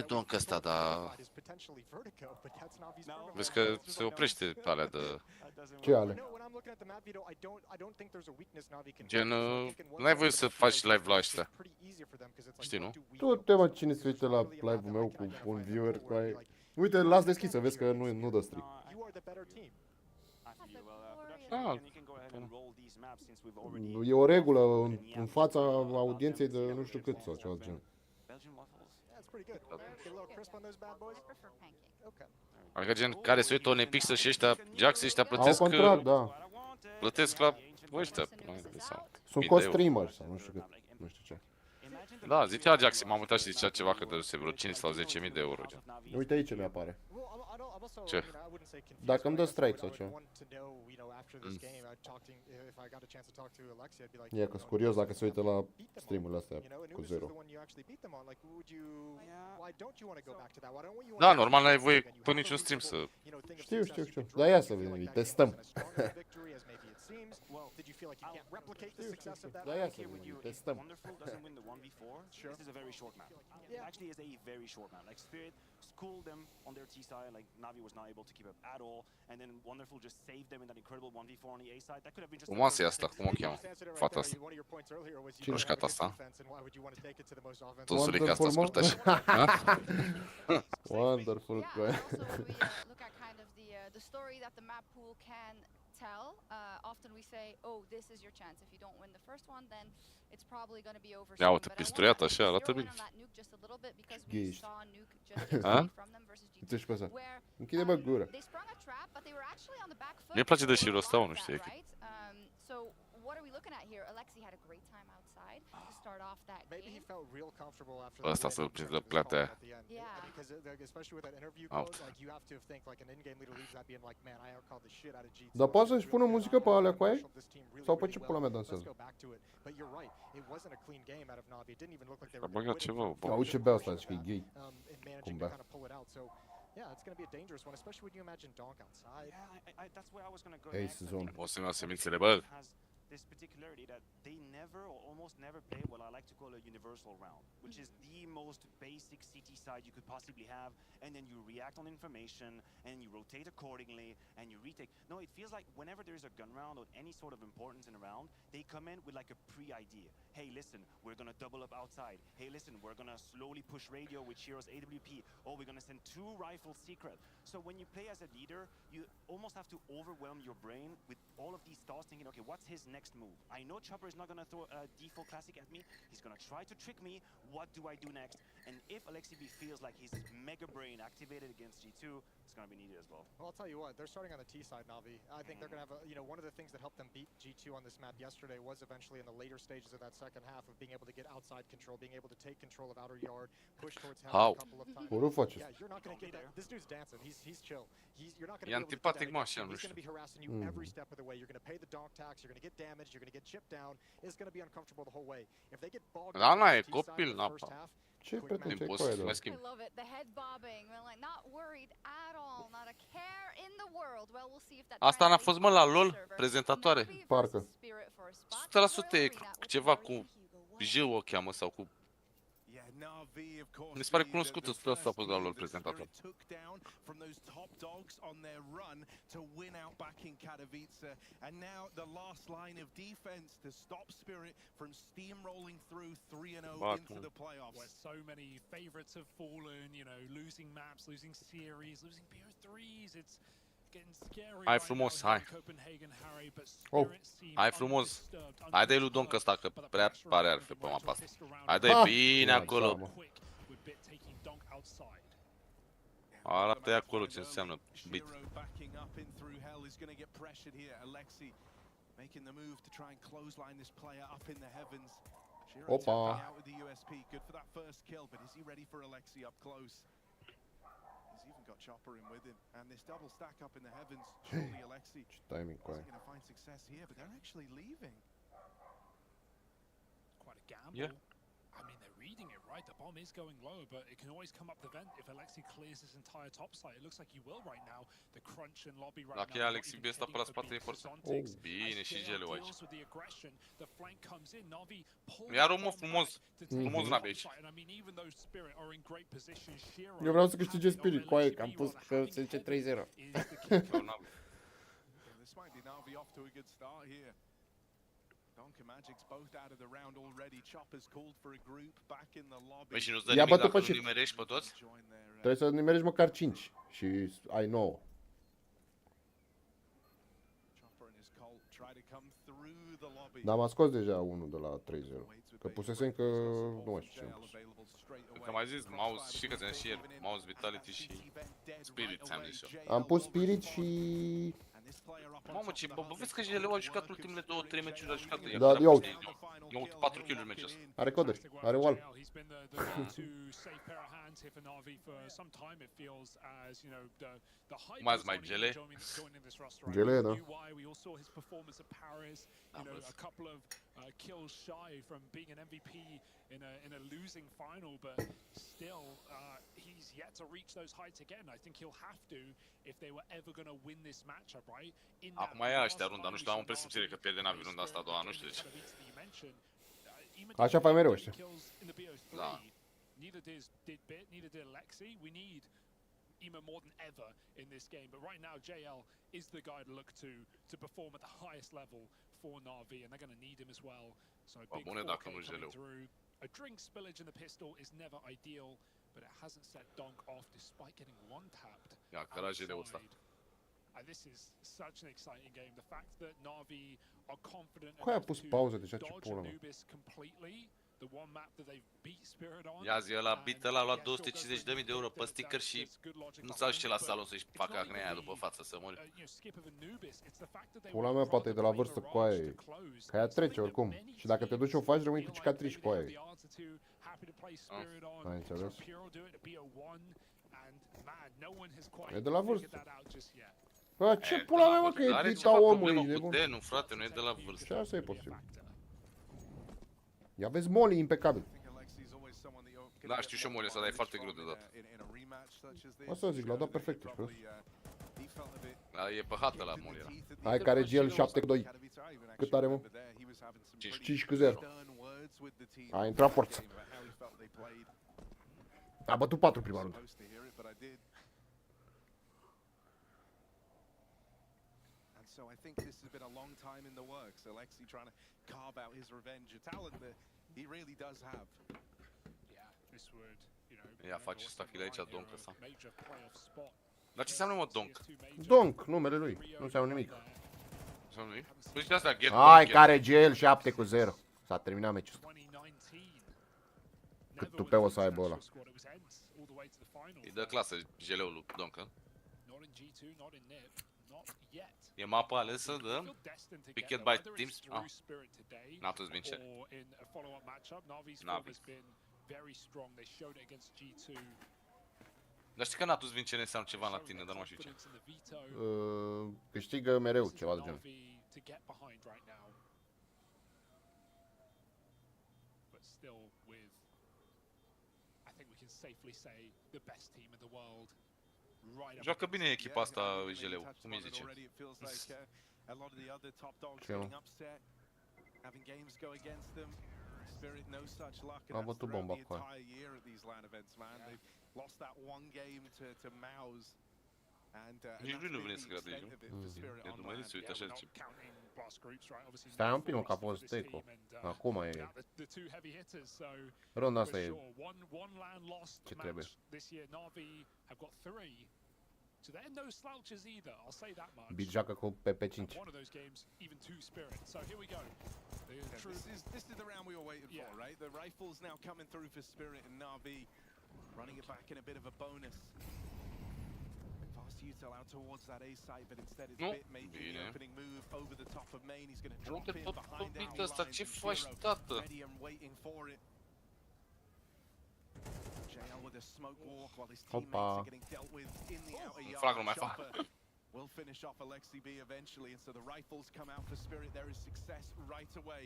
e donk ăsta, dar... Vezi că se oprește pe alea de... Ce ale? Gen, n-ai voie să faci live la ăștia. Știi, nu? Tu te mă, cine se uite la live-ul meu cu un viewer mai... Uite, las deschis să vezi că nu dă strict. Ah, E o regulă în fața audienței de nu știu cât sau ceva de genul. adică gen, care se uită un Epixel și ăștia, Jax, ăștia Au plătesc... contract, da. Plătesc la ăștia. Sunt co-streamer sau nu știu cât, nu știu ce. Da, zicea Jax, m-am uitat și zicea ceva că dăduse vreo 5 sau 10.000 de euro, gen. Uite aici mi apare. Ce? Dacă îmi dă strike sau ceva. E că-s curios dacă se uită la streamurile astea cu zero. Da, normal n-ai voie pe niciun stream să... Știu. Dar ia să vedem, îi testăm. Da, ia să vedem, îi testăm. Schooled them on their T side, like Navi was not able to keep up at all, and then Wonderful just saved them in that incredible 1v4 on the A side. That could have been just Frumoasă e asta, cum o cheamă? Fata asta. Rușcata asta. Tosurica asta scurtă așa. Wonderful. Often we say, oh, this is your chance. If you don't win the first one, then it's probably going to be over. Ia uite, pistruiat așa, arată bine. Ghești. Uite și pe asta. Închide bă gura. Mie-mi place de șirul ăsta, nu știu. What are we looking at here? Alexi had a great time outside to start off that game. Maybe he felt real comfortable after Ăsta să-l prindă pleatea. Yeah. Because especially with that interview quote, like you have to think like an in-game leader leaves that being like, man, I outcalled the shit out of G2. Dar poate să-și pună muzică pe alea cu aia? Sau pe ce pula mea dansează? But you're right. It wasn't a clean game out of Navi. It didn't even look like they A were băgat ceva, bă. Auzi ce bea asta, zici că e gay. Cum bea? Yeah, it's going to be a dangerous one, especially when you imagine Donk outside. Yeah, that's where I was going to go. Ace zone. O să-mi iau semințele, bă. This particularity that they never or almost never play what I like to call a universal round, which is the most basic CT side you could possibly have, and then you react on information, and you rotate accordingly, and you retake. No, it feels like whenever there's a gun round or any sort of importance in a round, they come in with like a pre-idea. Hey, listen, we're gonna double up outside. Hey, listen, we're gonna slowly push radio with Shiro's AWP. Oh, we're gonna send 2 rifles secret. So when you play as a leader, you almost have to overwhelm your brain with all of these thoughts, thinking, okay, what's his next move? I know Chopper is not gonna throw a default classic at me. He's gonna try to trick me. What do I do next? And if Alexi B feels like his mega brain activated against G2, it's gonna be needed as well. Well, I'll tell you what, they're starting on the T side, Navi. I think they're gonna have a, one of the things that helped them beat G2 on this map yesterday was eventually in the later stages of that second half of being able to get outside control, being able to take control of outer yard, push towards heaven a couple of times. Yeah, you're not gonna get that. This dude's dancing. He's chill. You're not gonna be able to get that. He's gonna be harassing you every step of the way. You're gonna pay the donk tax. You're gonna get damaged. You're gonna get chipped down. It's gonna be uncomfortable the whole way. If they get bogged down in the first half. Ce pretenție cu aia, I love it. The head bobbing. We're like not worried at all, not a care in the world. Well, we'll see if that. Asta n-a fost, mă, la LOL, prezentatoare. Parcă. 100% e ceva cu J o cheamă sau cu... Mi se pare cunoscut, ăsta a fost la LOL prezentator. So many favorites have fallen, losing maps, losing series, losing PO3s. It's Hai frumos, hai. Hai frumos. Hai dă-i lui Donk ăsta, că prea pare arfe pe mapa asta. Hai dă-i bine acolo. Arată-i acolo ce înseamnă bit. Opa. Even got Chopper in with him, and this double stack up in the heavens. Surely Alexi is going to find success here, but they're actually leaving. Quite a gamble. Yeah. I mean, they're reading it, right? The bomb is going low, but it can always come up the vent if Alexi clears this entire top side. It looks like he will right now. The crunch and lobby right Dacă now. e Alexi B ăsta pe la spate e forță. Bine, și gelul aici. Iar omul frumos. Frumos n-avea aici. Eu vreau să câștige Spirit, coaie, că am pus că se zice 3-0. This might be Navi off to a good start here. Donkey Magic's both out of the round already. Chopper's called for a group back in the lobby. Băi, și nu-ți dă Ia nimic bă-te dacă pe nu shit. nimerești pe toți? Trebuie să nimerești măcar 5 și ai 9. Chopper and his Colt try to come through the lobby. Dar m-a scos deja unul de la 3-0. Că pusesem că nu mai știu ce am pus. Cred că am mai zis mouse, știi că ți-am și ieri, mouse vitality și spirit ți-am zis eu. Am pus Spirit și... Mamă, ce, bă, vezi că GLU a jucat ultimele 2-3 meciuri, a jucat Da, eu aud. i-a avut 4 kill-uri meciul ăsta. Are coderi, are wall. Mai azi mai gele. Gele, da. Am văzut. A couple of kills shy from being an MVP in a losing final, but still he's yet to reach those heights again. I think he'll have to if they were ever going to win this matchup, right? Acum e ăștia runda, nu știu, am o presimțire că pierde Navi runda asta a doua, nu știu de ce. Așa fac mereu ăștia. Da. Neither did Bit, neither did Alexi. We need even more than ever in this game, but right now JL is the guy to look to perform at the highest level for Na'Vi, and they're going to need him as well. So big 4K coming through. A drink spillage in the pistol is never ideal, but it hasn't set Donk off despite getting one-tapped. Ia, cărajele ăsta. And this is such an exciting game. The fact that Na'Vi are confident Cu aia a pus pauză deja, ce dodge pula mea. Anubis completely. The one map that they've beat Spirit on. Ia zi, ăla beat ăla a luat 250.000 de euro pe sticker și nu s-a ajuns la salon să-și facă acnea aia după față, să mori. Pula mea poate e de la vârstă cu aia, că aia trece oricum. Și dacă te duci o faci, rămâi cu cicatrici cu aia. Ai înțeles? E de la vârstă. Bă, ce pula mea, mă, că e dita omului, nebun. Nu, frate, nu e de la vârstă. Și asta e posibil. Ia vezi Molly impecabil. Da, știu și eu Molly ăsta, dar e foarte greu de dat. Asta zic, l-a dat perfect, știu. Da, e păhată la Molly ăla. Hai care GL 7-2. Cât are, mă? 5-0. A intrat forță. A bătut 4 prima rundă. So I think this has been a long time in the works. Alexi trying to carve out his revenge, a talent that he really does have. Yeah, this would, Ia, face ăsta kill aici, Donk ăsta. Dar ce înseamnă, mă, Donk? Donk, numele lui. Nu înseamnă nimic. Înseamnă nimic? Păi zici asta, get Hai Donk. care GL 7-0. S-a terminat meciul ăsta. Cât tupeu o să aibă ăla. Îi dă clasă GL-ul lui Donk, hă? E mapa alesă de Picket by Teams? Ah. Natus vince. Navi. Dar știi că Natus vince ne înseamnă ceva în latină, dar nu mai știu ce. Câștigă mereu, ceva de genul. Joacă bine echipa asta, GL-ul, cum îi zice? A bătut bomba cu aia. Nici lui nu vine să creadă aici, nu? E Dumnezeu, se uite așa, zice. Stai un pic, mă, că a fost teco. Acum e... Runda asta e... ce trebuie. So they're no slouches either, I'll say that much. Beat joacă cu PP5. One of those games, even two Spirit. So here we go. This is the round we were waiting for, right? The rifles now coming through for Spirit and Na'Vi, running it back in a bit of a bonus. Fast util out towards that A site, but instead it's Bit making the opening move over the top of main. He's going to drop in behind it. Ready and waiting for it. JL with a smoke walk while his teammates are getting dealt with in the outer yard. Frag nu mai fac. will finish off Alexi B eventually, and so the rifles come out for Spirit. There is success right away.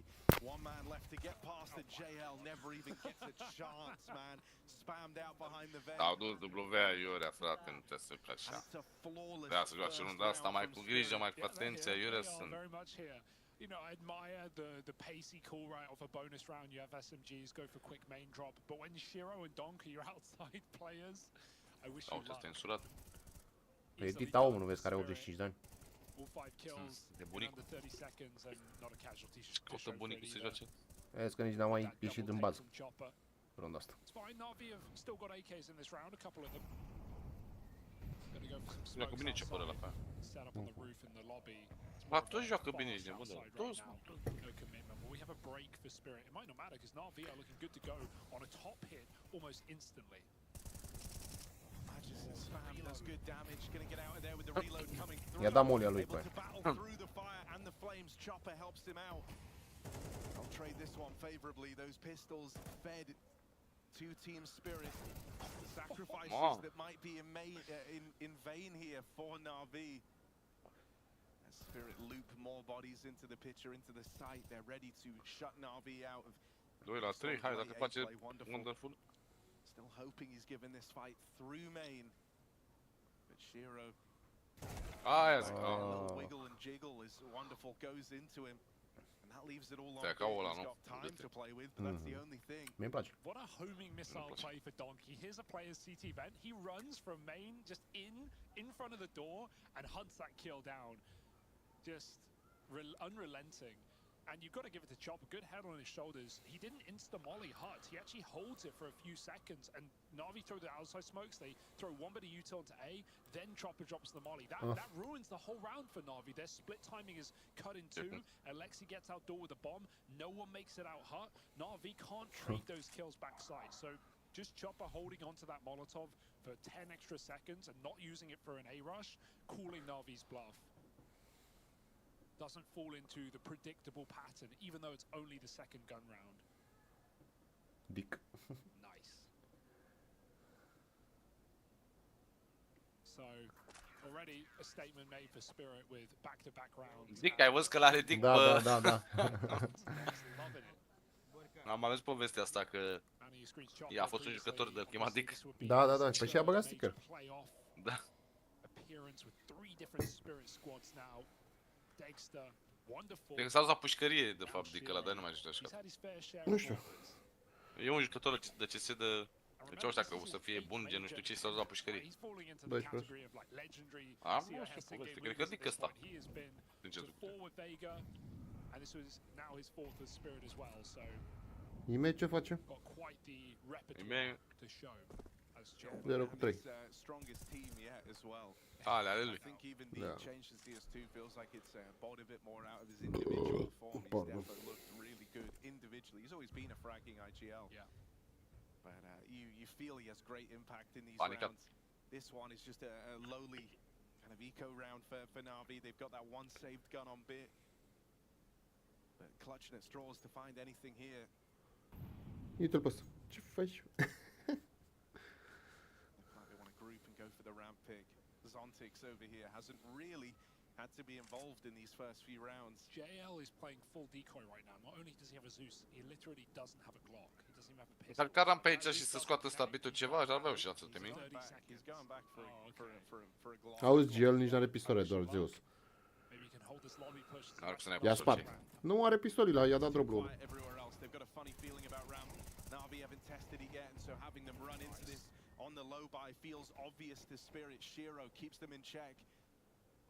One man left to get past the JL, never even gets a chance, man. Spammed out behind the vent. Au dus W-a Iurea, frate, nu trebuie să pleci așa. Trebuia să joace runda asta mai cu grijă, mai cu atenție, Iurea sunt. You know, I admire the pacey call right off a bonus round. You have SMGs go for quick main drop, but when Shiro and Donk are your outside players, I wish you Uite, luck. este însurat. E Dita omul, nu vezi, care are 85 de ani. All 5 kills De in bunicul. under 30 seconds and not a casualty. Caută bunicul să joace. Vezi că nici n-am mai ieșit din bază. Runda asta. It's fine. Na'Vi have still got AKs in this round, a couple of them. Gonna go for some Joacă smokes bine ce pără la outside, pe set up on the roof in the lobby. It's Pa, more of toți a joacă bine fast ești nebun, outside dar right toți, now. mă. No commitment, but we have a break for Spirit. It might not matter because Na'Vi are looking good to go on a top hit almost instantly. Matches and spam does good damage. Gonna get out of there with the reload coming through. I-a dat molia lui Able pe to battle through the fire and the flames. Chopper helps him out. I'll trade this one favorably. Those pistols fed to Team Spirit. Sacrifices that might be in vain here for Na'Vi. As Spirit loop more bodies into the picture, into the site. They're ready to shut Na'Vi out of 2 la 3, hai, dacă face wonderful. Still hoping he's given this fight through main. But Shiro, Aia zic, a little wiggle and jiggle as wonderful goes into him. And that leaves it all on Te-a ca him. ăla, He's nu? got time to play with, but that's the only thing. Mi-e place. What a homing missile play for Donkey. Here's a player's CT vent. He runs from main, just in front of the door, and hunts that kill down. Just unrelenting. And you've got to give it to Chop. A good head on his shoulders. He didn't insta-molly Hut. He actually holds it for a few seconds. And Na'Vi throw the outside smokes. They throw one bit of util into A. Then Chopper drops the molly. That ruins the whole round for Na'Vi. Their split timing is cut in two. Alexi gets outdoor with a bomb. No one makes it out Hut. Na'Vi can't trade those kills backside. So just Chopper holding onto that Molotov for 10 extra seconds and not using it for an A rush, calling Na'Vi's bluff. Doesn't fall into the predictable pattern, even though it's only the second gun round. Dick. Nice. So, already a statement made for Spirit with back-to-back rounds. Dic, ai văzut că l-are Dic Da, pe... da, da, da. Loving it. Am ales povestea asta că a fost un jucător de chemat Dic. Da, da, da. Păi și a băgat sticker. Da. Appearance with 3 different Spirit squads now. Dexter, wonderful. Cred că s-a dus la pușcărie, de fapt, Dic ăla, dar nu mai știu așa. Nu știu. E un jucător de CS de... Deci ăștia că o să fie bun, gen nu știu ce, s-a dus la pușcărie. 12. Am, nu știu poveste, cred că Dic ăsta. Din ce zic. Ime ce face? Ime... 0 cu 3. Ale, ale lui. I think even the Yeah. change to CS2 feels like it's bought a bit more out of his individual form. He's Pardon. definitely looked really good individually. He's always been a fragging IGL. Yeah. But you feel he has great impact in these Panicat. rounds. This one is just a lowly kind of eco round for Na'Vi. They've got that one saved gun on bit. But clutching at straws to find anything here. Uite-l pe ăsta. Ce faci? Like they want to group and go for the ramp pick. Zontix over here hasn't really had to be involved in these first few rounds. JL is playing full decoy right now. Not only does he have a Zeus, he literally doesn't have a Glock. He doesn't even have a pistol. Dar caram pe aici și să scoată stabitul ceva, aș avea o șansă, te He's mint. going back, he's going back for a Glock. Auzi, el nici n-are pistolet, doar Zeus. Maybe he can hold this lobby push. Ar să ne I-a spart. Nu are pistolul ăla, i-a dat drop-ul. Quiet everywhere else. They've got a funny feeling about ramp. Na'Vi haven't tested it yet, and so having them run into this on the low buy feels obvious to Spirit. Shiro keeps them in check.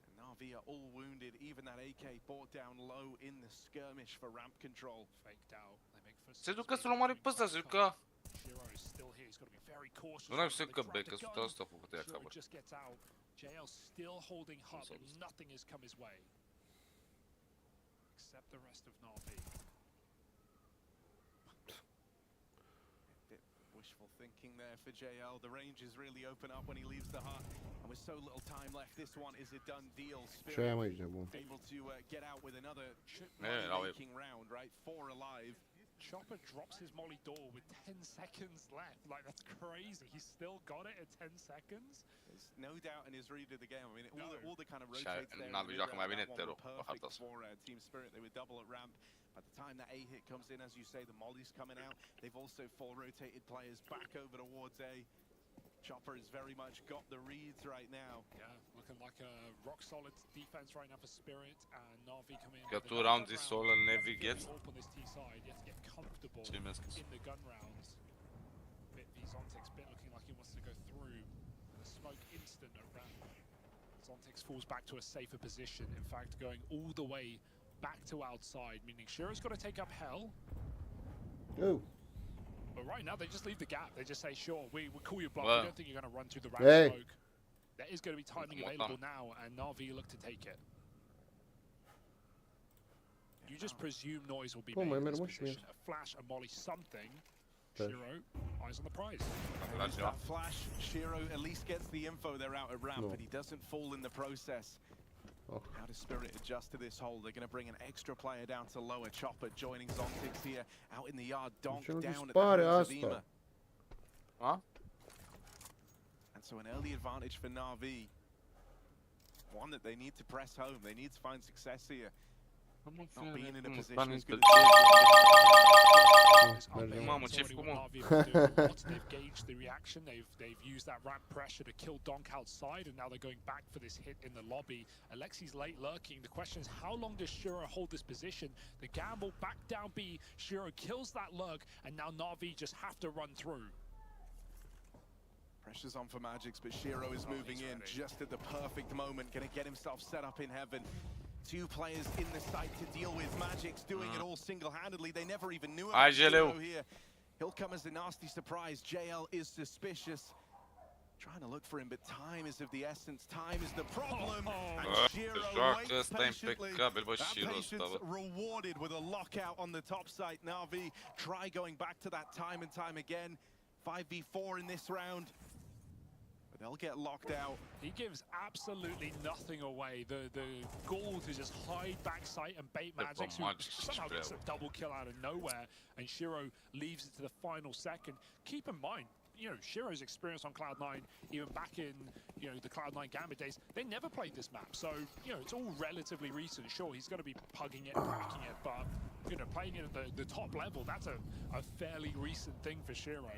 And Na'Vi are all wounded. Even that AK brought down low in the skirmish for ramp control. Faked out. They make for Se ducă să-l omoare pe ăsta, se ducă... Shiro is still here. He's got to be very cautious. Nu am să că be, că 100% a făcut ea Shiro cover. just gets out. JL still holding hub, but nothing has come his way. Except the rest of Na'Vi. Bit wishful thinking there for JL. The ranges really open up when he leaves the hut. And with so little time left, this one is a done deal. Ce ai Spirit mai aici, bun? able to get out with another Yeah, making round, right? 4 alive. Chopper drops his molly door with 10 seconds left. Like, that's crazy. He's still got it at 10 seconds. There's no doubt in his read of the game. I mean, all the kind of Și rotates there. n-am joacă mai bine Tero. Perfect for Team Spirit. They were double at ramp. By the time that A hit comes in, as you say, the molly's coming out. They've also full rotated players back over towards A. Chopper has very much got the reads right now. Yeah, looking like a rock solid defense right now for Spirit, and Na'Vi coming in. Că tu round is all and Navy gets. On this T side, you have to get comfortable in the gun rounds. Bit Zontix bit looking like he wants to go through. The smoke instant at ramp. Zontix falls back to a safer position. In fact, going all the way back to outside, meaning Shiro's got to take up hell. Oh. But right now, they just leave the gap. They just say, sure, we call you bluff. Well, We don't think you're going to run through the ramp smoke. There is going to be timing available now, and Na'Vi look to take it. You just presume noise will be made in this position. A flash, a molly, something. Shiro, eyes on the prize. That flash, Shiro at least gets the info they're out at ramp, but he doesn't fall in the process. How does Spirit adjust to this hole? They're going to bring an extra player down to lower. Chopper joining Zontix here out in the yard. Donk down at the hands of Ema. Huh? And so an early advantage for Na'Vi. One that they need to press home. They need to find success here. Not being in a position as good Mamă, ce făcut, mă? They've gauged the reaction. They've used that ramp pressure to kill Donk outside, and now they're going back for this hit in the lobby. Alexi's late lurking. The question is, how long does Shiro hold this position? The gamble back down B. Shiro kills that lurk, and now Na'Vi just have to run through. Pressure's on for Magix, but Shiro is moving in just at the perfect moment. Going to get himself set up in heaven. Two players in the site to deal with. Magix doing it all single-handedly. They never even knew about Shiro here. He'll come as a nasty surprise. JL is suspicious. Trying to look for him, but time is of the essence. Time is the problem. And Shiro waits patiently. That patience rewarded with a lockout on the top site. Na'Vi try going back to that time and time again. 5v4 in this round. But they'll get locked out. He gives absolutely nothing away. The goal to just hide backside and bait Magix, who somehow gets a double kill out of nowhere, and Shiro leaves it to the final second. Keep in mind, you know, Shiro's experience on Cloud9, even back in, you know, the Cloud9 Gambit days, they never played this map. So, you know, it's all relatively recent. Sure, he's going to be pugging it, cracking it, but, you know, playing it at the top level, that's a fairly recent thing for Shiro.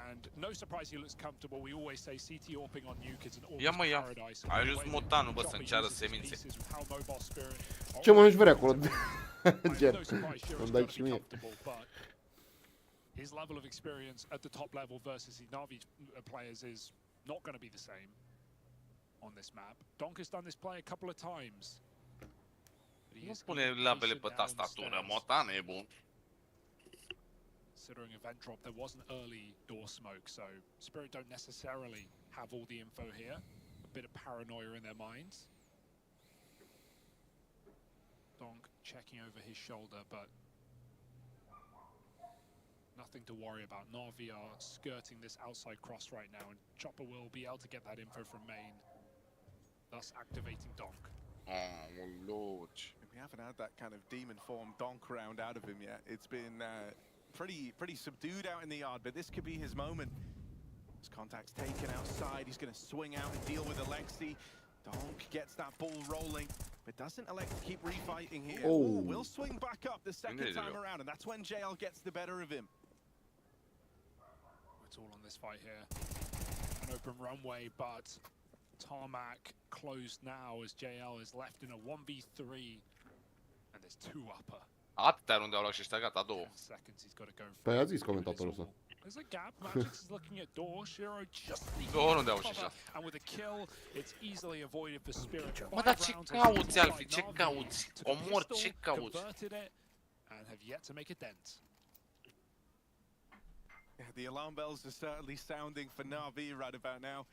And no surprise he looks comfortable. We always say CT AWPing on Nuke is an almost paradise. Ai ajuns motanul, bă, să înceară semințe. Ce mănânci vrea acolo? Gen, îmi dai și mie. His level of experience at the top level versus the Na'Vi players is not going to be the same on this map. Donk has done this play a couple of times. Nu spune labele pe tastatură, motan e bun. Considering event drop, there was an early door smoke, so Spirit don't necessarily have all the info here. A bit of paranoia in their minds. Donk checking over his shoulder, but nothing to worry about. Na'Vi are skirting this outside cross right now, and Chopper will be able to get that info from main, thus activating Donk. Oh, Lord. We haven't had that kind of demon form Donk round out of him yet. It's been pretty subdued out in the yard, but this could be his moment. His contact's taken outside. He's going to swing out and deal with Alexi. Donk gets that ball rolling, but doesn't elect to keep refighting here. Ooh, will swing back up the second time around, and that's when JL gets the better of him. It's all on this fight here. An open runway, but tarmac closed now as JL is left in a 1v3, and there's two upper. Atâtea runde au luat și ăștia, gata, două. Păi a zis comentatorul ăsta. There's a gap. Magix is looking at door. Shiro just două runde au și ăștia. And with a kill, it's easily avoided for Spirit. Mă, dar ce cauți, Alfi? Ce cauți? Omor, ce cauți? And have yet to make a dent. Yeah, the alarm bells are certainly sounding for Na'Vi right about now.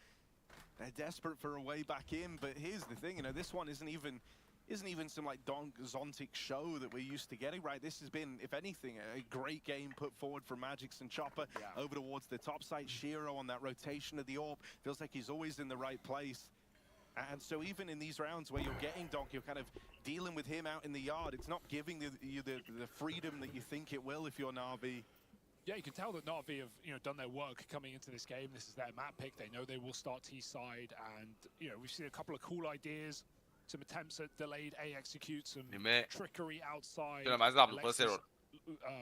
They're desperate for a way back in, but here's the thing, you know, this one isn't even some like Donk Zontix show that we're used to getting, right? This has been, if anything, a great game put forward from Magix and Chopper over towards the top site. Shiro on that rotation of the AWP feels like he's always in the right place. And so even in these rounds where you're getting Donk, you're kind of dealing with him out in the yard. It's not giving you the freedom that you think it will if you're Na'Vi. Yeah, you can tell that Na'Vi have done their work coming into this game. This is their map pick. They know they will start T-side, and we've seen a couple of cool ideas, some attempts at delayed A execute, some trickery outside. Alexis,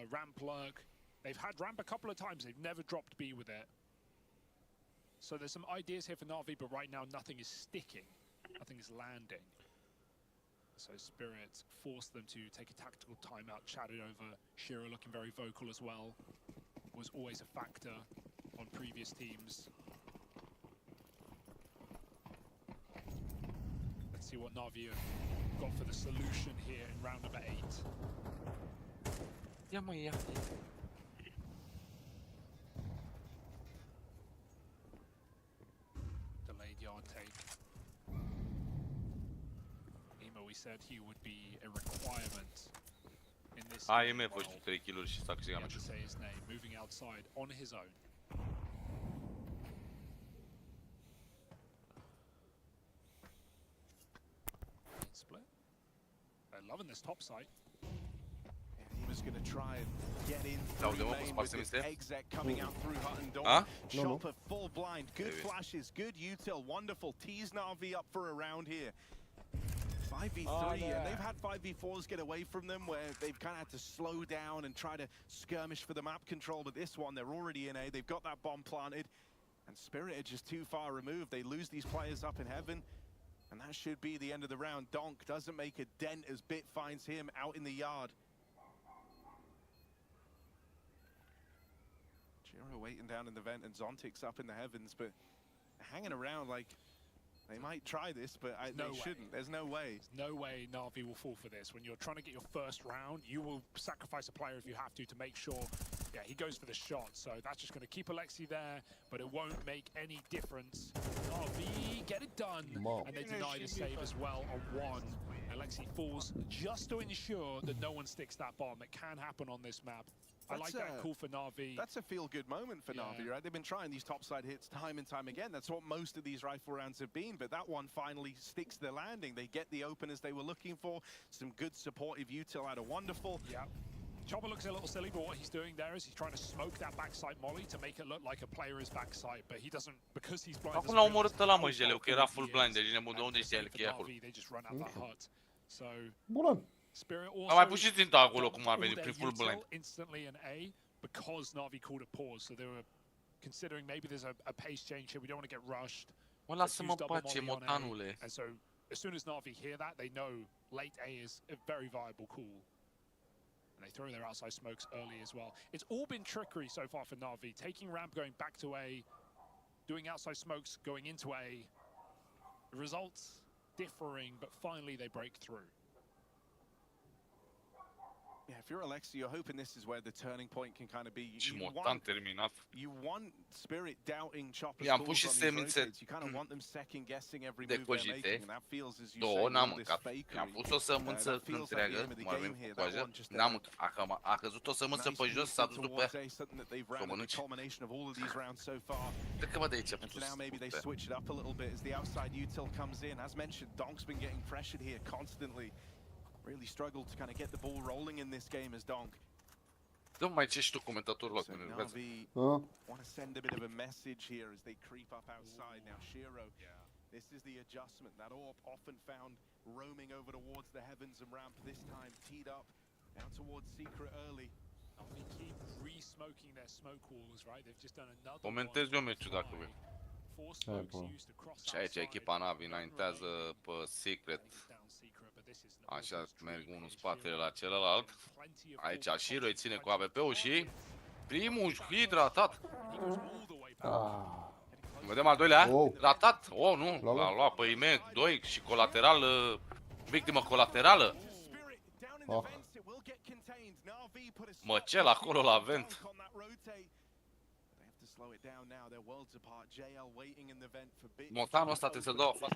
ramp lurk. They've had ramp a couple of times. They've never dropped B with it. So there's some ideas here for Na'Vi, but right now nothing is sticking. Nothing is landing. So Spirit forced them to take a tactical timeout, chatted over. Shiro looking very vocal as well. Was always a factor on previous teams. Let's see what Na'Vi have got for the solution here in round number 8. Yeah. Delayed yard take. We said he would be a requirement in this IMF fost 3 kill-uri și s-a câștigat meciul. say his name, moving outside on his own. Split. They're loving this top site. And he was going to try and get in through lane with this exec coming out through Hut and Dawn. Chopper full blind, good flashes, good util, wonderful. Tease Na'Vi up for a round here. 5v3, and they've had 5v4s get away from them where they've kind of had to slow down and try to skirmish for the map control, but this one, they're already in A, they've got that bomb planted, and Spirit are just too far removed. They lose these players up in heaven, and that should be the end of the round. Donk doesn't make a dent as Bit finds him out in the yard. Jiro waiting down in the vent, and Zontic's up in the heavens, but hanging around like they might try this, but they shouldn't. There's no way. There's no way Na'Vi will fall for this. When you're trying to get your first round, you will sacrifice a player if you have to make sure, he goes for the shot. So that's just going to keep Alexi there, but it won't make any difference. Na'Vi get it done, and they deny the save as well on 1. Alexi falls just to ensure that no one sticks that bomb. It can happen on this map. I like that call for Na'Vi. That's a feel-good moment for Na'Vi, right? They've been trying these topside hits time and time again. That's what most of these rifle rounds have been, but that one finally sticks the landing. They get the openers they were looking for. Some good supportive util out of Wonderful. Yeah. Chopper looks a little silly, but what he's doing there is he's trying to smoke that backside molly to make it look like a player is backside, but he doesn't, because he's blind. Acum l-a omorât ăla, mă, Jeleu, că era full blind, deci nebun, de unde știa el că e acolo? They just run out that hut. So Spirit also a mai pus și ținta acolo cum a venit prin full blind. Instantly in A because Na'Vi called a pause, so they were considering maybe there's a pace change here. We don't want to get rushed. Mă, lasă-mă în pace, motanule. And so as soon as Na'Vi hear that, they know late A is a very viable call. And they throw their outside smokes early as well. It's all been trickery so far for Na'Vi. Taking ramp, going back to A, doing outside smokes, going into A. The results differing, but finally they break through. Yeah, if you're Alexi, you're hoping this is where the turning point can kind of be. You want Spirit doubting Chopper's calls on these rotates. You kind of want them second guessing every move they're making, and that feels, as you say, this fakery. I-am pus o sămânță întreagă, cum ar veni cu coajă, n-am mâncat, a căzut o sămânță pe jos, s-a dus după ea, s-o mănânci. Cred că văd aici, And now maybe they switch it up a little bit as the outside util comes in. As mentioned, Donk's been getting pressured here constantly. Really struggled to kind of get the ball rolling in this game as Donk. Dă mai ce și tu comentatorul ăla, când Na'Vi want to send a bit of a message here as they creep up outside. Now Shiro, this is the adjustment. That AWP often found roaming over towards the heavens and ramp. This time teed up down towards Secret early. Na'Vi keep re-smoking their smoke walls, right? They've just done another comentez eu meciul dacă vrei. Și aici echipa Na'Vi înaintează pe Secret. Așa, merg unul spatele la celălalt. Aici Shiro îi ține cu AWP-ul și primul hit ratat. Vedem al doilea, ratat. Oh, nu, l-a luat pe IME 2 și colateral, victimă colaterală. Măcel acolo la vent. Montanul ăsta trebuie să dau afară.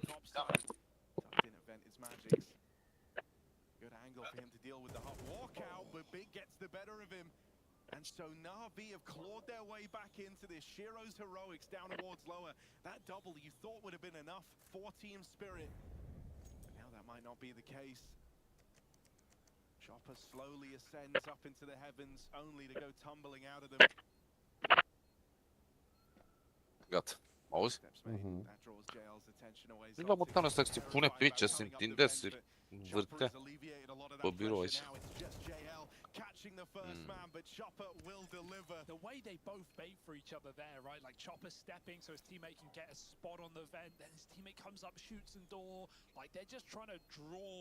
Good angle for him to deal with the hot walkout, but Big gets the better of him. And so Na'Vi have clawed their way back into this. Shiro's heroics down towards lower. That double you thought would have been enough for Team Spirit. But now that might not be the case. Chopper slowly ascends up into the heavens, only to go tumbling out of them. Gata. Auzi? Steps made. That draws JL's attention away. La butonul ăsta se pune pe aici, se întinde, se învârtea pe birou aici. Catching the first man, but Chopper will deliver. The way they both bait for each other there, right? Like Chopper stepping so his teammate can get a spot on the vent, then his teammate comes up, shoots and door. Like they're just trying to draw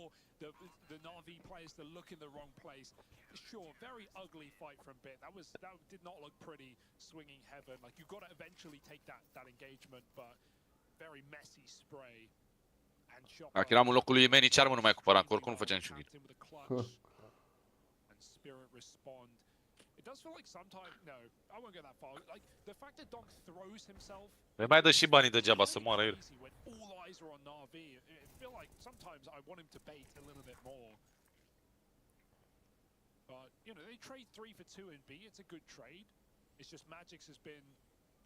the Na'Vi players to look in the wrong place. Sure, very ugly fight from Bit. That did not look pretty, swinging heaven. Like you've got to eventually take that engagement, but very messy spray. And Chopper. Dacă eram în locul lui Meni, ce armă nu mai cumpăram, că oricum nu făceam niciun kill. Spirit respond. It does feel like sometimes no, I won't go that far. Like the fact that Donk throws himself. Păi mai dă și banii degeaba să moară el. When all eyes are on Na'Vi, I feel like sometimes I want him to bait a little bit more. But you know they trade 3 for 2 in B. It's a good trade. It's just Magix has been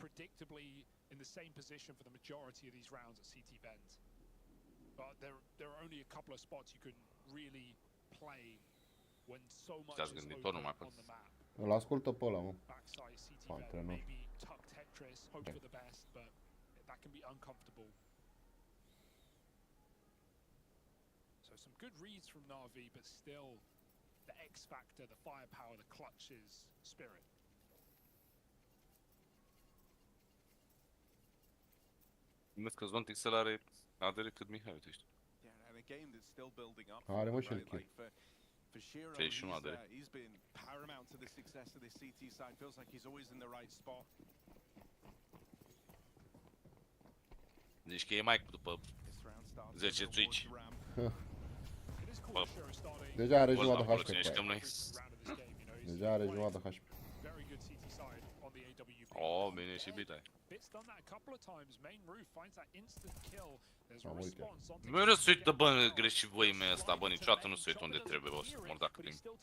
predictably in the same position for the majority of these rounds at CT Bend. But there are only a couple of spots you can really play. When so much is open on the map. Îl ascultă pe ăla, mă. Backside CT Antrenor. maybe tuck Tetris, hope for the best, but that can be uncomfortable. So some good reads from Na'Vi, but still the X factor, the firepower, the clutch is Spirit. Mulțumesc că Zontixel are adere cât Mihai, uite știu. Yeah, and a game that's still building up. Are mă și Like for Shiro, he's been paramount to the success of this CT side. Feels like he's always in the right spot. Deci că e mai după 10 Twitch. Deja are jumătate HP pe aia. Deja are jumătate HP. Oh, bine și bine. Nu vreau să uită, bă, greșit voi mea asta, bă, niciodată nu se uită unde trebuie, bă, să mor dacă timp.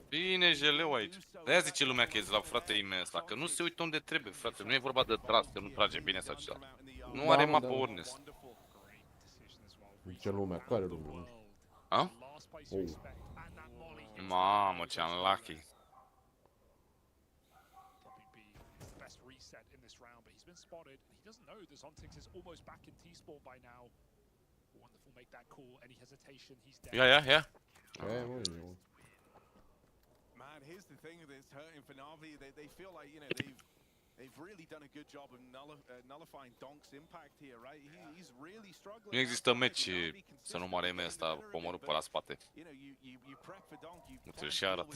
Bine, jeleu aici. De-aia zice lumea că e la fratele meu ăsta, că nu se uită unde trebuie, frate, nu e vorba de tras, că nu trage bine sau ceva. Nu are mapă ordines. Zice lumea, care lumea? A? Mamă, ce unlucky. Spotted. He doesn't know the Zontix is almost back in T-spawn by now. Wonderful, make that call. Any hesitation, he's dead. Yeah. Man, here's the thing that's hurting for Na'Vi. They feel like, you know, they've really done a good job of nullifying Donk's impact here, right? He's really struggling. Nu există meci să nu moare mea asta pomorul pe la spate. Nu trebuie și arăt.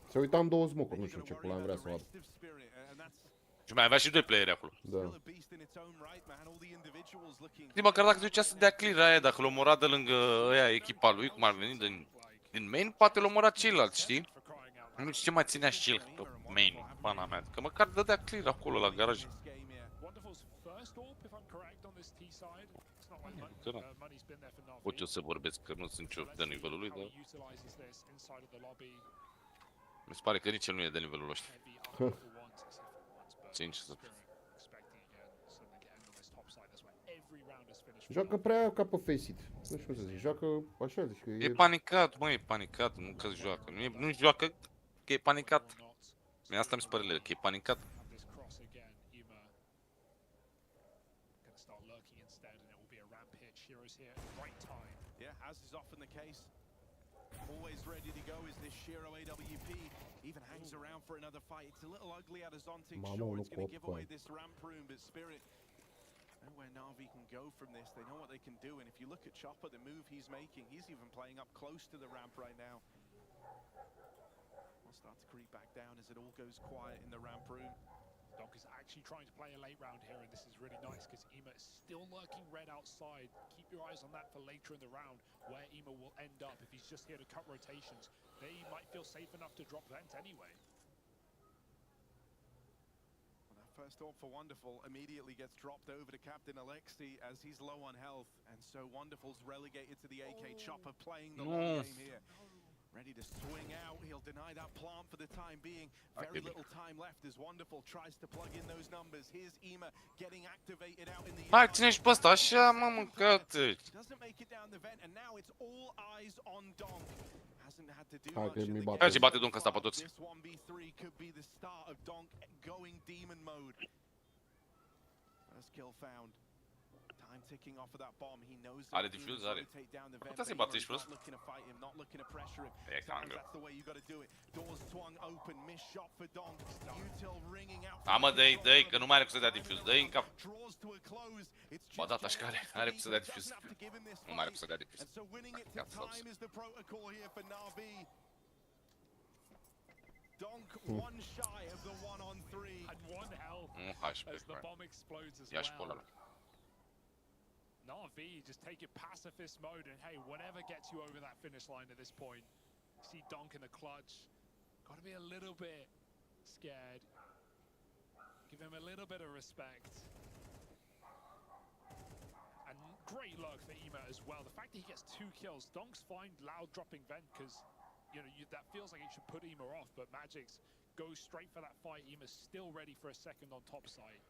Se uitam două smoke-uri, nu știu ce pula vrea să vadă. Și mai avea și 2 playeri acolo. Da. Zi, măcar dacă ducea să dea clear aia, dacă l-a omorat de lângă aia echipa lui, cum ar veni din main, poate l-a omorat ceilalți, știi? Nu știu ce mai ținea și el pe main, pana mea. Că măcar dădea clear acolo la garaj. Pot eu să vorbesc că nu sunt eu de nivelul lui, dar... Mi se pare că nici el nu e de nivelul ăsta. Sincer să... Joacă prea ca pe Faceit. Nu știu cum să zic, joacă așa, deci că e panicat, mă, e panicat, nu că joacă. Nu joacă, că e panicat. Asta mi se pare că e panicat. Yeah, as is often the case. Always ready to go is this Shiro AWP. Even hangs around for another fight. It's a little ugly out of Zontix. Sure, it's going to give away this ramp room, but Spirit know where Na'Vi can go from this. They know what they can do, and if you look at Chopper, the move he's making, he's even playing up close to the ramp right now. We'll start to creep back down as it all goes quiet in the ramp room. Donk is actually trying to play a late round here, and this is really nice because Ema is still lurking red outside. Keep your eyes on that for later in the round, where Ema will end up if he's just here to cut rotations. They might feel safe enough to drop vent anyway. First thought for Wonderful immediately gets dropped over to Captain Alexi as he's low on health, and so Wonderful's relegated to the AK chopper, playing the long game here. Ready to swing out, he'll deny that plant for the time being. Very little time left as Wonderful tries to plug in those numbers. Here's Ema getting activated out in the Hai, ține și pe ăsta, așa, mă, mâncă-te. doesn't make it down the vent, and now it's all eyes on Donk. Hasn't had to do Hai much că in mi the bate. Hai și bate Donk ăsta pe toți. This 1v3 could be the start of Donk going demon mode. First kill found. Time ticking off of that bomb. He knows that Are defuse, are. Putea să-i bate și prost. not looking to fight him, not looking to pressure him. E cam greu. That's the way you got to do it. Doors swung open, missed shot for Donk. Util ringing out. Da, mă, dă-i, că nu mai are cum să dea defuse. Dă-i în cap. Draws to a close. It's Bă, just data și care are cum să dea defuse. doesn't have to give him this Nu mai are cum fight. să dea defuse. And so winning it to Cat subs. time is the protocol here for Na'Vi. Donk one shy of the 1-on-3. And one health Nu, hai și pe as the care. bomb explodes as Ia și pe ăla. well. Na'Vi just take it pacifist mode, and hey, whatever gets you over that finish line at this point. See Donk in the clutch. Got to be a little bit scared. Give him a little bit of respect. And great luck for Ema as well. The fact that he gets 2 kills. Donk's fine loud dropping vent because, you know, that feels like it should put Ema off, but Magic's goes straight for that fight. Ema's still ready for a second on top side.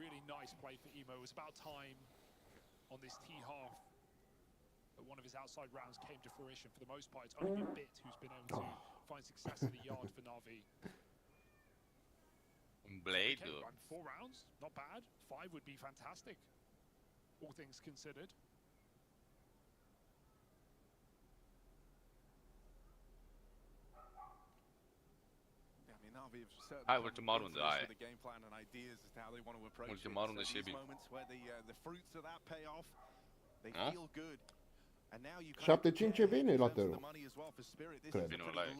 Really nice play for Emo. It was about time on this T-half that one of his outside rounds came to fruition. For the most part, it's only been Bit who's been able to find success in the yard for Na'Vi. Blade, Okay, run 4 rounds, not bad. 5 would be fantastic, all things considered. Hai, ultima rundă, aia e. Ultima rundă și e bine. Nu? 7-5 e bine laterul. Cred. Bine, ăla e.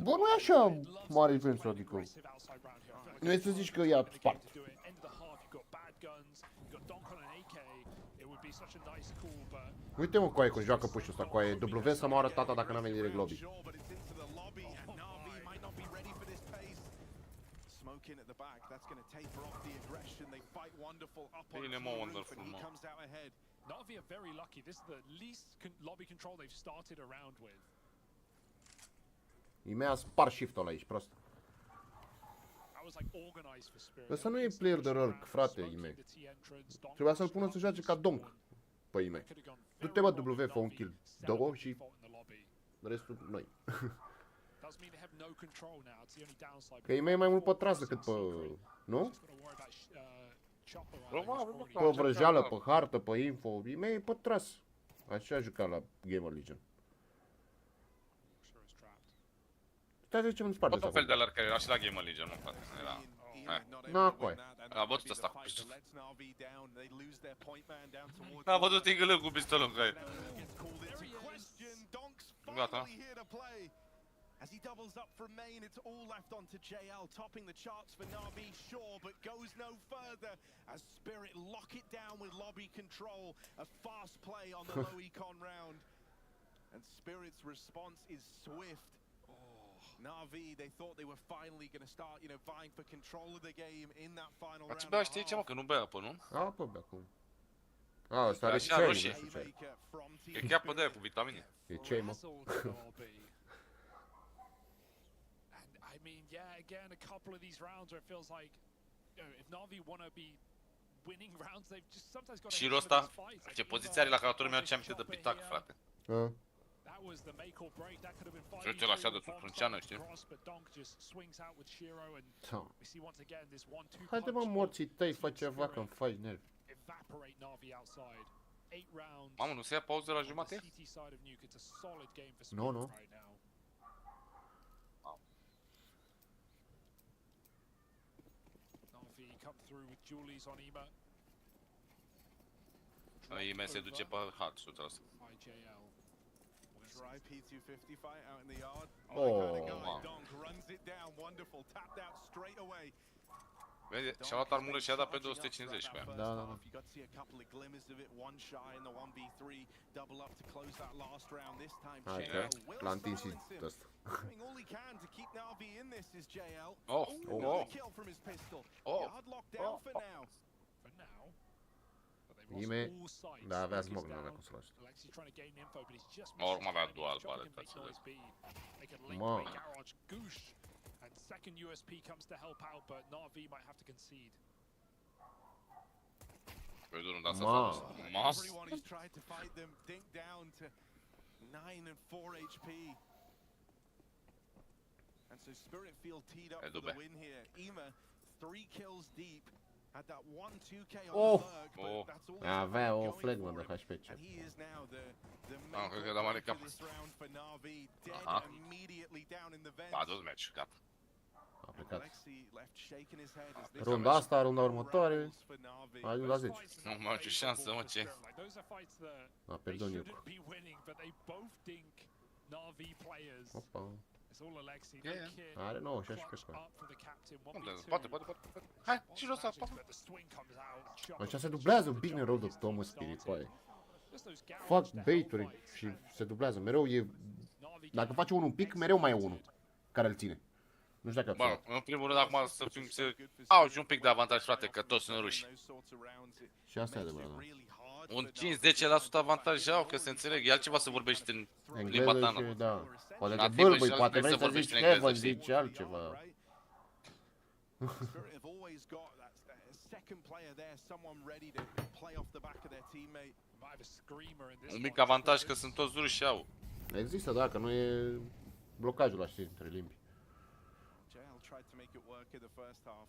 Bă, nu e așa mare diferență, adică... Nu e să zici că i-a spart. Uite mă, coaie, cum joacă pușul ăsta, coaie. W să moară tata dacă n-a venit direct lobby. In at the back, that's going to taper off the aggression. They fight Wonderful up on Bine, the mă, roof, Wonderful, and he mă. comes out ahead. Na'Vi are very lucky. This is the least lobby control they've started a round with. I mi-a spart shift-ul ăla aici, prost. That was like organized for Spirit. Ăsta nu e player de rărc, frate, Ime. Trebuia să-l pună să joace ca Donk pe Ime. Du-te, bă, W, fă un kill. 2 și restul noi. Că Ime e mai mult pe tras decât pe... Nu? Pe vrăjeală, pe hartă, pe info. Ime e pe tras. Așa a jucat la Gamer Legion. Stai să zicem în spate. Tot un fel de alerg care era și la Gamer Legion, nu, frate. Era... Na, coaie. A văzut ăsta cu pistolul. A văzut tigălău cu pistolul în care. Gata. As he doubles up from main, it's all left onto JL, topping the charts for Na'Vi, sure, but goes no further as Spirit lock it down with lobby control. A fast play on the low econ round. And Spirit's response is swift. Na'Vi, they thought they were finally going to start, you know, vying for control of the game in that final round. Ați bea, știi ce, mă, că nu bea apă, nu? Apă bea acum. A, ăsta are Așa, cei, roșie. nu știu ce. E chiar apă de aia cu vitamine. E cei, mă. I mean, yeah, again, a couple of these rounds where it feels like, you know, if Na'Vi want to be winning rounds, they've just sometimes got to Și ăsta, ce poziție are la calculatorul meu, ce am de pitac, frate. That was the make or break. That could have been Și uite-l așa de tuntunceană, știi? Haide, mă, morții tăi, fă ceva, că-mi faci nervi. Mamă, nu se ia pauză la jumate? Nu, nu. Ime se duce pe hard, 100%. Dry P250 fight out in the yard. Oh, My kind of guy, wow. Donk runs it down, wonderful, tapped out straight away. Vezi, și-a luat armură și a dat pe 250 cu ea. Da, da, da. You got to see a couple of glimmers of it, one shy in the 1v3, double up to close that last round. This time, Hai JL că will l-a întins și silence him. ăsta. Doing all he can to keep Na'Vi in this is JL. Oh, Another oh, kill from his pistol. oh, Yard locked down for now. For now. But they've lost Ime, all sight. da, avea Smoke smoke, is nu avea down. cum să-l ajute. Alexi trying to gain info, but he's just Oricum missed avea his dual timing. He's pallet, trying to înțeles. convict Noise B. They can link Mă. the garage goosh. And second USP comes to help out, but Na'Vi might have to concede. Pe durul de asta Ma. s-a dus. Mas. Everyone who's tried to fight them dink down to 9 and 4 HP. And so Spirit feel teed up for the win here. Ema, 3 kills deep. Had that 1-2K on Oh. the lurk, but Oh. that's all he's Avea o going flagmă for de him. HP. And he is now the Ah, main cred că da mare for cap. this round for Na'Vi. Dead Aha. immediately down in the vent. A dus meci, gata. A plecat. Alexi left shaking his head as this Runda asta, runda următoare. rolls for Na'Vi. A ajuns la 10. Nu mai am ce șansă, mă, ce? Those are fights that A they pierdut shouldn't Nuke. be winning, but they both dink Na'Vi players. Opa. It's all Alexi. Yeah, No yeah. kit. Are 9 și 16 Clutch cu ea. up for the captain. Unde? 1v2. Poate. Hai, și jos asta. But the swing comes out. Shock Ăștia of se the dublează jump. big rău de Tom Spirit, păi. Just those garage Fac to bait-uri hell și fights. se dublează. Mereu e... Na'Vi Dacă can face unul un pic, mereu mai e unul care îl ține. Nu știu dacă Bă, ați observat. în primul rând, acum să fim... Au și un pic de avantaj, frate, că toți sunt ruși. Și asta e adevărat, da. Un 5-10% avantaj au, că se înțeleg. E altceva să vorbești în limba Engleză ta. și, da. Poate că Nativă bâlbâi, și poate altfel vrei să să vorbești zici în engleză, heaven, știi? zici altceva. Spirit have always got that second player there, someone ready to play off the back of their teammate. might have a screamer in this Un one. mic avantaj că sunt toți ruși și au. Există, da, că nu e blocajul ăla, știi, între limbi. JL tried to make it work in the first half.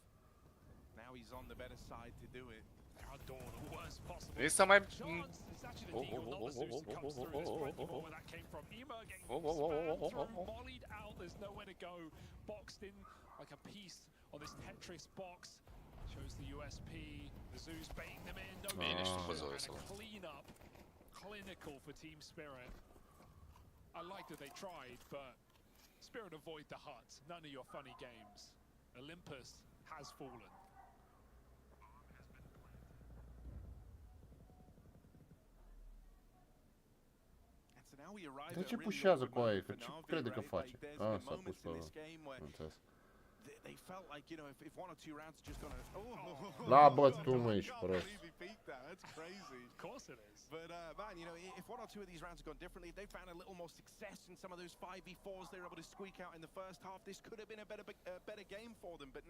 Now he's on the better side to do it. They're outdoor the worst possible. Ei să mai... Chance. It's actually the Oh, Deagle, oh, not oh, the Zeus oh, that comes oh, through. oh, It's oh, 24 oh, where that came from. Ema getting Oh, oh, oh, oh, spammed oh, through, oh. volleyed out. There's nowhere to go. Boxed in like a piece on this Tetris box. Shows the USP. The Zeus baiting them in. No Bine, miss. știu pe Zeus And ăla. a clean up. Clinical for Team Spirit. I like that they tried, but Spirit avoid the hut. None of your funny games. Olympus has fallen. And so now we arrive De at ce a really pușează awkward cu aia? moment Că for ce Na'Vi, crede că right? face? Like, there's been A, s-a pus moments pe... in this game where Am înțeles. they felt like, you know, if one or two rounds had just gone, La bătut, mă, ești Can't prost. believe he peaked that. That's crazy. Of course it is. But man, you know, if one or two of these rounds had gone differently, if they found a little more success in some of those 5v4s they were able to squeak out in the first half, this could have been a better game for them. But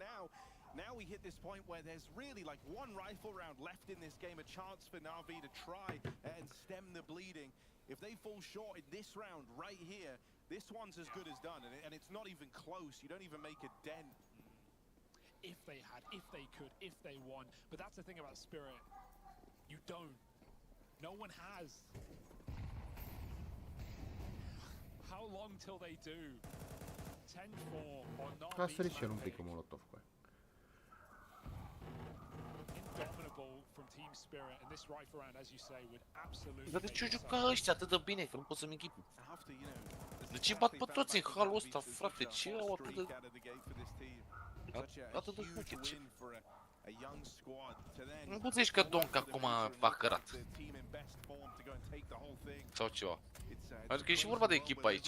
now we hit this point where there's really like one rifle round left in this game, a chance for Na'Vi to try and stem the bleeding. If they fall short in this round right here, this one's as good as done, and it's not even close. You don't even make a dent. If they had, if they could, if they won. But that's the thing about Spirit. You don't. No one has. How long till they do? 10-4 or not. A sărit și el un pic în molotov cu aia. Indomitable from Team Spirit, and this rifle round, as you say, would absolutely. Dar de ce make it juca so. ăștia atât de bine, că nu pot să-mi închipui? After, you know, De ce bat pe toți în halul ăsta, frate? Ce au atât de... Atât de buche, ce... Nu pot zici că Donk acum a cărat. Sau ceva. Adică e și vorba de echipă aici.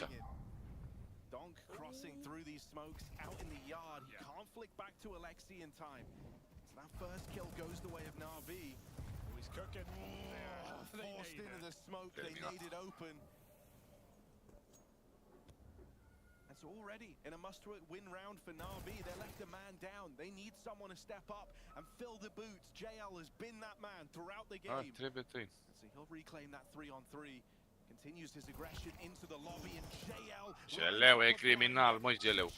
Donk crossing through these smokes out in the yard. He can't flick back to Alexi in time. So that first kill goes the way of Na'Vi. He's cooking. Forced into the smoke, they made it open. And so already in a must-win round for Na'Vi, they left a man down. They need someone to step up and fill the boots. JL has been that man throughout the game. Trebuie trei. So he'll reclaim that 3-on-3. Continues his aggression into the lobby, and JL. Geleu, e criminal, mă, Geleu.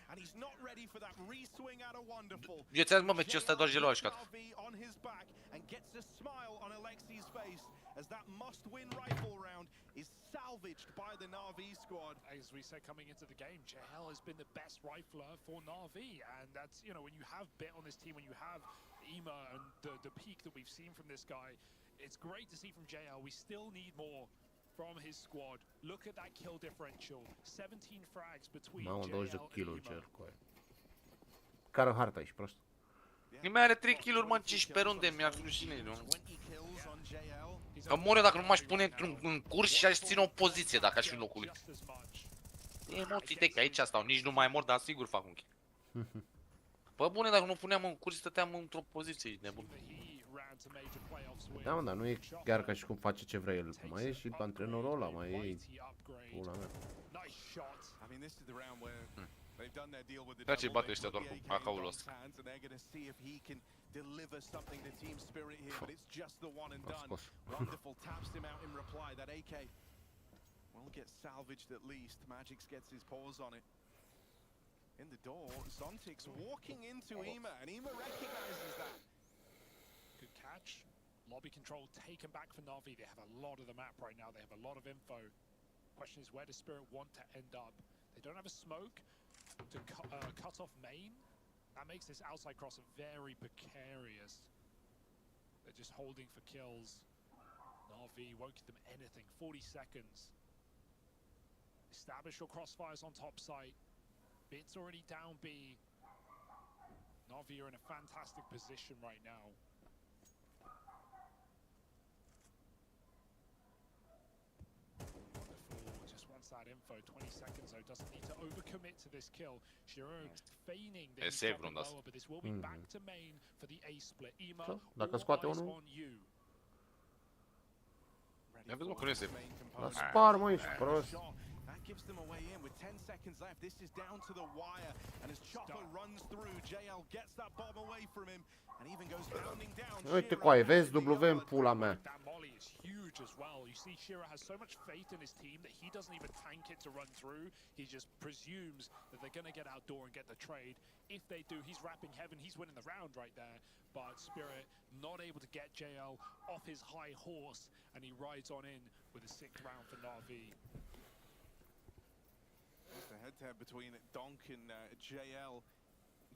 And he's not ready for that re-swing out of Wonderful. Eu ți-am zis, mă, meciul ăsta doar Geleu a jucat. On his back and gets a smile on Alexi's face as that must-win rifle round is salvaged by the Na'Vi squad. As we said coming into the game, JL has been the best rifler for Na'Vi, and that's, you know, when you have Bit on this team, when you have Ema and the peak that we've seen from this guy, it's great to see from JL. We still need more from his squad. Look at that kill differential. 17 frags between Mamă, 20 de JL and kill-uri Ema. cer cu aia. Care harta, ești prost? Nimeni are 3 kill-uri, mă, în 15 runde, mi-ar fi rușine, nu? 20 kills on JL. Că mor eu dacă nu m-aș pune în curs și aș ține o poziție dacă aș fi în locul lui. Emoții tec, aici stau, nici nu mai mor, dar sigur fac un kill. Bă, bune, dacă nu puneam în curs, stăteam într-o poziție, ești nebun. Da, mă, dar nu e chiar ca și cum face ce vrea el. Mai e și antrenorul ăla, mai e pula mea. I mean, this is the round where they've done their deal with the Da, ce double, bate ăștia they doar put cu the AK in AK-ul Donk's ăsta. hands, and they're gonna see if he can deliver something to Team Spirit here, but it's just the one and L-a done. scos. Wonderful, taps him out in reply. That AK will get salvaged at least. Magix gets his paws on it. In the door, Zontix walking into Ema, and Ema recognizes that. Good catch. Lobby control taken back for Na'Vi. They have a lot of the map right now. They have a lot of info. Question is, where does Spirit want to end up? They don't have a smoke to cut off main. That makes this outside cross very precarious. They're just holding for kills. Na'Vi won't give them anything. 40 seconds. Establish your crossfires on top site. Bit's already down B. Na'Vi are in a fantastic position right now. Wonderful, just wants that info. 20 seconds though, doesn't need to overcommit to this kill. Shiro feigning that he's save dropping runda asta. lower, but this will be back to main for the A split. Ema, Dacă all scoate eyes unul, on you. Ia vezi, mă, că nu este. la spar, mă, ești prost. That gives them a way in with 10 seconds left. This is down to the wire, and as Chopper runs through, JL gets that bomb away from him, and even goes bounding down. Uite coaie, vezi, W în pula mea. That molly is huge as well. You see, Shira has so much faith in his team that he doesn't even tank it to run through. He just presumes that they're going to get outdoor and get the trade. If they do, he's wrapping heaven. He's winning the round right there. But Spirit not able to get JL off his high horse, and he rides on in with a 6th round for Na'Vi. It's a head-to-head between Donk and JL.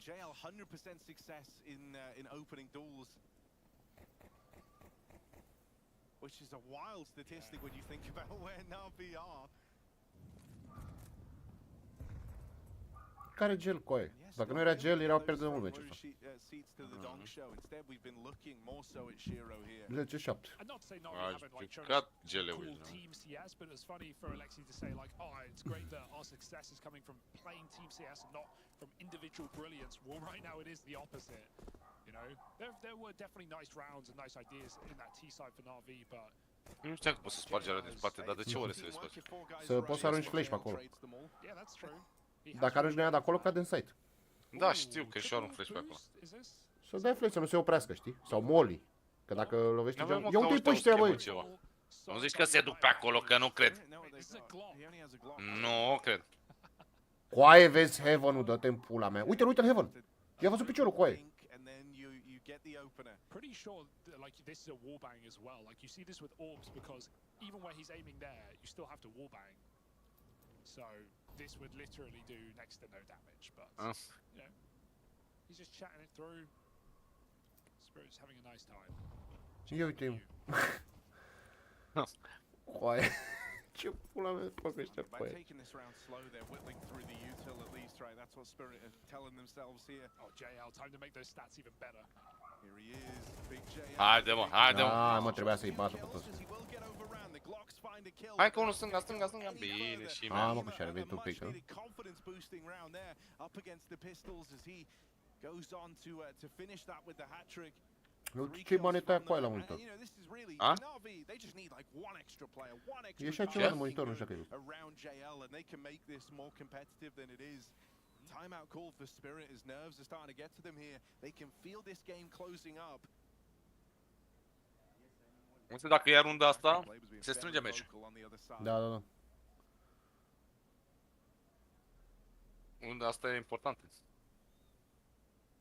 JL 100% success in opening duels, which is a wild statistic when you think about where Na'Vi are. Care gel coaie? Dacă nu era gel, erau pierdut de mult meci ăsta. Seats to the Donk show. Instead, we've been looking more so at Shiro here. 10-7. And not to say Na'Vi Aș haven't like shown jucat cool GL-ul, nu? team CS, but it's funny for Alexi to say like, oh, it's great that our success is coming from playing team CS and not from individual brilliance. Well, right now it is the opposite. You know, there were definitely nice rounds and nice ideas in that T side for Na'Vi, but Nu știam că poți să spargi alea din spate, dar de ce ore să le scoți? Să poți să arunci flash pe acolo. yeah, that's true. He has Dacă arunci de aia de acolo, cade în site. Da, știu că și arunc flash pe acolo. boost, is this? Să dai flash, să nu se oprească, știi? Sau molly. Că dacă lovește N-avem, geam... mă, Ia ca uite-i pe ăștia o ăștia, schemă băi! ceva. Nu zici că se duc pe acolo, că nu cred. This is a Glock. Nu cred. Coaie, vezi Heaven-ul, dă-te în pula mea. Uite-l, uite-l Heaven! I-a văzut piciorul, coaie! Pretty sure that, like this is a wallbang as well. Like you see this with orbs because even where he's aiming there, you still have to wallbang. So this would literally do next to no damage, but you know, he's just chatting it through. Spirit's having a nice time. Ia uite-i. Coaie. Ce pula mea fac ăștia, By coaie? taking this round slow, they're whittling through the util at least, right? That's what Spirit are telling themselves here. Oh, JL, time to make those stats even better. Here he is, big JL. Haide, mă, haide, mă. Da, mă, trebuia să-i bată pe toți. Hai că unul stânga, stânga, stânga. Bine, și Ah, mai. mă, că și-a revenit un pic, nu? Confidence boosting round there, up against the pistols as he goes on to finish that with the hat trick. Nu ce maneta aia coaie la monitor. A? E și acela de monitor, nu știu dacă e văzut. Around JL and they can make this more competitive than it is. Timeout call for Spirit. His nerves are starting to get to them here. They can feel this game closing up. Nu știu dacă ia runda asta, se strânge meciul. Da, da, da. Runda asta e importantă.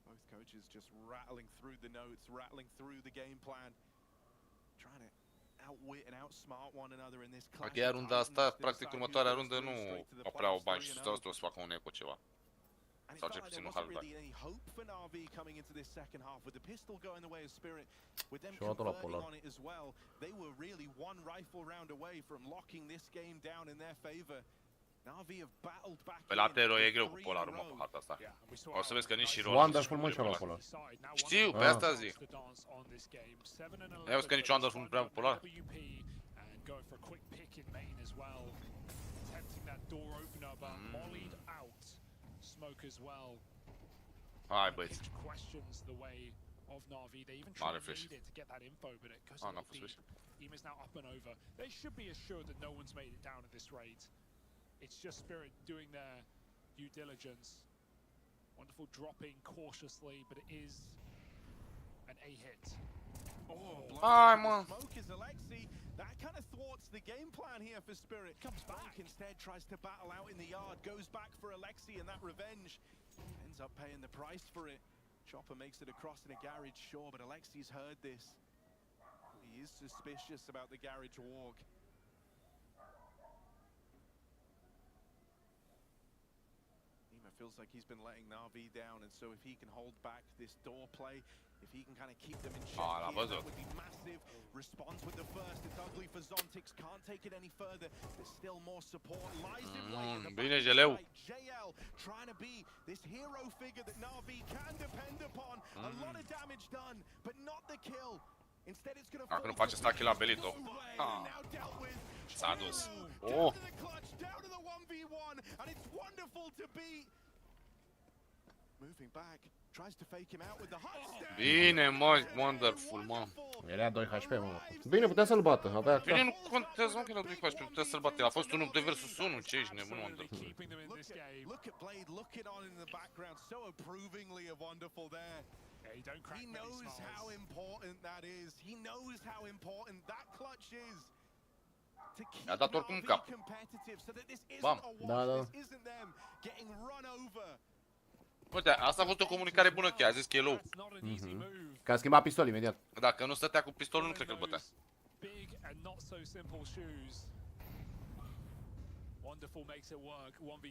Both coaches just rattling through the notes, rattling through the game plan, trying to outwit and outsmart one another in this clash. Dacă ia runda asta, practic următoarea rundă nu au prea o bani și 100% o să facă un eco ceva. And it Sau felt cel like puțin there un wasn't half really any hope for Na'Vi coming into this second half with the pistol going the way of Spirit, with them Și-au luat-o la converting polar. on it as well. They were really one rifle round away from locking this game down in their favor. Pe la Tero e greu cu polarul, mă, pe harta asta. O să vezi că nici și rolul Wonderful, mă, și ăla polar. Știu, pe asta zic. Ia uzi că nici Wonderful nu prea cu polar. Hai, băieți. Mare flash. Ah, n-a fost flash. Emus now up and over. They should be assured that no one's made it down at this rate. It's just Spirit doing their due diligence. Wonderful dropping cautiously, but it is an A hit. Hai, mă! That kind of thwarts the game plan here for Spirit. Comes back instead, tries to battle out in the yard, goes back for Alexi, and that revenge ends up paying the price for it. Chopper makes it across in a garage, sure, but Alexi's heard this. He is suspicious about the garage walk. Nima feels like he's been letting Na'Vi down, and so if he can hold back this door play, if he can kind of keep them in check here, that would be massive. Responds with the first, it's ugly for Zontix, can't take it any further. There's still more support, lies in wait in the back. JL trying to be this hero figure that Na'Vi can depend upon. A lot of damage done, but not the kill. Instead it's going to Dacă nu face stachi la Belito. S-a dus. Oh! Bine, mă, Wonderful, mă. Era 2 HP, mă. Bine, putea să-l bată, avea Bine, nu contează, mă, că era 2 HP, putea să-l bate. A fost 1 versus 1, ce ești nebun, Wonderful. Look at Blade looking on in the background, so approvingly of Wonderful there. He knows how important that is. He knows how important that clutch is. To keep Na'Vi competitive so that this isn't a wash, this isn't them getting run over. Uite, asta a fost o comunicare bună chiar, a zis că e low. Că a schimbat pistol imediat. Dacă nu stătea cu pistolul, nu cred că îl bătea.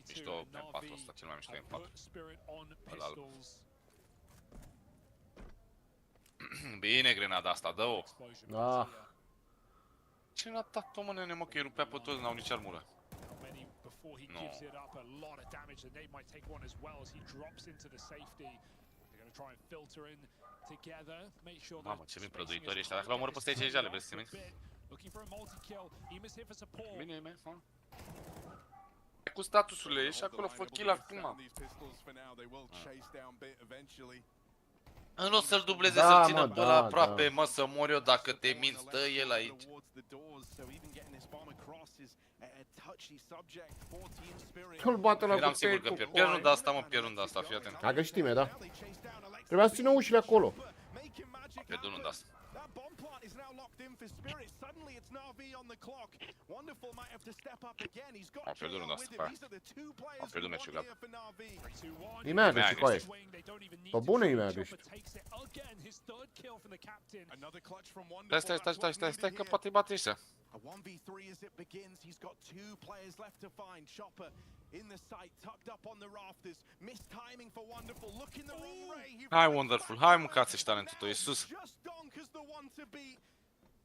Mișto pe 4 ăsta, cel mai mișto e în 4. Bine grenada asta, dă-o. Ah. Ce n-a dat-o, mă, nene, mă, că îi rupea pe toți, n-au nici armură. No. Mamă, ce mi prăduitorii ăștia, dacă l-au omorât pe ăsta aici, le vreți să minți? Bine, man, ha? Cu statusurile, ești acolo, fă kill acum. Nu o să-l dubleze, să-l țină pe ăla aproape, mă, să mor eu dacă te minți, dă el aici. Ce-l bate la eram sigur că pierd. Pierd runda asta, mă, pierd runda asta, fii atent. A găsit time, da? Trebuia să țină ușile acolo. Pierd runda asta. Am pierdut runda asta, pe aia. Am pierdut meciul, gata. Imea a găsit, coaie. Pe bune Imea a găsit. Stai, că poate-i bate ăștia. A 1v3 as it begins. He's got 2 players left to find. Chopper in the sight, tucked up on the rafters. Missed timing for Wonderful. Look in the wrong way. Hai, Wonderful, hai, mâncați-și talentul tău, Iisus. Just Donk as the one to beat.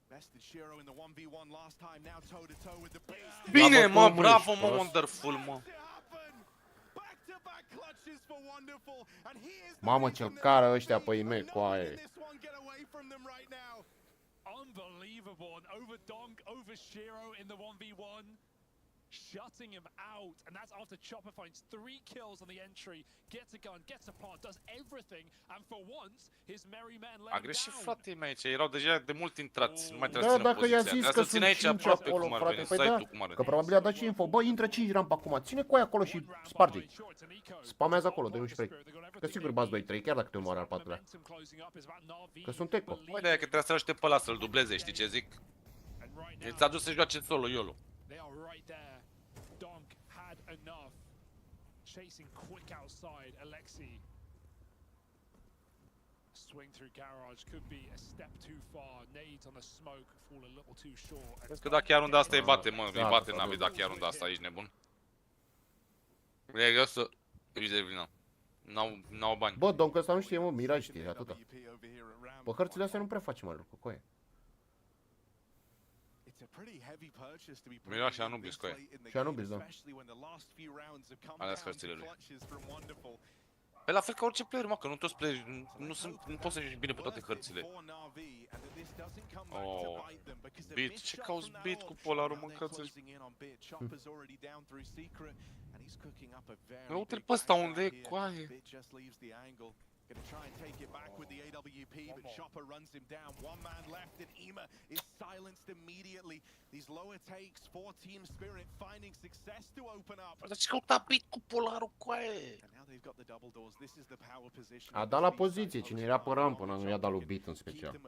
Bested Shiro in the 1v1 last time. Now toe to toe with the beast. Bine, mă, bravo, mă, Wonderful, mă. Mamă, ce-l cară ăștia pe Ime, coaie. Unbelievable, and over Donk, over Shiro in the 1v1, shutting him out, and that's after Chopper finds 3 kills on the entry, gets a gun, gets a plant, does everything, and for once, his merry men let him down. A greșit, frate, mei, aici, erau deja de mult intrați, nu mai trebuie Da, să țină dacă i-a poziția. zis că Trebuie să țină sunt aici 5 aproape acolo, cum ar frate, veni, păi stai da, tu cum ar că veni. probabil i-a dat și info, bă, intră 5 rampa acum, ține cu aia acolo și sparge-i. Spamează acolo, de 11 că sigur bați 2-3, chiar dacă te omoară al 4-lea. Că sunt eco. Băi, de-aia că trebuie să aștept pe ăla să-l dubleze, știi ce zic? Ți-a dus să joace solo, YOLO. Chasing quick outside, Alexi. Swing through garage could be a step too far. Nades on the smoke fall a little too short. Crezi că dacă chiar runda asta îi bate, mă, îi bate Na'Vi dacă chiar runda asta, ești nebun? E să... Ești de vină. N-au bani. Bă, Donk ăsta nu știe, mă, Miraj știe, atâta. Pe hărțile astea nu prea face mare lucru, coaie. a pretty heavy purchase to be Miroase putting in Anubis this cu aia. late in the Și game, Anubis, da. especially when the last few rounds have come Alea down hărțile to lui. clutches from Wonderful. Pe la fel ca orice player, mă, că nu toți player, nu poți să joci bine pe toate hărțile. Oh, Bit, ce cauți Bit cu polarul, mâncați-și. Uite-l pe ăsta unde e, coaie. Gonna try and take it back with the AWP, but Chopper runs him down. One man left, and Ema is silenced immediately. These lower takes for Team Spirit finding success to open up. Dar ce căuta Bit cu polarul, coaie? And now they've got the double doors. This is the power position. A dat la poziție, cine era pe rampă, n-a i-a dat lui Beat în special.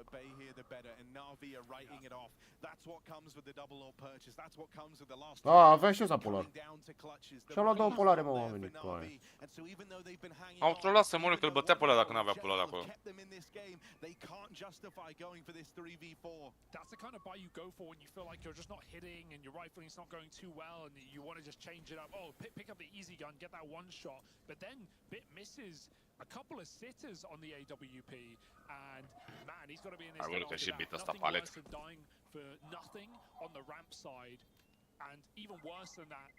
Avea și ăsta polar. Și-a luat două polare, mă, oamenii, coaie. Au trolat să moare că îl bătea pe ăla dacă n-avea polar acolo. That's the kind of buy you go for when you feel like you're just not hitting and your rifling's not going too well and you want to just change it up. Oh, pick up the easy gun, get that one shot. But then Bit misses a couple of sitters on the AWP, and man, he's got to be in this game after that. Nothing worse than dying for nothing on the ramp side, and even worse than that,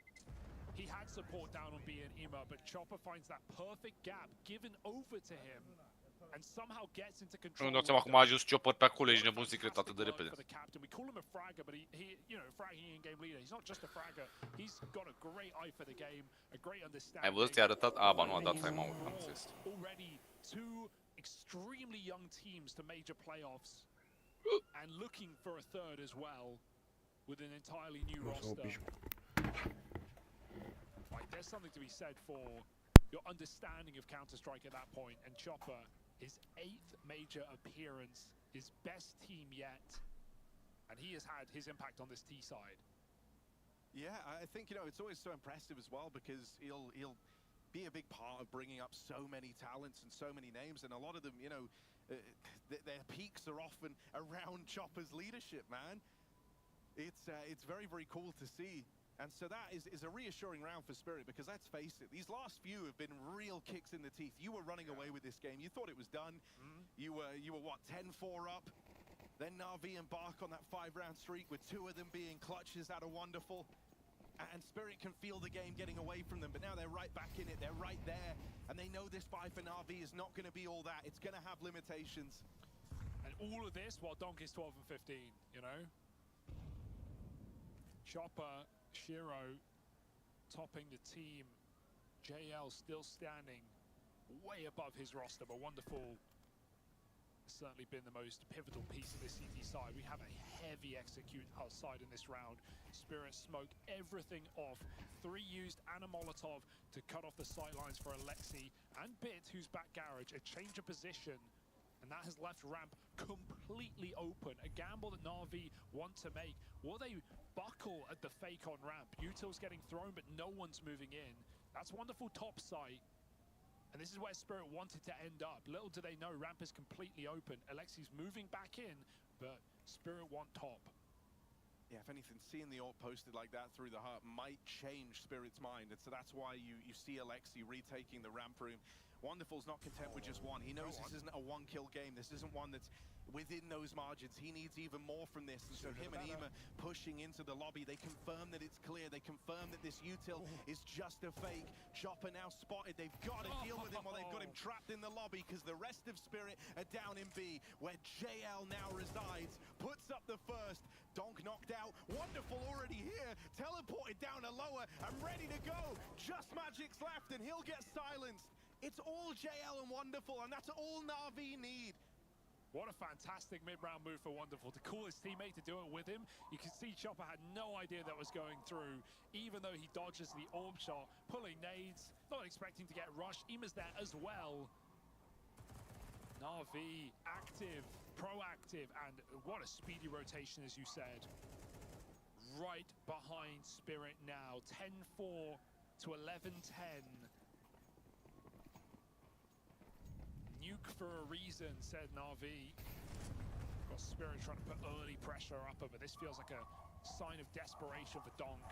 he had support down on B and Ema, but Chopper finds that perfect gap given over to him, and somehow gets into control. Nu dați seama cum a ajuns Chopper pe acolo, ești nebun secret atât de repede. We call him a fragger, but he you know, fragging in game leader. He's not just a fragger. He's got a great eye for the game, a great understanding. Ai văzut, i-a arătat? A, ba nu a dat time-out, am înțeles. Already two extremely young teams to major playoffs, and looking for a third as well, with an entirely new roster. Like, there's something to be said for your understanding of Counter-Strike at that point, and Chopper, his 8th major appearance, his best team yet, and he has had his impact on this T side. Yeah, I think, you know, it's always so impressive as well because he'll be a big part of bringing up so many talents and so many names, and a lot of them, you know, their peaks are often around Chopper's leadership, man. It's very, very cool to see. And so that is a reassuring round for Spirit because let's face it, these last few have been real kicks in the teeth. You were running away with this game. You thought it was done. You were what, 10-4 up? Then Na'Vi embark on that 5-round streak with 2 of them being clutches out of Wonderful. And Spirit can feel the game getting away from them, but now they're right back in it. They're right there. And they know this fight for Na'Vi is not going to be all that. It's going to have limitations. And all of this while Donk is 12 and 15, you know? Chopper, Shiro topping the team. JL still standing way above his roster, but Wonderful has certainly been the most pivotal piece of this CT side. We have a heavy execute outside in this round. Spirit smoked everything off. 3 used and a Molotov to cut off the sightlines for Alexi and Bit, who's back garage. A change of position, and that has left ramp completely open. A gamble that Na'Vi want to make. Will they buckle at the fake on ramp? Util's getting thrown, but no one's moving in. That's Wonderful top site. And this is where Spirit wanted to end up. Little do they know, ramp is completely open. Alexi's moving back in, but Spirit want top. Yeah, if anything, seeing the ult posted like that through the heart might change Spirit's mind. And so that's why you see Alexi retaking the ramp room. Wonderful's not content with just one. He knows this isn't a 1-kill game. This isn't one that's within those margins. He needs even more from this. And so him and Ema pushing into the lobby. They confirm that it's clear. They confirm that this util is just a fake. Chopper now spotted. They've got to deal with him while they've got him trapped in the lobby because the rest of Spirit are down in B, where JL now resides. Puts up the first. Donk knocked out. Wonderful already here. Teleported down to lower and ready to go. Just Magic's left and he'll get silenced. It's all JL and Wonderful, and that's all Na'Vi need. What a fantastic mid-round move for Wonderful to call his teammate to do it with him. You can see Chopper had no idea that was going through, even though he dodges the orb shot, pulling nades, not expecting to get rushed. Ema's there as well. Na'Vi active, proactive, and what a speedy rotation, as you said. Right behind Spirit now, 10-4 to 11-10. Nuke for a reason, said Na'Vi. Got Spirit trying to put early pressure up, but this feels like a sign of desperation for Donk.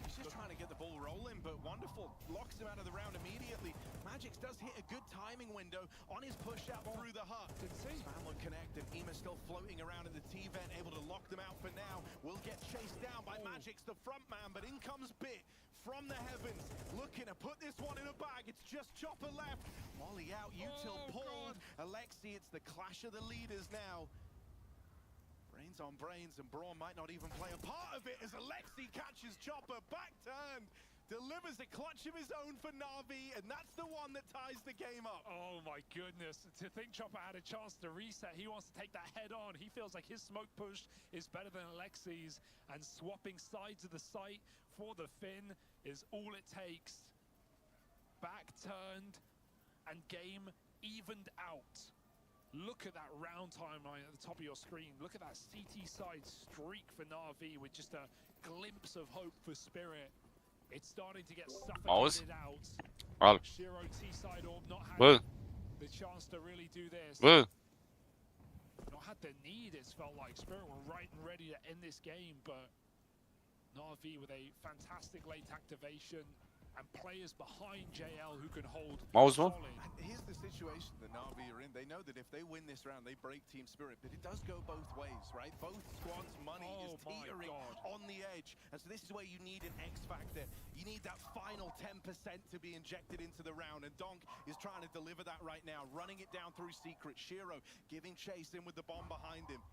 He's just trying to get the ball rolling, but wonderful. Locks him out of the round immediately. Magix does hit a good timing window on his push out through the hut. Spam would connect, and Ema still floating around in the T-vent, able to lock them out for now. Will get chased down by Magix, the front man, but in comes Bit from the heavens, looking to put this one in a bag. It's just Chopper left. Molly out, Util pulled. Alexi, it's the clash of the leaders now. Brains on brains, and Braun might not even play a part of it as Alexi catches Chopper, back turned, delivers a clutch of his own for Na'Vi, and that's the one that ties the game up. Oh my goodness, to think Chopper had a chance to reset, he wants to take that head on. He feels like his smoke push is better than Alexi's, and swapping sides of the site for the Finn is all it takes. Back turned, and game evened out. Look at that round timeline at the top of your screen. Look at that CT side streak for Na'Vi with just a glimpse of hope for Spirit. It's starting to get suffocated out. Al. Shiro T-side orb not Bă. had the chance to really do this. Bă. Not had the need, it's felt like. Spirit were right and ready to end this game, but Na'Vi with a fantastic late activation and players behind JL who can hold Mouse mă? solid. And here's the situation that Na'Vi are in. They know that if they win this round, they break Team Spirit, but it does go both ways, right? Both squads' money is Oh my teetering God. on the edge, and so this is where you need an X factor. You need that final 10% to be injected into the round, and Donk is trying to deliver that right now, running it down through Secret. Shiro giving chase in with the bomb behind him.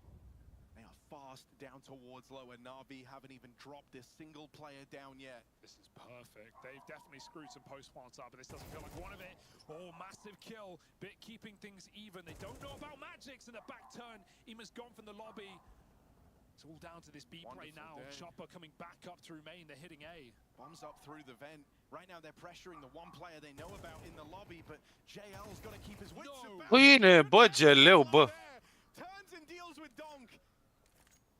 They are fast down towards lower. Na'Vi haven't even dropped a single player down yet. This is perfect. They've definitely screwed some post plants up, but this doesn't feel like one of it. Oh, massive kill. Bit keeping things even. They don't know about Magix in the back turn. Ema's gone from the lobby. It's all down to this B play now. Chopper coming back up through main. They're hitting A. Bombs up through the vent. Right now they're pressuring the one player they know about in the lobby, but JL's got to keep his wits about. Bine, bă, geleu, bă. Turns and deals with Donk.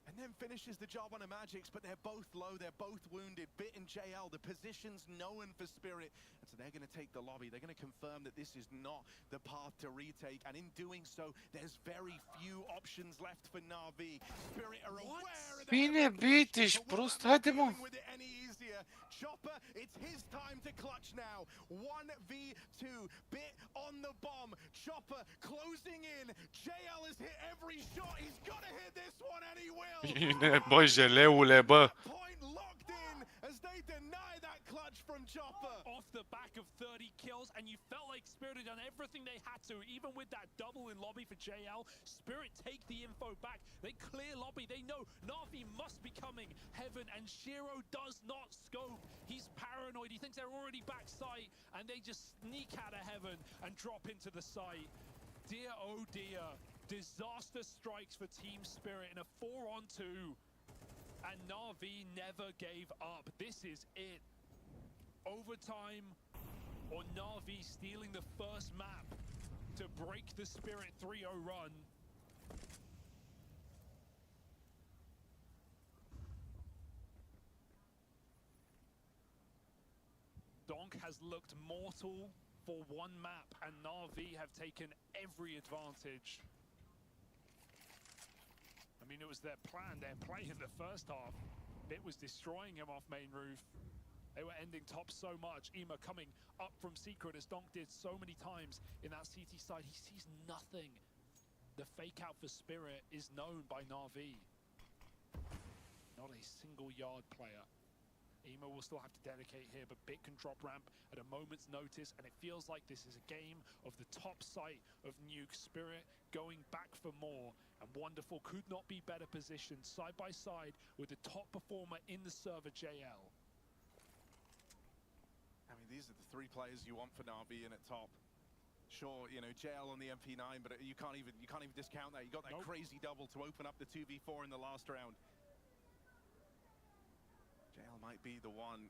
And then finishes the job on a Magix, but they're both low, they're both wounded. Bit and JL, the position's known for Spirit, and so they're going to take the lobby. They're going to confirm that this is not the path to retake, and in doing so, there's very few options left for Na'Vi. Spirit are aware of the Bine, bit, ești prost, haide mă. with it any easier. Chopper, it's his time to clutch now. 1v2, Bit on the bomb. Chopper closing in. JL has hit every shot. He's got to hit this one, and he will. Bine, bă, jeleule, bă. Point locked in as they deny that clutch from Chopper. Off the back of 30 kills, and you felt like Spirit had done everything they had to, even with that double in lobby for JL. Spirit take the info back. They clear lobby. They know Na'Vi must be coming. Heaven, and Shiro does not scope. He's paranoid. He thinks they're already back site, and they just sneak out of Heaven and drop into the site. Dear, oh dear. Disaster strikes for Team Spirit in a 4-on-2. And Na'Vi never gave up. This is it. Overtime, or Na'Vi stealing the first map to break the Spirit 3-0 run. Donk has looked mortal for one map, and Na'Vi have taken every advantage. I mean, it was their plan, their play in the first half. Bit was destroying him off main roof. They were ending top so much. Ema coming up from Secret as Donk did so many times in that CT side. He sees nothing. The fake out for Spirit is known by Na'Vi. Not a single yard player. Ema will still have to dedicate here, but Bit can drop ramp at a moment's notice, and it feels like this is a game of the top site of Nuke. Spirit going back for more, and Wonderful could not be better positioned side by side with the top performer in the server, JL. I mean, these are the three players you want for Na'Vi in at top. Sure, you know, JL on the MP9, but you can't even discount that. You got that crazy double to open up the 2v4 in the last round. JL might be the one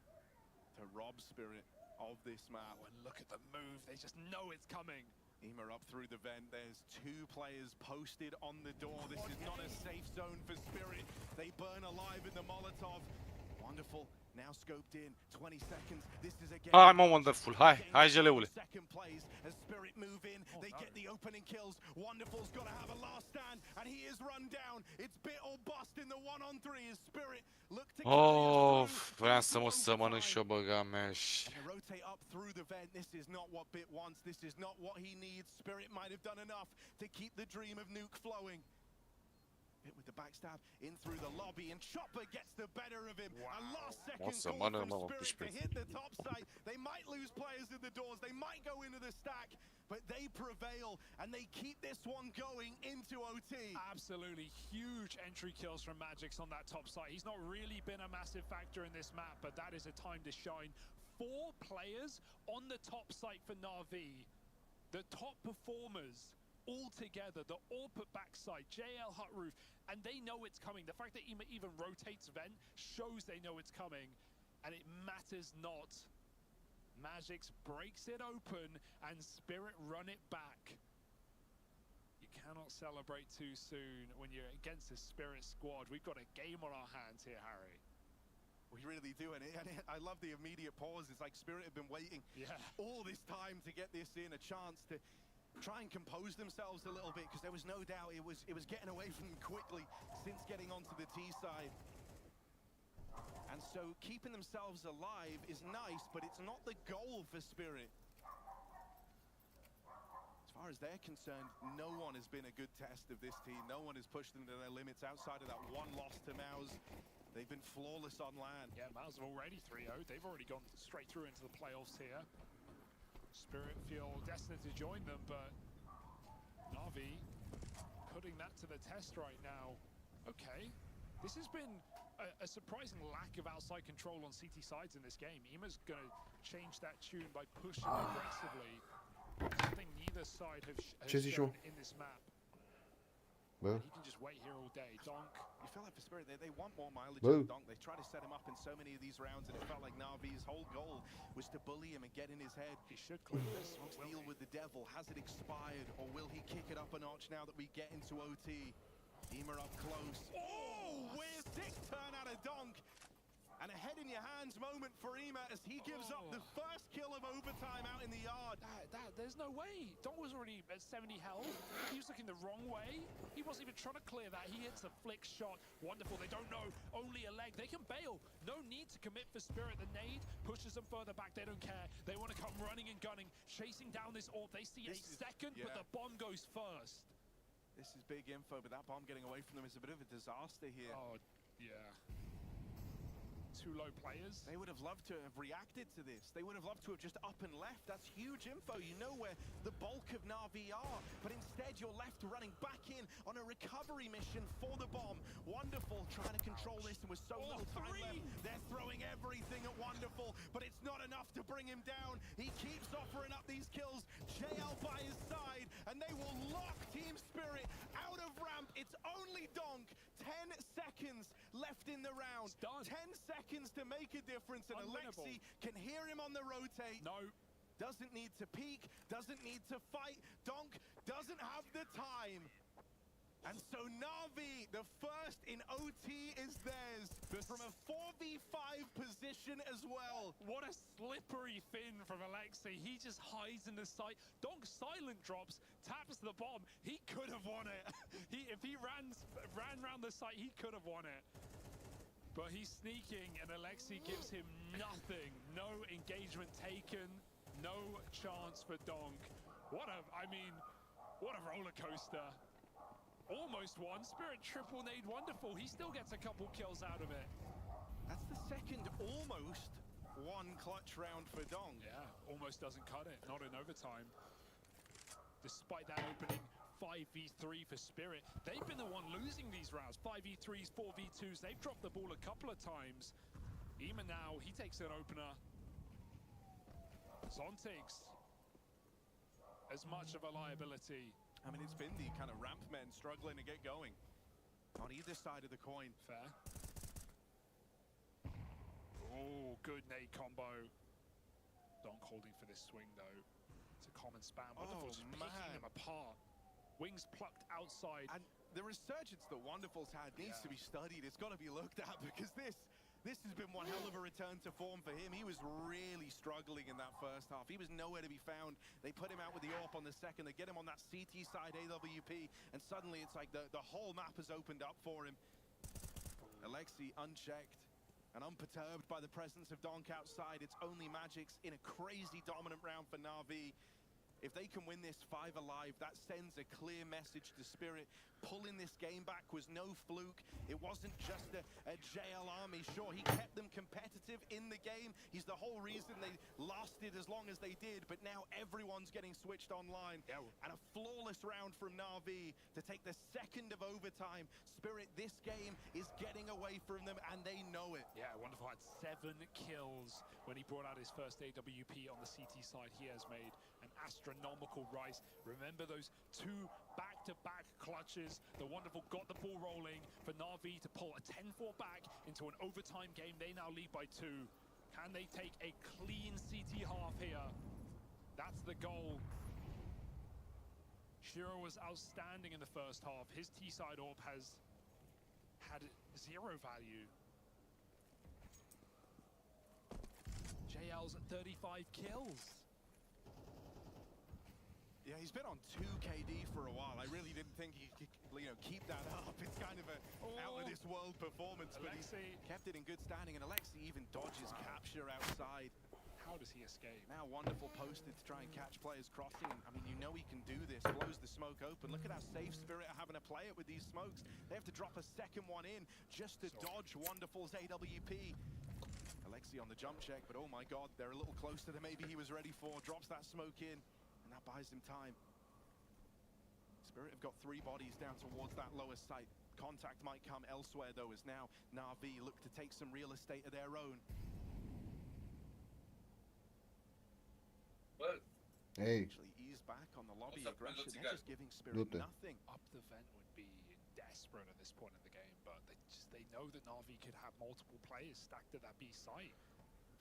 to rob Spirit of this map. Oh, and look at the move. They just know it's coming. Ema up through the vent. There's two players posted on the door. This is not a safe zone for Spirit. They burn alive in the Molotov. Wonderful Now scoped in, 20 seconds. This is again. Hai mă, Wonderful, hai jeleule. Second plays as Spirit move in. They no. get the opening kills. Wonderful's got to have a last stand, and he is run down. It's bit or bust in the 1-on-3 as Spirit look to Of, vreau să mă mănânc și o băga mea și... and they rotate up through the vent. This is not what Bit wants. This is not what he needs. Spirit might have done enough to keep the dream of Nuke flowing. Bit with the backstab in through the lobby, and Chopper gets the better of him. A last second What's call the from money, Spirit to hit the top site. They might lose players in the doors. They might go into the stack, but they prevail and they keep this one going into OT. Absolutely huge entry kills from Magix on that top side. He's not really been a massive factor in this map, but that is a time to shine. 4 players on the top site for Na'Vi. The top performers all together, the AWP backside, JL Hut Roof, and they know it's coming. The fact that Ima even rotates vent shows they know it's coming, and it matters not. Magix breaks it open, and Spirit run it back. You cannot celebrate too soon when you're against a Spirit squad. We've got a game on our hands here, Harry. We really do, and I love the immediate pause. It's like Spirit have been waiting all this time to get this in, a chance to try and compose themselves a little bit, because there was no doubt it was getting away from them quickly since getting onto the T side. And so keeping themselves alive is nice, but it's not the goal for Spirit. As far as they're concerned, no one has been a good test of this team. No one has pushed them to their limits outside of that one loss to Mouse. They've been flawless on land. Yeah, Mouse have already 3-0. They've already gone straight through into the playoffs here. Spirit feel destined to join them, but Na'Vi putting that to the test right now. Okay, this has been a surprising lack of outside control on CT sides in this game. Ima's going to change that tune by pushing aggressively. Something neither side has shown in this map. Bă, He can just wait here all day. Donk. You feel like for Spirit, they want more mileage on Donk. They try to set him up in so many of these rounds, and it felt like Na'Vi's whole goal was to bully him and get in his head. He should clear this. Deal with the devil. Has it expired, or will he kick it up a notch now that we get into OT? Ima up close. Oh, weird sick turn out of Donk. And a head in your hands moment for Ima as he gives up the first kill of overtime out in the yard. There's no way. Donk was already at 70 health. He was looking the wrong way. He wasn't even trying to clear that. He hits a flick shot. Wonderful. They don't know. Only a leg. They can bail. No need to commit for Spirit. The nade pushes them further back. They don't care. They want to come running and gunning, chasing down this AWP. They see a second, but the bomb goes first. This is big info, but that bomb getting away from them is a bit of a disaster here. Oh, yeah. 2 low players. They would have loved to have reacted to this. They would have loved to have just up and left. That's huge info. You know where the bulk of Na'Vi are, but instead you're left running back in on a recovery mission for the bomb. Wonderful trying to control this, and with so little time left, they're throwing everything at Wonderful, but it's not enough to bring him down. He keeps offering up these kills. JL by his side, and they will lock Team Spirit out of ramp. It's only Donk. 10 seconds left in the round. 10 seconds to make a difference, and Alexi can hear him on the rotate. No. Doesn't need to peek, doesn't need to fight. Donk doesn't have the time. And so Na'Vi, the first in OT is theirs. From a 4v5 position as well. What a slippery fin from Alexi. He just hides in the sight. Donk silent drops, taps the bomb. He could have won it. If he ran around the site, he could have won it. But he's sneaking, and Alexi gives him nothing. No engagement taken. No chance for Donk. What a roller coaster. Almost won. Spirit triple nade Wonderful. He still gets a couple kills out of it. That's the second almost one clutch round for Donk. Yeah, almost doesn't cut it. Not in overtime. Despite that opening 5v3 for Spirit, they've been the one losing these rounds. 5v3s, 4v2s. They've dropped the ball a couple of times. Ima now, he takes an opener. Zontigs, as much of a liability. I mean, it's been the kind of ramp men struggling to get going on either side of the coin. Fair. Oh, good nade combo. Donk holding for this swing, though. It's a common spam. Wonderful just picking them apart. Wings plucked outside. And the resurgence that Wonderful's had needs to be studied. It's got to be looked at, because This has been one hell of a return to form for him. He was really struggling in that first half. He was nowhere to be found. They put him out with the AWP on the second. They get him on that CT side AWP, and suddenly it's like the whole map has opened up for him. Alexi unchecked and unperturbed by the presence of Donk outside. It's only Magics in a crazy dominant round for Na'Vi. If they can win this 5 alive, that sends a clear message to Spirit. Pulling this game back was no fluke. It wasn't just a JL army. Sure, he kept them competitive in the game. He's the whole reason they lasted as long as they did. But now everyone's getting switched online. Yeah. And a flawless round from Na'Vi to take the second of overtime. Spirit, this game is getting away from them, and they know it. Yeah, Wonderful had 7 kills when he brought out his first AWP on the CT side. He has made an astronomical rise. Remember those 2 back-to-back clutches. The Wonderful got the ball rolling for Na'Vi to pull a 10-4 back into an overtime game. They now lead by 2. Can they take a clean CT half here? That's the goal. Shiro was outstanding in the first half. His T-side AWP has had 0 value. JL's at 35 kills. Yeah, he's been on 2 KD for a while. I really didn't think he could, keep that up. It's kind of a out-of-this-world performance, but he kept it in good standing, and Alexi even dodges capture outside. How does he escape? Now Wonderful posted to try and catch players crossing, and I mean, you know he can do this. Blows the smoke open. Look at how safe Spirit are having to play it with these smokes. They have to drop a second one in just to dodge Wonderful's AWP. Alexi on the jump check, but oh my god, they're a little closer than maybe he was ready for. Drops that smoke in, and that buys him time. Spirit have got 3 bodies down towards that lower site. Contact might come elsewhere though, as now Na'Vi look to take some real estate of their own. Well, Hey, Actually ease back on the lobby What's up, aggression. Melody They're guy? just giving Spirit Lute. nothing. Up the vent would be desperate at this point in the game, but they know that Na'Vi could have multiple players stacked at that B site.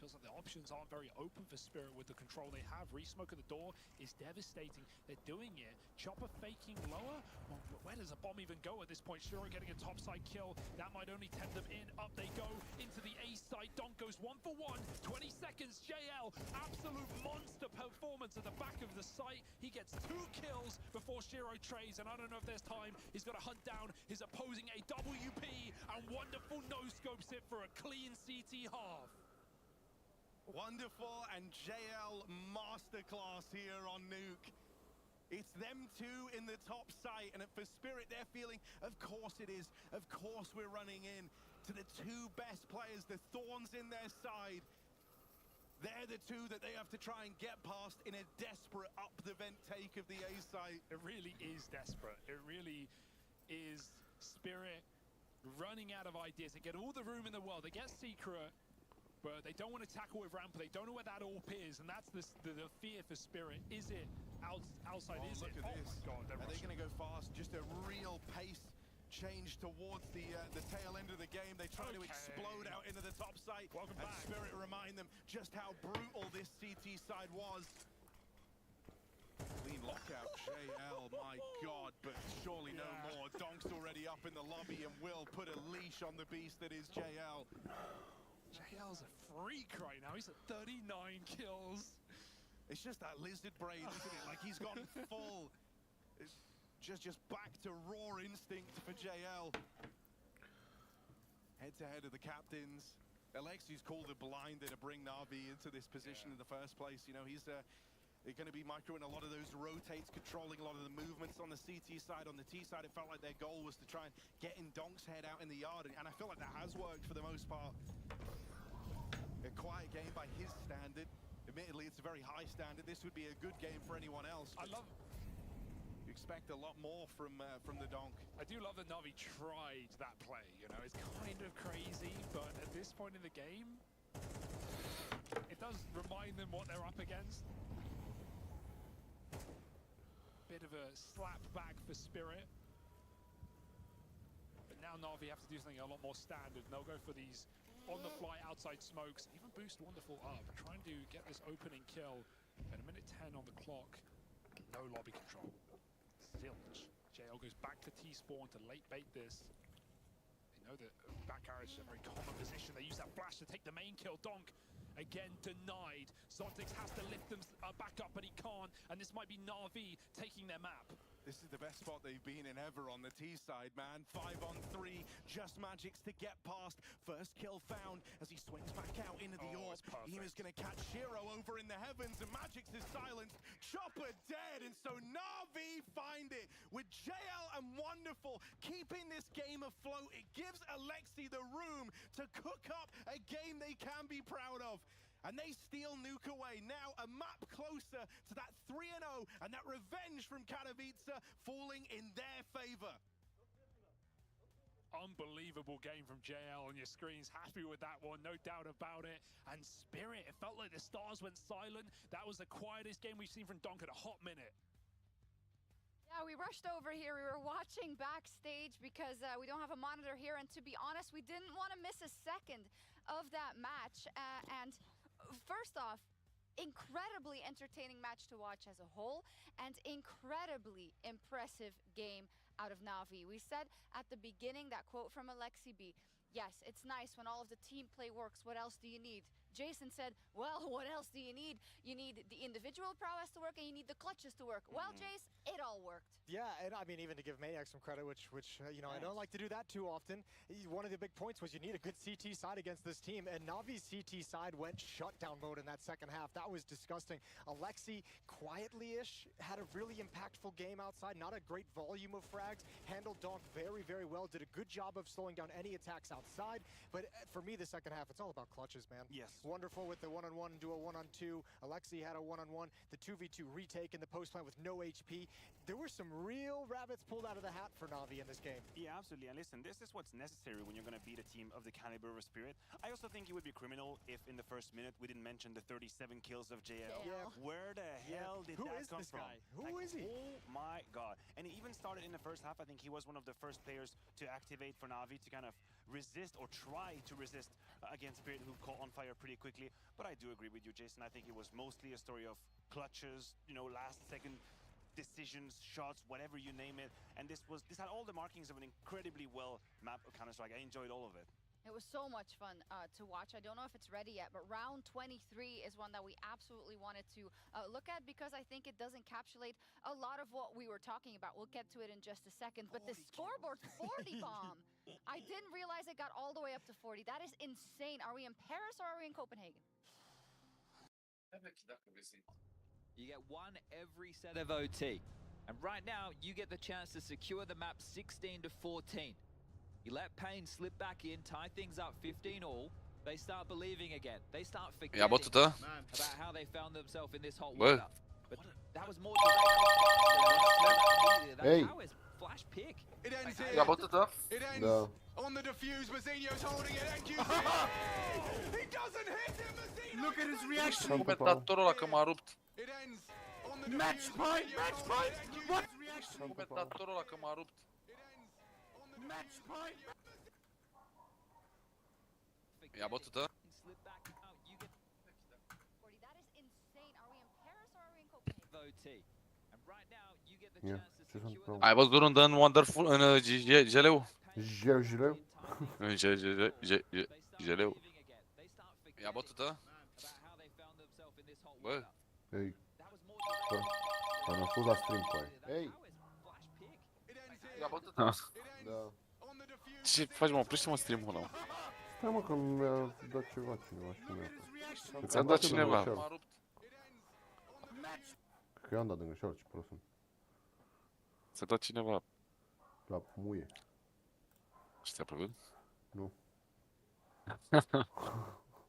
Feels like the options aren't very open for Spirit with the control they have. Resmoke at the door is devastating. They're doing it. Chopper faking lower. Well, where does a bomb even go at this point? Shiro getting a topside kill. That might only tempt them in. Up they go into the A site. Donk goes 1 for 1. 20 seconds. JL, absolute monster performance at the back of the site. He gets 2 kills before Shiro trades, and I don't know if there's time. He's got to hunt down his opposing AWP, and Wonderful no-scopes it for a clean CT half. Wonderful and JL masterclass here on Nuke. It's them 2 in the top site, and for Spirit, they're feeling, of course it is. Of course we're running in to the 2 best players, the thorns in their side. They're the 2 that they have to try and get past in a desperate up-the-vent take of the A site. It really is desperate. It really is Spirit running out of ideas. They get all the room in the world. They get Secret, but they don't want to tackle with ramp. They don't know where that AWP is, and that's the fear for Spirit. Is it outside? Oh, Is look it? at Oh this. my god, they're Are they rushing. going to go fast? Just a real pace change towards the tail end of the game. They try to Okay. explode out into the top site. Welcome and back. Spirit remind them just how brutal this CT side was. Clean lockout, JL, my god, but surely no Yeah. more. Donk's already up in the lobby and will put a leash on the beast that is JL. JL's a freak right now. He's at 39 kills. It's just that lizard brain, isn't it? Like he's gone full. It's just back to raw instinct for JL. Head to head of the captains. Alexi's called a blinder to bring Na'Vi into this position in the first place. You know, he's going to be microing a lot of those rotates, controlling a lot of the movements on the CT side. On the T side, it felt like their goal was to try and get in Donk's head out in the yard, and I feel like that has worked for the most part. A quiet game by his standard. Admittedly, it's a very high standard. This would be a good game for anyone else. I love. You expect a lot more from the Donk. I do love that Na'Vi tried that play. You know, it's kind of crazy, but at this point in the game, it does remind them what they're up against. Bit of a slap back for Spirit. But now Na'Vi have to do something a lot more standard. They'll go for these on-the-fly outside smokes. Even boost Wonderful up. Trying to get this opening kill. At a minute 10 on the clock. No lobby control. Zilch. JL goes back to T-spawn to late bait this. They know that back carriage is a very common position. They use that flash to take the main kill. Donk again denied. Zontix has to lift them back up, but he can't. And this might be Na'Vi taking their map. This is the best spot they've been in ever on the T side, man. 5 on 3, just Magic's to get past. First kill found as he swings back out into the orb. Ema's gonna catch Shiro over in the heavens, and Magic's is silenced. Chopper dead, and so Na'Vi find it with JL and Wonderful keeping this game afloat. It gives Alexi the room to cook up a game they can be proud of. And they steal Nuke away. Now a map closer to that 3-0 and that revenge from Katowice falling in their favor. Unbelievable game from JL on your screens. Happy with that one, no doubt about it. And Spirit, it felt like the stars went silent. That was the quietest game we've seen from Donk in a hot minute. Yeah, we rushed over here. We were watching backstage because we don't have a monitor here. And to be honest, we didn't want to miss a second of that match. And first off, incredibly entertaining match to watch as a whole, and incredibly impressive game out of Na'Vi. We said at the beginning that quote from Alexi B. Yes, it's nice when all of the team play works. What else do you need? Jason said, well, what else do you need? You need the individual prowess to work, and you need the clutches to work. Well, Jace, it all worked. Yeah, and I mean, even to give Maniac some credit, which you know, I don't like to do that too often. One of the big points was you need a good CT side against this team, and Navi's CT side went shutdown mode in that second half. That was disgusting. Alexi, quietly-ish, had a really impactful game outside. Not a great volume of frags. Handled Donk very, very well. Did a good job of slowing down any attacks outside. But for me, the second half, it's all about clutches, man. Yes. Wonderful with the one-on-one, duo one-on-two. Alexi had a one-on-one. The 2v2 retake in the post plant with no HP. There were some real rabbits pulled out of the hat for Na'Vi in this game. Yeah, absolutely. And listen, this is what's necessary when you're going to beat a team of the caliber of Spirit. I also think it would be criminal if in the first minute we didn't mention the 37 kills of JL. Yeah. Where the hell did that come from? Who is he? Oh my god. And it even started in the first half. I think he was one of the first players to activate for Na'Vi to kind of resist or try to resist against Spirit, who caught on fire pretty quickly. But I do agree with you, Jason. I think it was mostly a story of clutches, you know, last second decisions, shots, whatever you name it. And this had all the markings of an incredibly well mapped Counter-Strike. I enjoyed all of it. It was so much fun to watch. I don't know if it's ready yet, but round 23 is one that we absolutely wanted to look at, because I think it does encapsulate a lot of what we were talking about. We'll get to it in just a second. But the scoreboard 40 bomb, I didn't realize it got all the way up to 40. That is insane. Are we in Paris or are we in Copenhagen? You get one every set of OT. And right now, you get the chance to secure the map 16 to 14. You let Payne slip back in, tie things up 15 all. They start believing again. They start forgetting about how they found themselves in this hot water. But that was more direct. Hey. That was flash pick. It ends Ja, here. botete. It ends No. on the defuse. Mazinho's holding it. NQC. He doesn't hit him. Mazinho. Look at his doesn't reaction. hit him. Comentatorul ăla că m-a rupt. It ends on the Match defuse. point, Mazinho's match holding point. it. NQC. What reaction? Comentatorul ăla că m-a rupt. It ends on the Match defuse. point. Ja, botete. Slip back out. You get 40. That is insane. Are we in Paris or are we in Copenhagen? OT. And right now, you get the Yeah, chance to ce s-a secure the întâmplat? Ai văzut rundă în Wonderful, în GLU? Jileu? În GLU. Ja, botete. Bă, Ei, am fost la stream cu aia. Ei, It ends here. ja, botete. da. On the defuse. Ce faci, mă? Oprește-mă stream-ul ăla. Stai mă că mi-a dat ceva cineva și mi-a Ți-a dat cineva. M-a rupt. Că eu am dat de greșeală, ce prost sunt. Ți-a dat cineva. La muie. Și ți-a plăcut? Nu.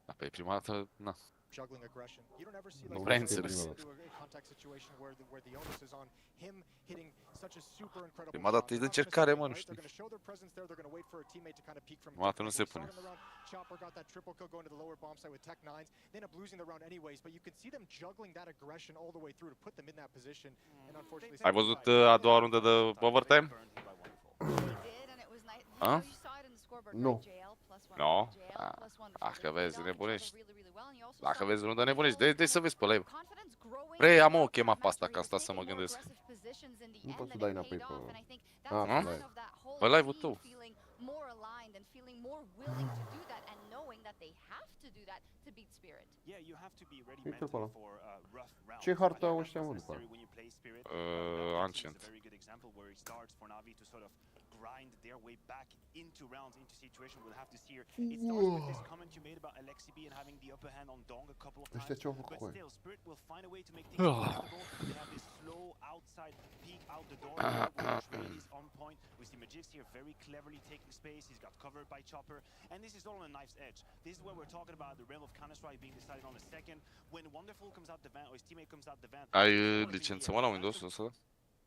Da, pe prima dată, na. Juggling aggression. You don't ever see No like brain into cells. a contact situation where the onus is on him hitting such a super incredible Prima dată shot. e de They're not încercare, gonna mă, sit nu there, știi. They're gonna show their presence there. They're gonna wait for a teammate to kind of peek from Prima dată nu se we saw pune. it in the round. Chopper got that triple kill going to the lower bomb site with Tech 9s. They end up losing the round anyways, but you can see them juggling that aggression all the way through to put them in that position. And unfortunately, Ai văzut a doua rundă de overtime? They did, and it was nice. You Huh? know, you saw it in the scoreboard. No. Right? JL plus one. No. JL plus one. Dacă vezi, nebunești. Dacă Dacă vezi rundă nebunești, de să vezi pe live. Vrei, am o chema pe asta, că am stat să mă gândesc. Nu poți să dai înapoi pe... Ah, pe live. Pe live-ul tău. and feeling more willing to do that and knowing that they have to do that to beat Spirit. Yeah, you have to be ready Uite-l pe mentally ăla. for rough rounds. Ce hartă I au think ăștia, that's mă, după necessary aia? when you play Spirit. Ancient. It's a very good example where it starts for Na'Vi to sort of grind their way back into rounds, into situation. We'll have to see here. It starts with this comment you made about Alexi B and having the upper hand on Dong a couple of times. Ăștia ce-au făcut But cu aia? still, Spirit will find a way to make things comfortable. They have this slow outside peek out the door here, which really is on point. We see Magix here very cleverly taking space. He's got covered by Chopper, and this is all on a knife's edge. This is where we're talking about the realm of Counter-Strike being decided on a second. When Wonderful comes out the van, or his teammate comes out the van. Ai licență, mă, la Windows ăsta?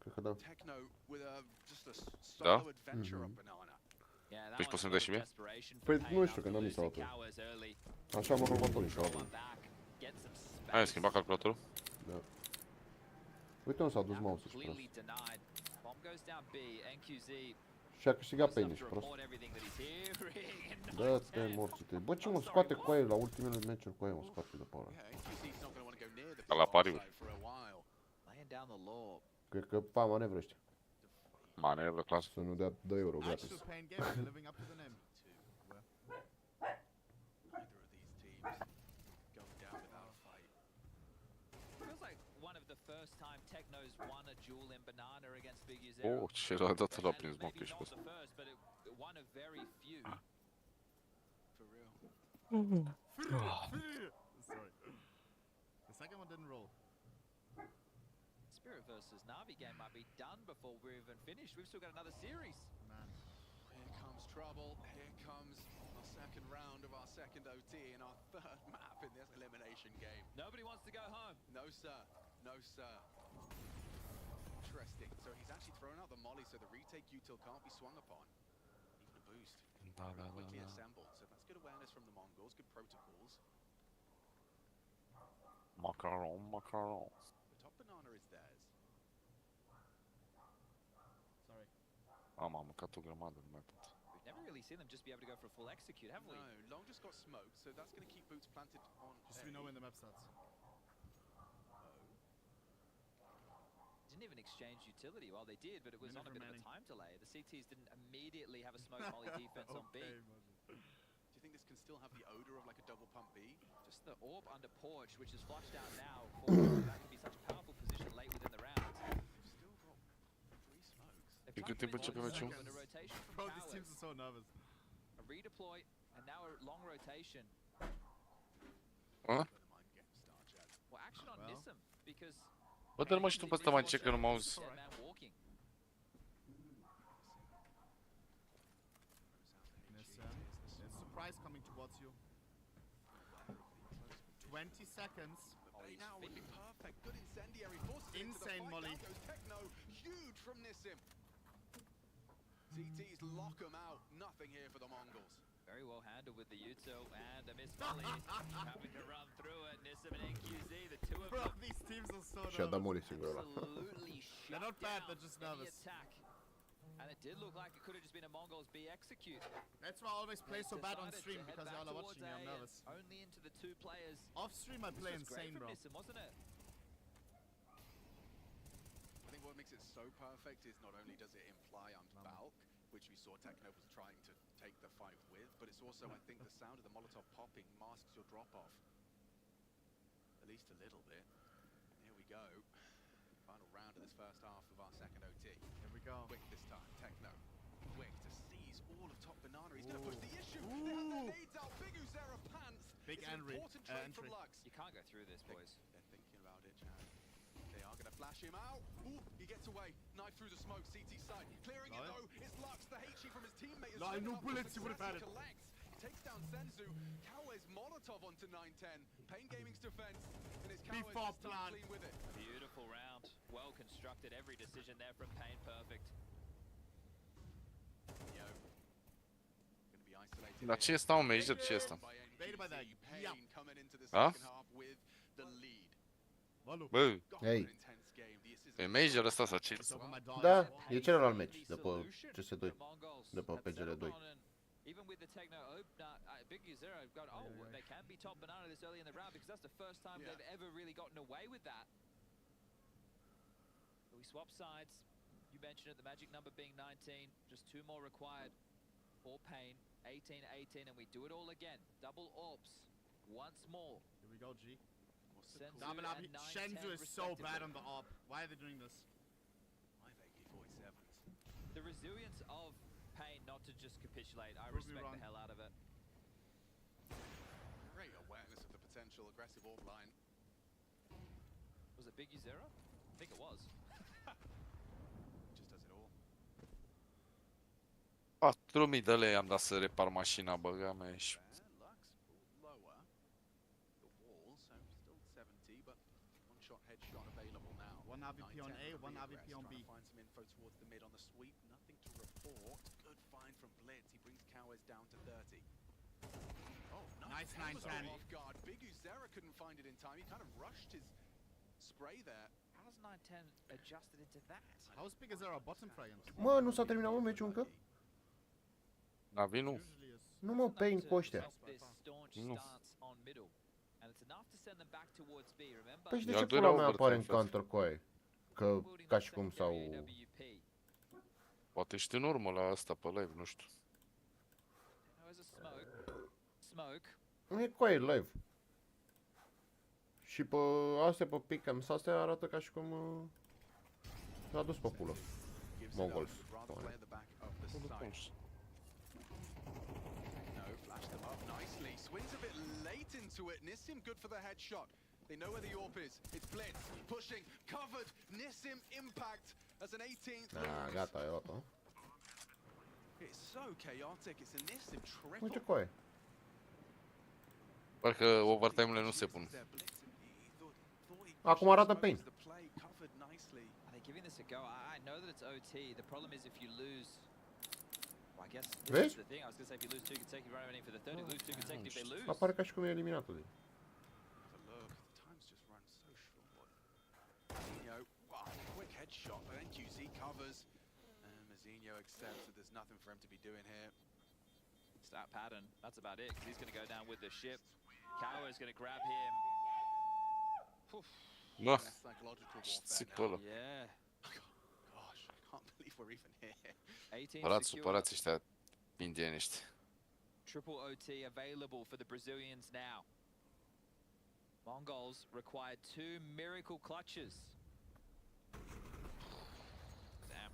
Cred că da. Techno with just a solo adventure Mhm. on Banana. Yeah, that Păi one's poți să-mi a dai și little mie? desperation for Păi Pain nu știu, că after n-am losing instalat-o. Cowards early. Așa mă calculatorul Draw instalat-o. one back, get some space. Ai schimbat calculatorul? Da. Uite unde s-a dus Now mouse-ul și completely prost. denied. Bomb goes down B. NQZ Și a câștigat pe goes up Ine și to prost. report everything that he's hearing. And Dă-te morțite. Bă, ce mă scoate cu aia la ultimele meciuri cu aia, mă scoate de pe ăla. Yeah, NQC's not going to want to go near the Ca la bomb pariuri. site for a while. laying down the law. Cred că pa manevră ăștia. Manevră, clasă. Să nu dea 2 euro gratis. Neither of these teams going down without a fight. Feels like one of the first time Techno's won a duel in Banana against Big Uzer. Oh, ce l-a dat la And prins maybe moche și not pe ăsta. the first, but one of very few. For real. Sorry. The second one didn't roll. Spirit versus Na'Vi game might be done before we're even finished. We've still got another series. Man. Here comes trouble. Here comes our second round of our second OT and our third map in this elimination game. Nobody wants to go home. No, sir. No, sir. Interesting. So he's actually thrown out the molly, so the retake util can't be swung upon. Even a boost. Da, da, da, Quickly da. assembled. So that's good awareness from the Mongols, good protocols. Macaron, macaron. The top banana is theirs. Sorry. Am mâncat o grămadă, nu mai pot. We've never really seen them just be able to go for a full execute, have we? No, Long just got smoked, so that's going to keep boots planted on. Just so we know when the map starts. Didn't even exchange utility. Well, they did, but it was on a bit of a time delay. The CTs didn't immediately have a smoke molly defense on B. Do you think this can still have the odor of like a double pump B? Just the orb under porch, which is flushed out now. That could be such a powerful position late within the round. They've still got 3 smokes. They've E tried cât to timp bring începe one meciul? second, but a rotation from Bro, these teams Cowards. are so nervous. A redeploy, and now a long rotation. Hă? Put them on game star, Jazz. Well, action on Well. Nissim, because... Bă, dă-l mă și tu pe ăsta mai ce că nu mă auzi. Dead man walking. Listen, there's surprise coming towards you. 20 seconds. Hey, now would be perfect. Good incendiary forces it into the Insane fight. molly. Down goes Techno. Huge from Nissim. CTs lock them out. Nothing here for the Mongols. Very well handled with the util and a miss volley. Having to run through it. Nissim and NQZ, the two of Bro, them. these teams are so Și-a dat nervous. molly singur ăla. Absolutely They're not shut bad, down they're just any nervous. attack. And it did look like it could have just been a Mongols B execute. That's why I always play so bad on Decided stream, to head because back y'all are towards watching me, I'm A nervous. and only into the two players. Off stream I This play was great insane, from bro. Nissim, wasn't it? I think what makes it so perfect is not only does it imply on Valk, which we saw Techno was trying to take the fight with, but it's also, I think, the sound of the Molotov popping masks your drop-off. At least a little bit. Here we go. Final round of this first half of our second OT. Here we go. Quick this time, Techno. Quick to seize all of top banana. He's going to push the issue. They have their nades out. Big Uzera pants. Big It's an Henry, important trade from entry. Lux. You can't go through this, boys. They're thinking about it, Chad. They are going to flash him out. Ooh, he gets away. Knife through the smoke. CT side. Clearing it Nice. though. It's Lux. The HE from his teammate is No, driven no up for bullets, he would've success. had it. Collects. He takes down Senzu. Cowes Molotov onto 910. Pain Gaming's defense. And it's Cowes Before just done plan. clean with it. Beautiful round. Well constructed. Every decision there from Pain perfect. Yo. Going to be isolated. Dar ce este un major? Ce este? Baited by that. Pain Yeah. coming into the Huh? second half with the lead. Volu. Bă, God, Hey. what an intense game. This is e major ăsta sau ce? It's over my dog. Da, e celălalt meci, după CS2. După PGL2. Even with the Techno opener, Big Uzera have got, they can be top banana this early in the round because that's the first time Yeah. they've ever really gotten away with that. But we swap sides. You mentioned it, the magic number being 19, just 2 more required for Pain. 18-18, and we do it all again. Double orbs. Once more. Here we go, G. Senzu Navi, and Navi. 9-10 Shenzhou is so bad respectively. on the AWP. Why are they doing this? 5 AK-47s. The resilience of Pain not to just capitulate. I Prove me respect wrong. the hell out of it. Great awareness of the potential aggressive orb line. Was it Big U0? I think it was. Just does it all. 4000 de lei am dat să repar mașina, băga mea și... Lux lower the wall, so still 70, but one shot headshot available now. One AVP on A, one AVP on B. Trying to find some info towards the mid on the sweep. Nothing to report. Good find from Blitz. He brings Cowes down to 30. Oh, Nice 9-10 was 9-10. off guard. Big Uzera couldn't find it in time. He kind of rushed his spray there. How's 9-10 adjusted into that? How's big as there are bottom frames? Mă, nu s-a terminat mă meciul încă? Navi nu. Usually is. Nu mă, Pain cu ăștia. This staunch Nu. stance on middle. And it's enough to send them back towards B. Remember, Păi și de Iar ce doi pula la mea apare în overtime, frate. counter cu aia? Că building ca that și cum secondary s-au... AWP. Poate ești în urmă la asta pe live, nu știu. There's a smoke. Nu e cu aia live. Și pe astea, pe pick-em, astea arată ca și cum... S-a dus pe pulă. Gives it Mongols. up. Would rather play at the back of the site. No, flash them up nicely. Swings a bit late into it. Nissim good for the headshot. They know where the AWP is. It's Blitz pushing, covered. Nissim impact as an 18th. Da, gata, e luat-o. It's so chaotic. It's a Nissim Uite triple. cu aia. Parcă overtime-urile nu se pun. Acum arată Pain. The play covered nicely. Are they giving this a go? I know that it's OT. The problem is if you lose... Well, I guess this Vezi? is the thing. I was going to say if you lose 2 consecutive, you're running for the 30. Lose 2 consecutive, they lose. Apare ca și cum e eliminată de. Have a look. The time's just run so short. Mazinho, wow, quick headshot, but then QZ covers. And Mazinho accepts that there's nothing for him to be doing here. Stat pattern. That's about it. 'Cause he's going to go down with the ship. Kawa is going to grab him. Da. That's psychological Țic pe warfare now. ăla. Yeah. Gosh, I can't believe we're even here. 18 Supărați, secure. supărați ăștia indieni ăștia. Triple OT available for the Brazilians now. Mongols required 2 miracle clutches. Damn.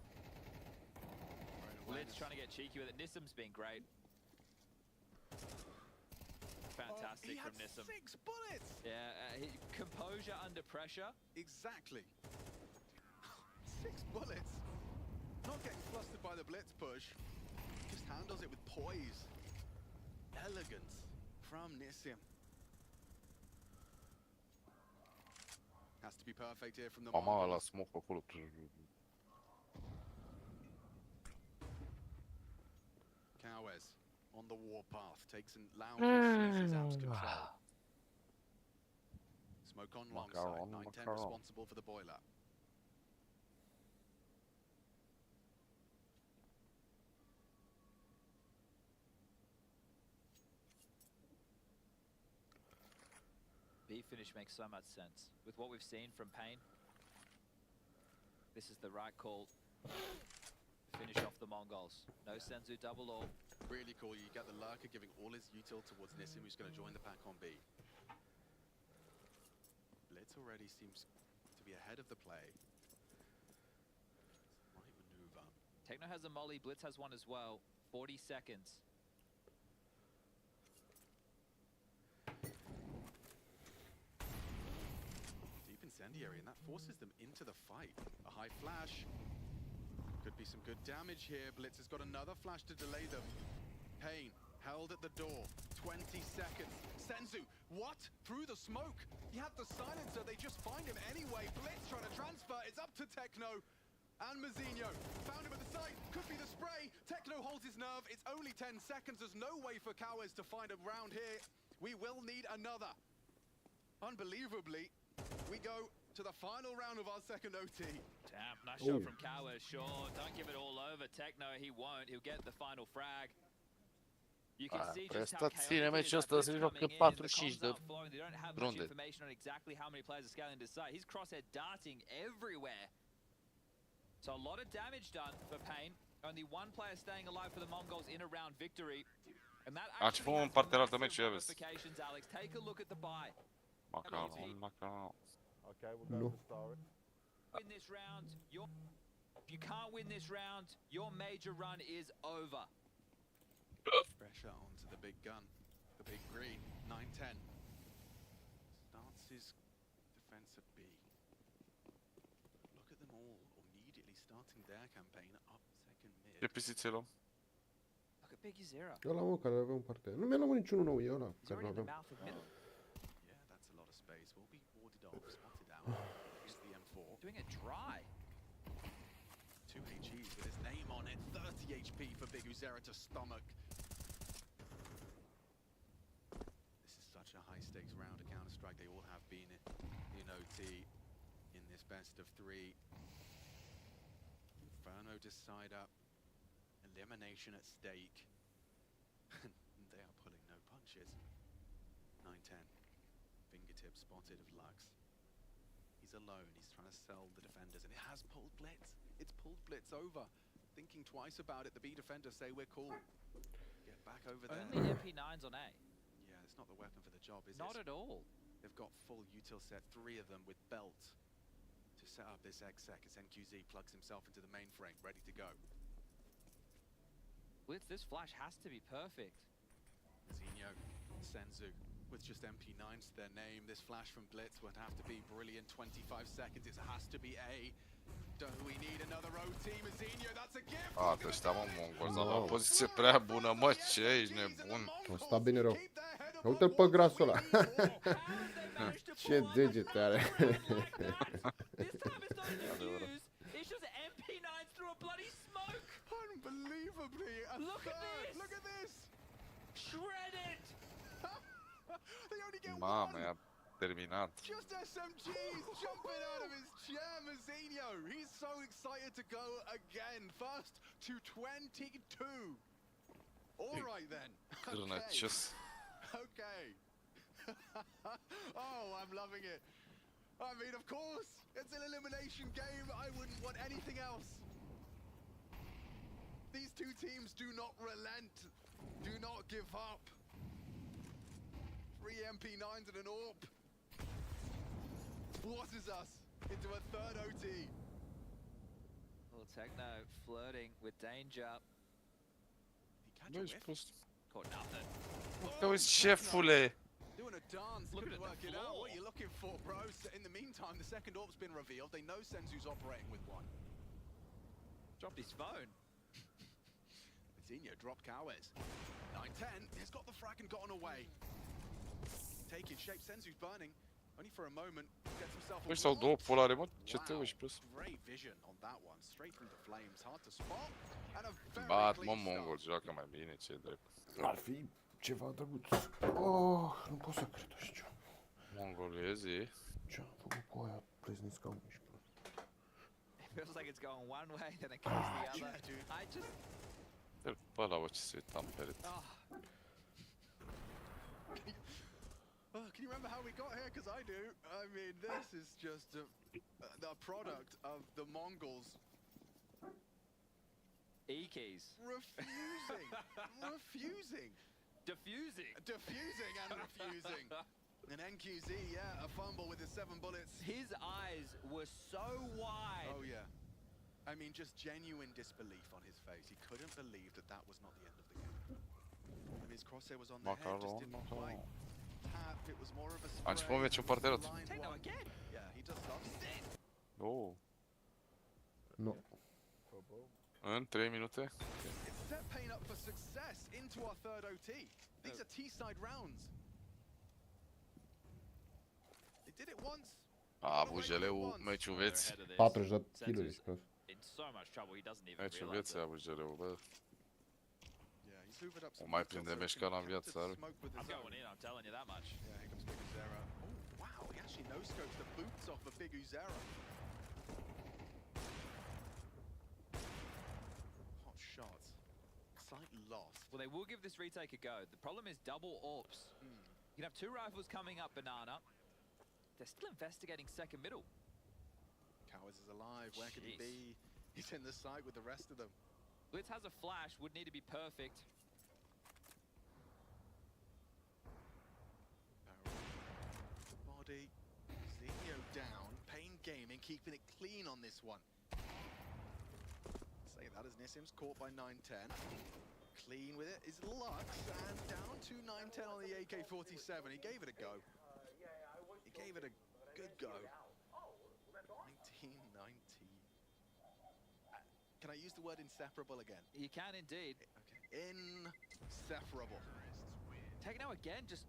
Blitz trying to get cheeky with it. Nissim's been great. Fantastic He from had Nissim. 6 bullets! Yeah, composure under pressure. Exactly. 6 bullets. Not getting flustered by the blitz push. Just handles it with poise. Elegance from Nissim. Has to be perfect here from the Mama ăla Mongols. smoke acolo. Cowes on the warpath takes and lounges, sees his apps control. Smoke on long side, Macaron, 9-10 macaron. responsible for the boiler. B finish makes so much sense. With what we've seen from Pain, this is the right call. Finish off the Mongols. No Senzu double or. Really cool, you get the lurker giving all his util towards Nissim, who's going to join the pack on B. Blitz already seems to be ahead of the play. Right maneuver. Techno has a molly, Blitz has one as well. 40 seconds. Deep incendiary, and that forces them into the fight. A high flash. Could be some good damage here. Blitz has got another flash to delay them. Pain held at the door. 20 seconds. Senzu, what? Through the smoke? He had the silencer. They just find him anyway. Blitz trying to transfer. It's up to Techno. And Mazinho. Found him at the site. Could be the spray. Techno holds his nerve. It's only 10 seconds. There's no way for Cowes to find a round here. We will need another. Unbelievably, we go to the final round of our second OT. Damn, nice shot from Kawa, sure. Don't give it all over. Techno, he won't. He'll get the final frag. You can see just how Prestațiile chaotic it is. meciul ăsta Like se Blitz joacă coming in, 45 the de comms aren't flowing. They don't have much runde. information on exactly how many players are scaling this site. He's crosshair darting everywhere. So a lot of damage done for Pain. Only one player staying alive for the Mongols in a round victory. And that A ce actually fă în has partea altă massive meci, Eves. ramifications, Alex. Take a look at the buy. Macaron, macaron. Nu. Win this round, if you can't win this round, your major run is over. Pressure onto the big gun, the big green, 9-10. Starts his defense at B. Look at them all immediately starting their campaign up second mid. Ce pisițe luăm? Look at Biggie Zero. Ăla, mă, care avem în parte. Nu mi-a luat niciunul nou, e ăla He's care nu already in the avem. mouth of middle. Yeah, that's a lot of space. Will be warded off, spotted out. Use the M4. Doing it dry. 2 HEs with his name on it. 30 HP for Big Uzera to stomach. This is such a high-stakes round of Counter-Strike. They all have been in OT in this best of 3. Inferno decider. Elimination at stake. They are pulling no punches. 9-10. Fingertip spotted of Lux. He's alone. He's trying to sell the defenders, and it has pulled Blitz. It's pulled Blitz over. Thinking twice about it, the B defenders say we're cool. Get back over there. Only MP9s on A. Yeah, it's not the weapon for the job, is Not it? at all. They've got full util set, 3 of them with belt to set up this exec as NQZ plugs himself into the mainframe, ready to go. Blitz, this flash has to be perfect. Zinho, Senzu, with just MP9s to their name. This flash from Blitz would have to be brilliant. 25 seconds, it has to be A. Don't we need another OT? Mazinho, that's a gift! A, to ăștia, mă, mongol, dar la o poziție prea bună, mă, ce ești nebun? O sta bine rău. Uite-l pe grasul ăla. Ce degete are. This time it's not an excuse. It's just MP9s through a bloody smoke. Unbelievably! Look at this! Look at this! Shredded! They only get Mamă, one! i-a terminat. Just SMGs jumping out of his chair, Mazinho. He's so excited to go again. First to 22. All right then. Cârnăcios. Okay. Oh, I'm loving it. I mean, of course, it's an elimination game. I wouldn't want anything else. These two teams do not relent, do not give up. 3 MP9s and an AWP. Forces us into a third OT. Little Techno flirting with danger. Bă, ești prost. Caught nothing. Te uiți, șefule! Doing a dance, Look couldn't at the work it out. floor. What are you looking for, bro? So in the meantime, the second AWP's been revealed. They know Senzu's operating with one. Dropped his phone. Zinho dropped Cowes. 9-10, he's got the frag and gotten away. Taking shape, Senzu's burning. Only for a moment, gets himself a Ăștia au două polare, mă, ce te uiți, prost? Great vision on that one, straight through the flames, hard to spot. And a very Bat, mă, clean mongol, start. joacă mai bine, ce drept. Ar fi ceva drăguț. Oh, nu pot să cred așa ceva. Mongolezi. Ce am făcut cu aia preznisca și prost. It feels like it's going one way, then it goes the other. Yeah, dude. I just... Dă-l pe ăla, bă, ce se uita în perete. Oh, Can you remember how we got here? Because I do. I mean, this is just the product of the Mongols E-keys. refusing, refusing, Diffusing. diffusing and refusing. And NQZ, yeah, a fumble with his 7 bullets. His eyes were so wide. Oh yeah. I mean, just genuine disbelief on his face. He couldn't believe that that was not the end of the game. And his crosshair was on the head, just Macaron, didn't quite macaron. tap. It was more of a A început meciul în partea altă. blind Techno one. again. Yeah, he just loves it. Oh. Nu. În 3 minute? It's set Pain up for success into our third OT. These are T-side rounds. They did it once. A, Bujeleu, meciul vieții. 40 de kill-uri și prost. In so much trouble, he doesn't even Meciul realize vieții, it. a Bujeleu, bă. Yeah, he's hoovered up O some mai util prinde so he meșca can în viață, counter are. smoke with I'm his own. going in, I'm telling you that much. Yeah, here comes Big Uzera. Oh, wow, he actually no-scopes the boots off of Big Uzera. Hot shots. Sight lost. Well, they will give this retake a go. The problem is double AWPs. You can have 2 rifles coming up banana. They're still investigating second middle. Cowers is alive. Where could he Jeez. be? He's in the side with the rest of them. Blitz has a flash, would need to be perfect. Body, Zinho down, Pain Gaming keeping it clean on this one. Say that as Nissim's caught by 910. Clean with it is Lux, and down to 910 on the AK-47. He gave it a go. He gave it a good go. 1990. Can I use the word inseparable again? You can indeed. Okay. Inseparable. Techno again, just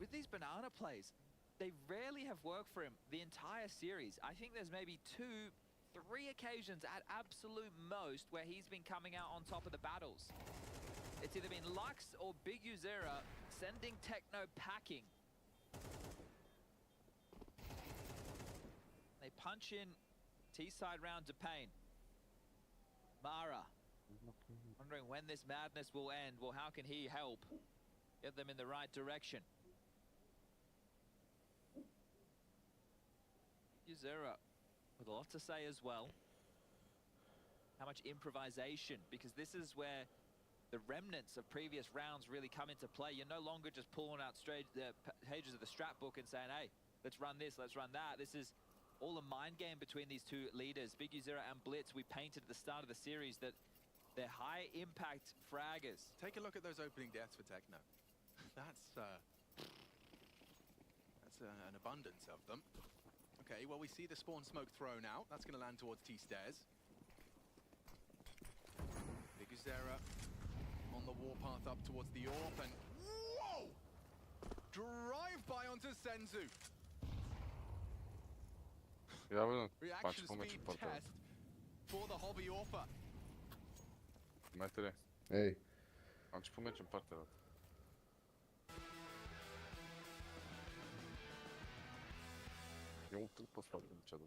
with these banana plays, they rarely have worked for him the entire series. I think there's maybe 2-3 occasions at absolute most where he's been coming out on top of the battles. It's either been Lux or Big Uzera sending Techno packing. They punch in T-side round to Pain. Mara, wondering when this madness will end. Well, how can he help get them in the right direction? Uzera with a lot to say as well. How much improvisation, because this is where the remnants of previous rounds really come into play. You're no longer just pulling out straight the pages of the strat book and saying, hey, let's run this, let's run that. This is all a mind game between these two leaders. Big Uzera and Blitz, we painted at the start of the series that they're high impact fraggers. Take a look at those opening deaths for Techno. That's an abundance of them. Okay, well, we see the spawn smoke thrown out. That's going to land towards T-stairs. Big Uzera on the warpath up towards the AWP, and whoa! Drive-by onto Senzu. Ja bym Reaction patrz po meczu speed portal. test for the hobby AWPer. Metry. Ej, Patrz po meczu portal. Eu tylko sprawdzę czego.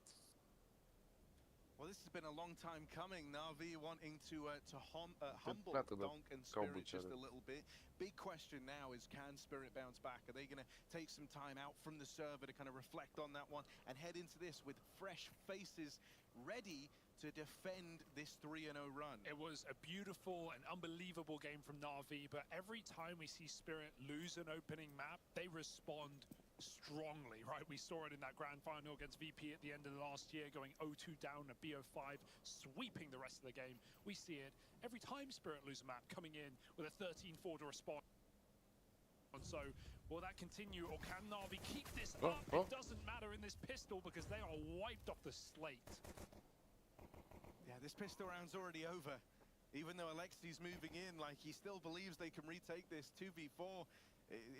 Well, this has been a long time coming. Na'Vi wanting to humble platter the Donk and combo Spirit just a challenge. little bit. Big question now is, can Spirit bounce back? Are they going to take some time out from the server to kind of reflect on that one and head into this with fresh faces ready to defend this 3-0 run? It was a beautiful and unbelievable game from Na'Vi, but every time we see Spirit lose an opening map, they respond strongly, right? We saw it in that grand final against VP at the end of the last year, going 0-2 down at BO5, sweeping the rest of the game. We see it every time Spirit lose a map, coming in with a 13-4 to respond. And so, will that continue, or can Na'Vi keep this up? It doesn't matter in this pistol because they are wiped off the slate. Yeah, this pistol round's already over. Even though Alexi's moving in, like, he still believes they can retake this 2v4.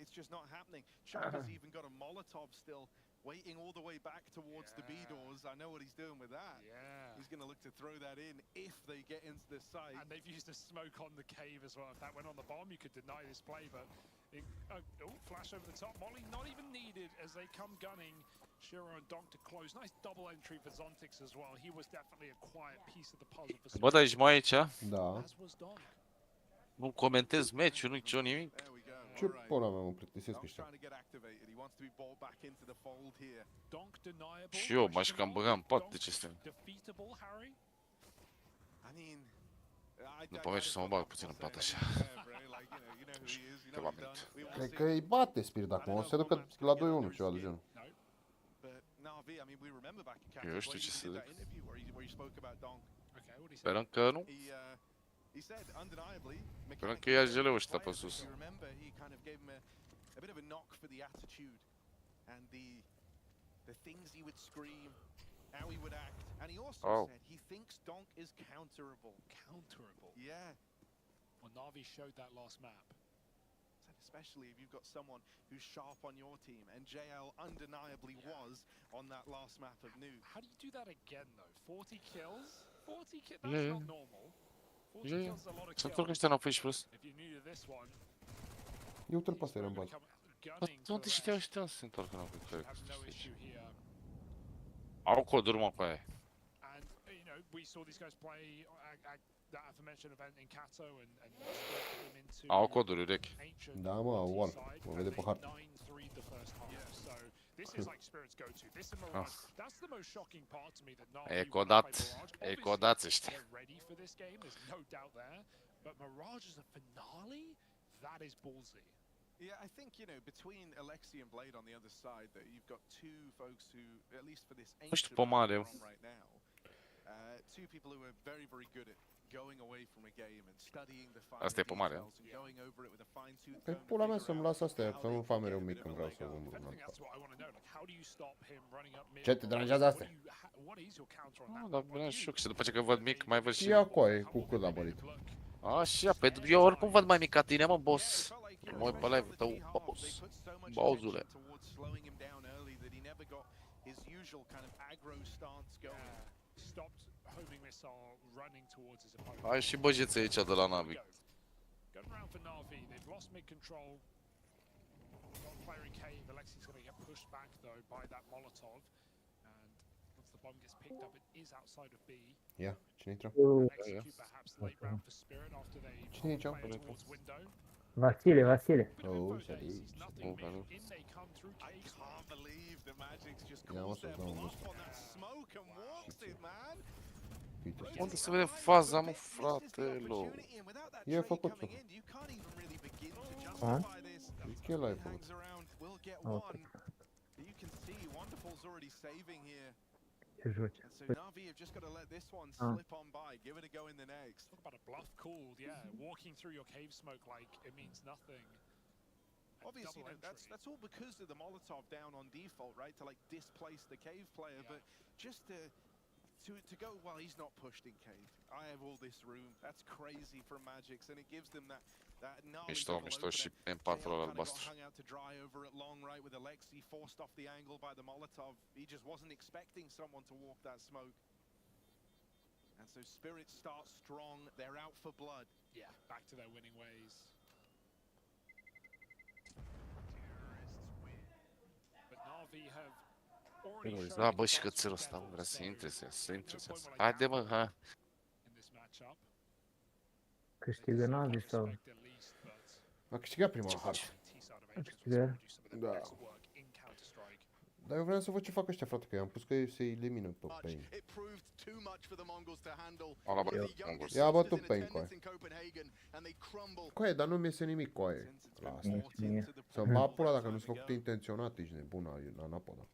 It's just not happening. Chuck has even got a Molotov still waiting all the way back towards the B doors. I know what he's doing with that. Yeah. He's going to look to throw that in if they get into the site. And they've used a smoke on the cave as well. If that went on the bomb, you could deny this play, but flash over the top. Molly not even needed as they come gunning. Shiro and Donk to close. Nice double entry for Zontix as well. He was definitely a quiet piece of the puzzle for Bă, dar ești mai aici? da. as was Donk. Nu comentez meciul, nici eu nimic. There we go. Ce All right. pula mea mă plictisesc Donk's ăștia. trying to get activated. He wants to be brought back into the fold here. Donk deniable. Și eu m-aș cam băga în pat de ce este. Defeatable, Harry. I mean, După meci să mă bag puțin în pat așa. Câteva minute. Cred că îi bate Spirit acum, o să se ducă la 2-1, ceva de genul. Eu știu ce să zic. Okay, what he said. Sperăm că nu. He said undeniably, Sperăm că ia geleu ăștia pe sus. you remember he kind of gave him a bit of a knock for the attitude and the things he would scream, how he would act, and he also said he thinks Donk is counterable. Counterable. Yeah. Well, Na'Vi showed that last map. Said especially if you've got someone who's sharp on your team, and JL undeniably was on that last map of Nuke. How do you do that again, though? 40 kills? 40 kills? That's not normal. 40 kills is a lot of Să kills. întorc ăștia înapoi și plus. If you new to this one, Eu uite-l pe ăsta, era în bază. Unde știau ăștia să se întoarcă înapoi? have no issue here. Au coduri, mă, cu aia. And, you know, we saw these guys play at that aforementioned event in Kato and split them into Au coduri urechi. ancient Da, mă, au wall. multi-side, Mă and vede pe they hartă. 9-3 the first half. So This is like Spirit's go-to. This and Mirage. That's the most shocking part to me that Na'Vi E will codat. play Mirage. E codat işte. They're ready for this game. There's no doubt there. But Mirage as a finale, that is ballsy. Yeah, I think, you know, between Alexi and Blade on the other side, that you've got two folks who, at least for this ancient pomade. run we're on right now, two people who are very, very good at going away from a game and studying the fine Asta e pomade. details and going over it with a fine-tooth Pe comb to pula mea figure să-mi out las astea, how să nu they fac can mereu get a mic bit când of a vreau leg să up. umblu I în think alta. that's what I want to know. Like, how do you stop him running up mid? Ce te deranjează What astea? do you what is your counter on Ah, that? dar vreau și eu, și după ce că văd mic, mai văd și... Ia coaie, cu cât a bărit. Așa, pentru eu oricum văd mai mic ca tine, mă, boss. Mă uit pe live-ul tău, boss. Bozule. Stopped homing missile running towards his opponent. Ai și băjeți aici de la Navi. Going around for Na'Vi, they've lost mid control. Got player in cave. Alexi's going to get pushed back though by that Molotov. And once the bomb gets picked up, it is outside of B. Ia, cine intră? Execute perhaps late round for Spirit after they Cine aici? player towards window. Vasile, Vasile. Oh, salut. Nothing Oh, mid. In they come through cave. Can't believe the Magic's just Yeah, calls what's their up, no, bluff on that smoke and walks it, man. Uite, Unde se vede faza, mă, fratelor? E făcut. A? El ai făcut. Ok. You can see Wonderful's already saving here. Ce joci? And so Na'Vi have just got to let this one Ah. slip on by. Give it a go in the next. Talk about a bluff called, yeah. Walking through your cave smoke like it means nothing. Obviously, Double that's all because of the Molotov down on default, right? To like displace the cave player, but just to go, well, he's not pushed in cave. I have all this room. That's crazy for Magic's, and it gives them that gnarly Mișto, double mișto și opener. M4 JL kinda got albastru. hung out to dry over at long right with Alexi, forced off the angle by the Molotov. He just wasn't expecting someone to walk that smoke. And so Spirit starts strong. They're out for blood. Yeah, back to their winning ways. But Na'Vi have already shown Da, bă, the și cățelul best ăsta, mă, vrea să intre, să intre. No point like Haide, mă, ha. in this matchup. Câștigă Navi sau? Expect at least, but A câștigat prima parte. T-side of Ages Câștigă. will do some of the Da. best work in Counter-Strike. Dar eu vreau să văd ce fac ăștia, frate, că i-am pus că se elimină pe Pain. It proved too much for the Mongols to handle. Ala, bă, With the Mongols. youngest Ia, bă, sisters tu in Pain, attendance coaie. in Copenhagen, and they crumble. Coaie, dar nu mi iese nimic, coaie. La asta. Să-mi va pula dacă nu-s făcut intenționat, ești nebună, anapoda.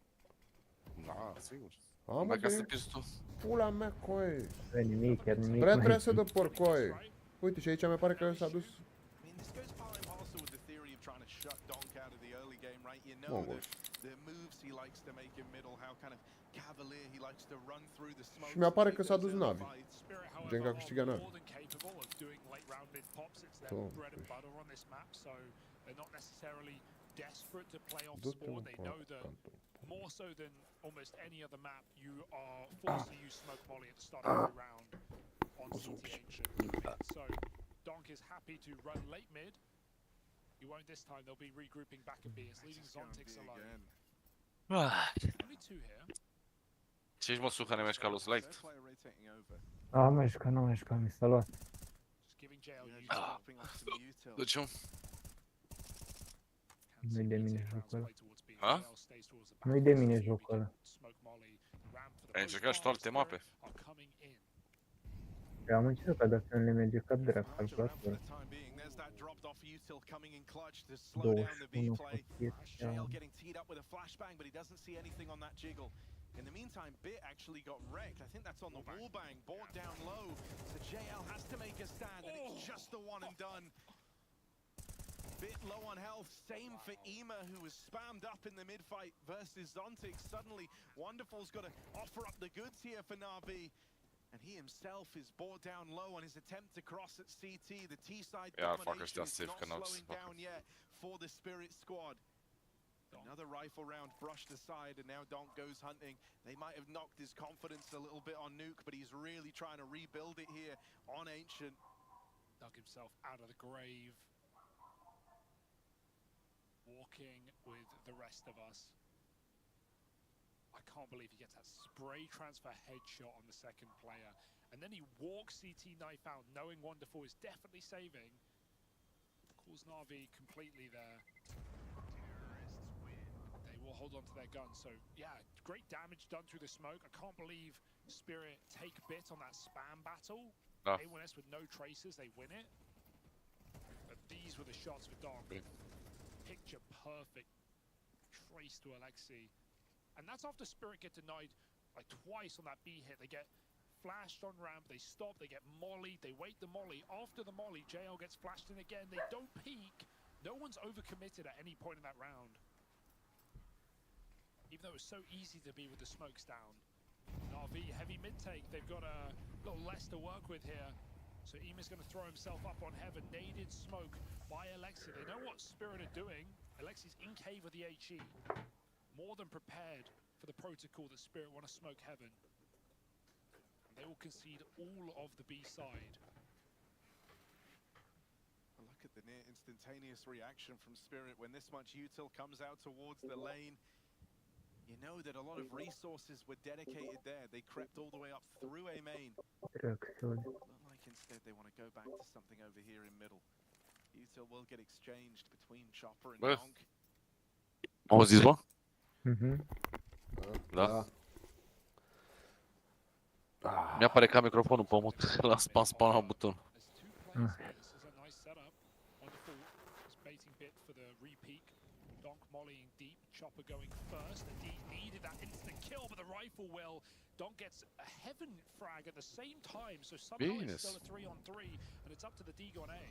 Da, sigur. Am Mai ca să bă, pierzi tu. pula mea, coaie. Nu e nimic, chiar nimic. Prea mai trebuie să e. dă păr, coaie. Uite, și aici mi pare că s-a dus. I mean, this goes part and parcel with the theory of trying to shut Donk out of the early game, right? You know Mongols. the moves he likes to make in middle, how kind of cavalier he likes to run through the smoke. Și mi-apare că s-a dus Navi. Spirit, Gen că a however, câștigat are Navi. more than capable of doing late round mid pops. It's their Doamne, bread and ești. butter on this map, so they're not necessarily desperate to play off Du-te, spawn. mă, They pula know that cantul. more so than almost any other map, you are forced to use smoke molly at the start of every round on CT Ancient mid. So Donk is happy to run late mid. He won't this time. They'll be regrouping back at B. It's leaving Zontix alone. Only two here. Ce ești, mă, suha, ne mergi ca los light? Player rotating over. Am mișcat, n-am mișcat, mi s-a luat. Just giving JL You use know, just dropping off some util. De ce? Nu-i de mine jocul ăla. Ha? Nu-i de mine jocul ăla. Ai încercat și tu alte mape? Eu am încercat, dar să nu le merge ca drac, March around for calculator. the time being. There's that dropped off util coming in clutch to slow down the B 21 play. copiet. JL getting teed up with a flashbang, but he doesn't see anything on that jiggle. In the meantime, Bit actually got wrecked. I think that's on the wallbang, brought down low. So JL has to make a stand, and it's just the one and done. Bit low on health. Same for Ema, who was spammed up in the mid-fight versus Zontix. Suddenly, Wonderful's got to offer up the goods here for Na'Vi. And he himself is brought down low on his attempt to cross at CT. The T-side Iar fac domination ăștia is safe not că n-au să slowing facă. down yet for the Spirit squad. Another rifle round brushed aside, and now Donk goes hunting. They might have knocked his confidence a little bit on Nuke, but he's really trying to rebuild it here on Ancient. Dug himself out of the grave. Walking with the rest of us. I can't believe he gets that spray transfer headshot on the second player. And then he walks CT knife out, knowing Wonderful is definitely saving. Calls Na'Vi completely there. They will hold on to their guns. So yeah, great damage done through the smoke. I can't believe Spirit take bit on that spam battle. Ah. A1S with no traces, they win it. But these were the shots for Donk. Okay. Picture perfect trace to Alexi. And that's after Spirit get denied like twice on that B hit. They get flashed on ramp, they stop, they get mollied, they wait the molly. After the molly, JL gets flashed in again. They don't peek. No one's overcommitted at any point in that round. Even though it was so easy to be with the smokes down. Na'Vi, heavy mid-take. They've got a little less to work with here. So Ema's going to throw himself up on heaven. Naded smoke by Alexi. They know what Spirit are doing. Alexi's in cave with the HE. More than prepared for the protocol that Spirit want to smoke heaven. And they will concede all of the B side. Look at the near instantaneous reaction from Spirit when this much util comes out towards the lane. You know that a lot of resources were dedicated there. They crept all the way up through A main. Trăcțul. Look like instead they want to go back to something over here in middle. Util will get exchanged between Chopper and Bă. Donk. Auziți, bă? Mhm. Da. Ah. Mi-apare ca microfonul pe mut. L-am spawnat buton. Ah. This is a nice setup. Wonderful. It's baiting bit for the re-peek. Donk mollying deep. Chopper going first. And he needed that instant kill, but the rifle will. Donk gets a heaven frag at the same time, so somehow it's still a 3-on-3, and it's up to the Degon A.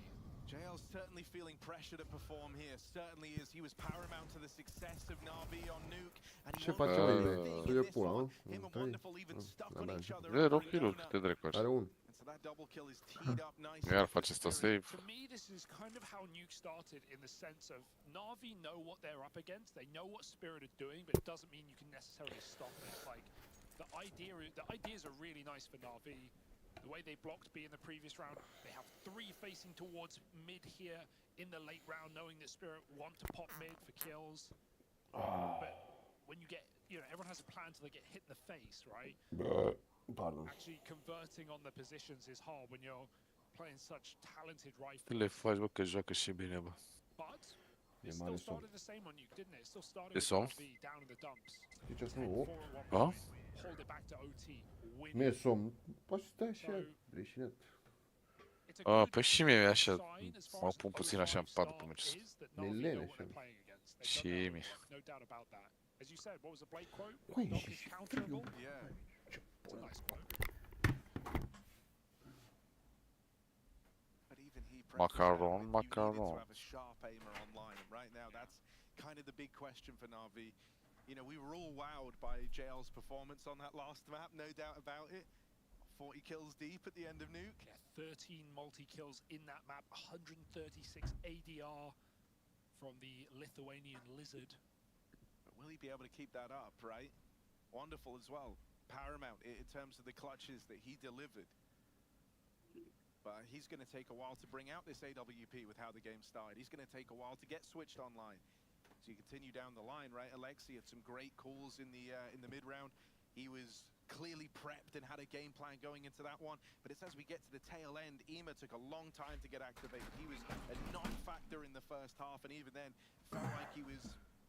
JL's certainly feeling pressure to perform here. Certainly is. He was paramount to the success of Na'Vi on Nuke. And he Ce won face, mă, everything Ime? in Să-i this pula, one. nu? Him and Trei. Wonderful even stuck on Da, each da. other. Zero over kill-uri, Dona. câte dracu așa. Are un. And so that double kill is teed up nicely. Iar for face asta Spirit. save. For me, this is kind of how Nuke started, in the sense of Na'Vi know what they're up against, they know what Spirit are doing, but it doesn't mean you can necessarily stop it. Like, the ideas are really nice for Na'Vi. The way they blocked B in the previous round, they have 3 facing towards mid here in the late round, knowing that Spirit want to pop mid for kills. But when you get, everyone has a plan till they get hit in the face, right? Pardon. Actually converting on the positions is hard when you're playing such talented rifles. Le faci, bă, că joacă și bine, bă. But E it mare still somn. started the same on Nuke, didn't it? It still started E with somn? RB down in the dumps. Știi ce spun? 4 Oh, at one Ah? point, hold it back to OT, win. mi-e somn. Poți să stai așa, leșinat. It's a good Păi și mie e așa, sign as far mă as pun the puțin așa în 05 pat start după meci. is that Mi-e Na'Vi lene know what așa. they're playing against. They've Și done mie. that, no doubt about that. As you said, what was the Blake quote? Ui, Donk is și counterable. Yeah. It's a nice quote. But even he Macaron, you needed macaron. to have a sharp aimer online, and right now that's kind of the big question for Na'Vi. You know, we were all wowed by JL's performance on that last map, no doubt about it. 40 kills deep at the end of Nuke. Yeah, 13 multi-kills in that map, 136 ADR from the Lithuanian Lizard. But will he be able to keep that up, right? Wonderful as well. Paramount in terms of the clutches that he delivered. But he's going to take a while to bring out this AWP with how the game started. He's going to take a while to get switched online. So you continue down the line, right? Alexi had some great calls in the mid-round. He was clearly prepped and had a game plan going into that one. But it's as we get to the tail end, Ema took a long time to get activated. He was a non-factor in the first half, and even then felt like he was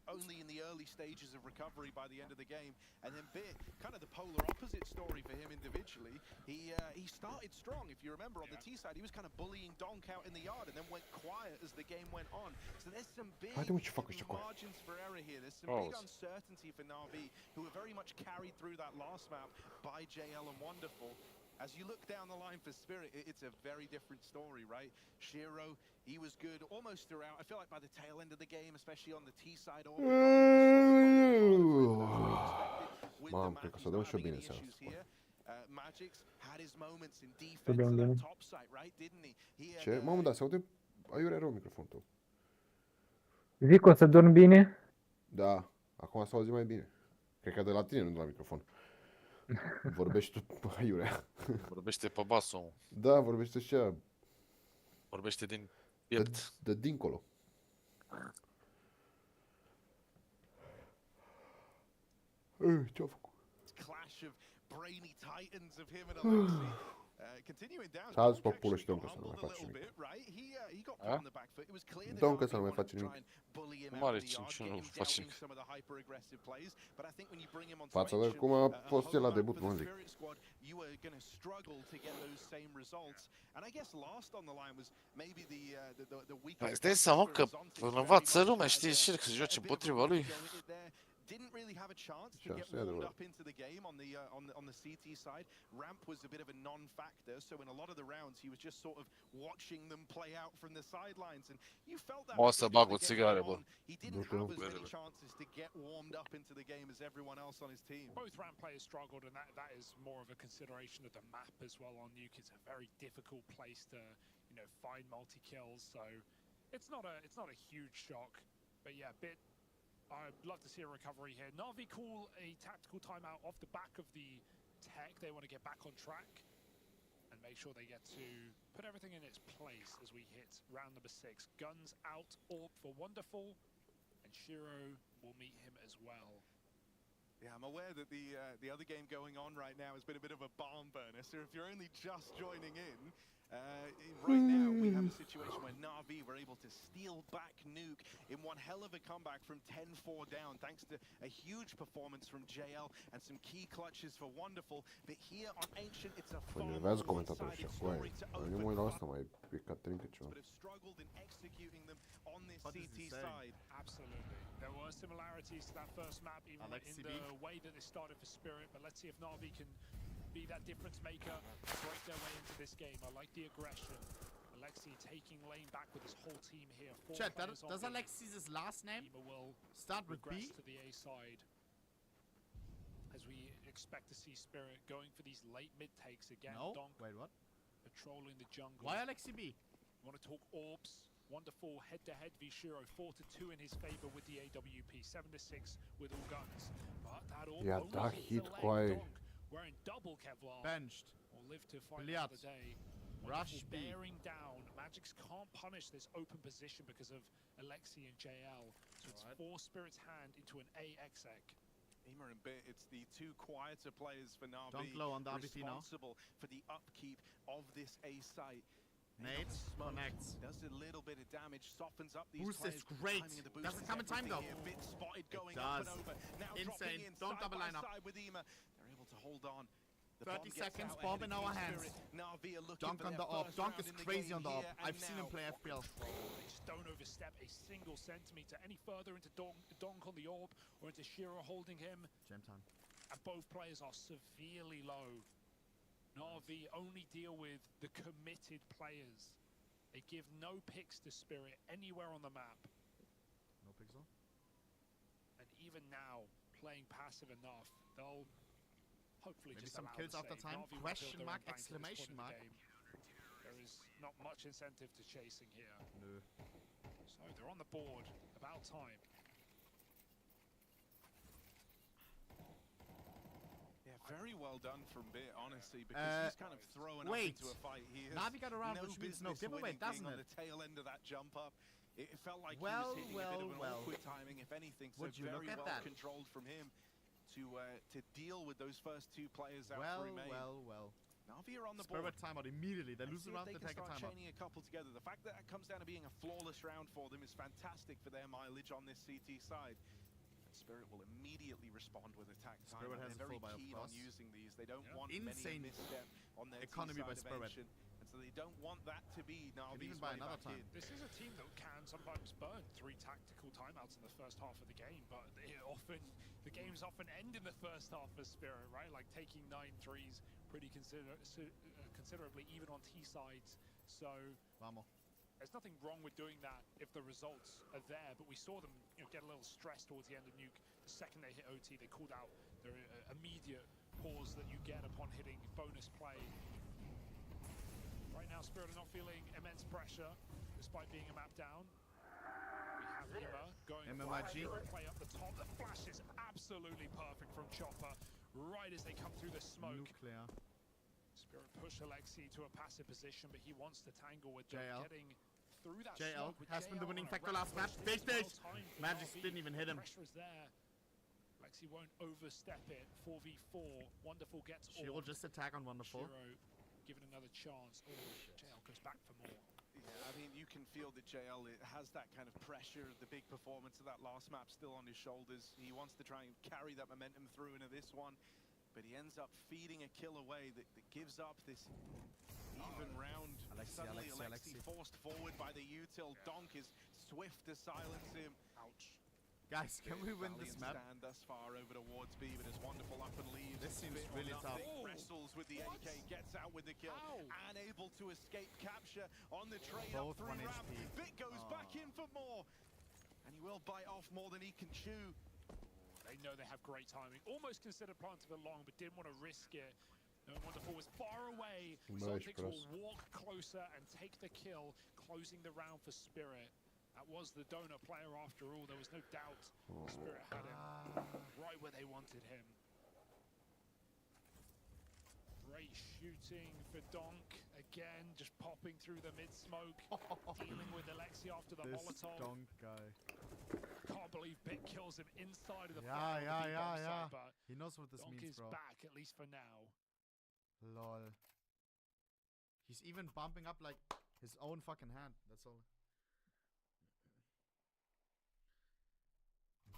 only in the early stages of recovery by the end of the game. And then Bit, kind of the polar opposite story for him individually. He started strong. If you remember on the T side, he was kind of bullying Donk out in the yard and then went quiet as the game went on. So there's some big margins for error here. There's some big uncertainty for Na'Vi, who were very much carried through that last map by JL and Wonderful. As you look down the line for Spirit, it's a very different story, right? Shiro, he was good almost throughout. I feel like by the tail end of the game, especially on the T side, Mam, cred că s-a dat și bine seara. Magix had his moments in defense of that top side, right? Didn't he? Ce? Mamă, da, se aude aiurea rău microfonul tău. Zic, o să dormi bine? Da, acum se auzi mai bine. Cred că de la tine, nu de la microfon. Vorbești tu aiurea. Vorbește pe basul. Da, vorbește și ea. Vorbește din piept. De dincolo. Ce-a făcut? Clash of brainy titans of him and Alexi. Continuing down, S-a dus Donk pe pulă și actually Donk got să nu mai humbled a face little nimic. bit, right? He got put Huh? on the back foot. It was clear that Donk Narvi să nu mai wanted face to try nimic. and bully him Nu out are in the yard, 5, get nu him face doubting nimic. some of the hyper-aggressive plays. But I think when you bring him onto Față de ancient, cum a fost el la home debut, back for mă the zic. Spirit squad, you were going to struggle to get those same results. And I guess last on the line was maybe the weakest. Îți dai seama că învață lumea, știi, și să joace împotriva lui. Didn't really have a chance to Sure, get say the warmed word. up into the game on the CT side. Ramp was a bit of a non-factor, so in a lot of the rounds he was just sort of watching them play out from the sidelines, and you felt that. O să bag o țigară, bă. He didn't have as many chances to get warmed up into the game as everyone else on his team. Both ramp players struggled, and that is more of a consideration of the map as well on Nuke. It's a very difficult place to, find multi-kills, so it's not a huge shock. But yeah, I'd love to see a recovery here. Na'Vi call a tactical timeout off the back of the tech. They want to get back on track and make sure they get to put everything in its place as we hit round number 6. Guns out, Orb for Wonderful, and Shiro will meet him as well. Yeah, I'm aware that the other game going on right now has been a bit of a barn burner, so if you're only just joining in, right now we have a situation where Na'Vi were able to steal back Nuke in one hell of a comeback from 10-4 down, thanks to a huge performance from JL and some key clutches for Wonderful. But here on Ancient, it's a far more Enervează comentatorul și one-sided acolo. story to Nu mă uit la asta mai pe Catrin că ceva. but have struggled in executing them on this What is CT he saying? side. Absolutely. There were similarities to that first map, even in the way that they started for Spirit, but let's see if Na'Vi can be that difference maker, break their way into this game. I like the aggression. Alexi taking lane back with his whole team here. Chat, does Alexi's last name Ema will start with B? regress to the A side. As we expect to see Spirit going for these late mid takes again. No. Donk Wait, what? patrolling the jungle. Why Alexi B? Want to talk orbs? Wonderful head-to-head v Shiro, 4-2 in his favor with the AWP, 7-6 with all guns. But that orb Yeah, only that hits hit the leg. quite- Donk wearing double Kevlar. Benched. Will live to fight Billiard. another day. Rush Wonderful B. bearing down. Magics can't punish this open position because of Alexi and JL. So it's forced Spirit's hand into an AXEC. Ema and Bit, it's the two quieter players for Na'Vi Dunk low on the RBT now. responsible for the upkeep of this A site. Nate Smoke connects. does a little bit of damage, softens up these Boost is players. great. Timing of the boost Doesn't is come in time, everything though. here. Bit spotted going It up does. and over. Now Insane. dropping in Don't side double by line up. side with Ema. They're able to hold on. The 30 bomb gets seconds, out bomb ahead in of our Team hands. Spirit. Na'Vi are looking Dunk for on their the AWP. first Dunk round is in the crazy game on the here AWP. and I've seen him now. play FPL. They just don't overstep a single centimeter any further into Donk on the orb or into Shiro holding him. Jam time. And both players are severely low. Na'Vi only deal with the committed players. They give no picks to Spirit anywhere on the map. No pixel. And even now, playing passive enough, they'll hopefully Maybe just some allow kills the after save. time? Na'Vi will Question build their mark, own bank at this point exclamation in the mark. game. There is not much incentive to chasing here. Nö. So they're on the board. About time. Yeah, very well done from Bit, honestly, because he's kind of thrown up wait. into a fight. He has Na'Vi got around, no which means no business giveaway, winning, being doesn't on it? the tail end of that jump up. It felt like Well, he was hitting a bit of an well. awkward timing, if anything. So Would you look very at well that? controlled from him to deal with those first two players out Well, through main. well. Na'Vi are on the board. Spirit timeout immediately. They Let's lose see the if round, they they can take a start timeout. chaining a couple together. The fact that that comes down to being a flawless round for them is fantastic for their mileage on this CT side. And Spirit will immediately respond with attack time. Spirit has They're a very full buy of keen on plus. using these. They don't Yeah. want Insane many a misstep on their economy by T-side of Spirit. Ancient. And so they don't want that to be Na'Vi's even buy way another back time. in. This is a team that can sometimes burn 3 tactical timeouts in the first half of the game, but the games often end in the first half for Spirit, right? Like taking 9 threes pretty considerably, even on T sides. So Vamos. there's nothing wrong with doing that if the results are there, but we saw them get a little stressed towards the end of Nuke. The second they hit OT, they called out their immediate pause that you get upon hitting bonus play. Right now, Spirit are not feeling immense pressure, despite being a map down. We have Ema going MMIG. play up the top. The flash is absolutely perfect from Chopper, right as they come through the smoke. Nuclear. Spirit push Alexi to a passive position, but he wants to tangle with them, JL. getting through that JL smoke with has been the JL winning on a factor rapid last match. push. Big This is stage. well timed for Magic Na'Vi. didn't even hit him. Pressure is there. Alexi Alexi won't overstep it. 4v4. Wonderful gets Shiro just attack on Wonderful. Shiro given another chance. Oh, JL goes back for more. Yeah, I mean, you can feel that JL has that kind of pressure, the big performance of that last map still on his shoulders. He wants to try and carry that momentum through into this one, but he ends up feeding a kill away that gives up this even round. Suddenly Alexi forced forward by the util. Donk is swift to silence him. Ouch. Guys, can we win this map? Stand thus far over towards B, but it's Wonderful up and leaves. This seems Bit or really tough. nothing. Wrestles with the AK, gets out with the kill. Unable to escape capture on the trade up Both through 1 ramp. HP. Bit goes back in for more, and he will bite off more than he can chew. They know they have great timing. Almost considered planting it long, but didn't want to risk it. No, Wonderful was far away. Nice, Celtics will walk closer and take the kill, closing the round for Spirit. That was the donor player after all. There was no doubt Spirit had him right where they wanted him. Great shooting for Donk. Again, just popping through the mid-smoke. Dealing with Alexi after the This Molotov. Donk guy. Can't believe Bit kills him inside of the Yeah, fire on the yeah, B-bomb yeah, site, yeah. but He knows what this Donk means, is bro. back, at least for now. Lol. He's even bumping up like his own fucking hand. That's all.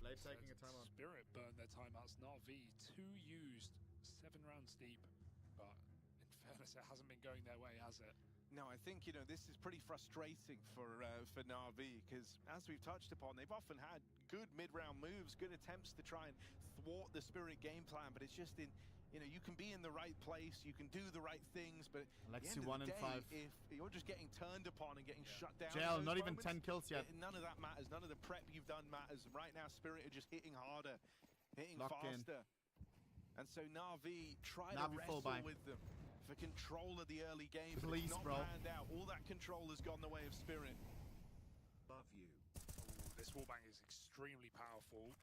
Blade taking a timeout. Spirit burned their timeouts. Na'Vi 2 used, 7 rounds deep. But in fairness, it hasn't been going their way, has it? No, I think, you know, this is pretty frustrating for Na'Vi, because as we've touched upon, they've often had good mid-round moves, good attempts to try and thwart the Spirit game plan, but it's just in, you know, you can be in the right place, you can do the right things, but Alexi at the 1 end and of the 5. day, if you're just getting turned upon and getting shut down, in JL, those not even moments, 10 kills yet. none of that matters. None of the prep you've done matters. Right now, Spirit are just hitting harder, hitting Lock in. faster. And so Na'Vi try Na'Vi to full wrestle buy. with them for control of the early game, but Please, it's not bro. panned out. All that control has gone the way of Spirit. Above you. This wallbang is extremely powerful.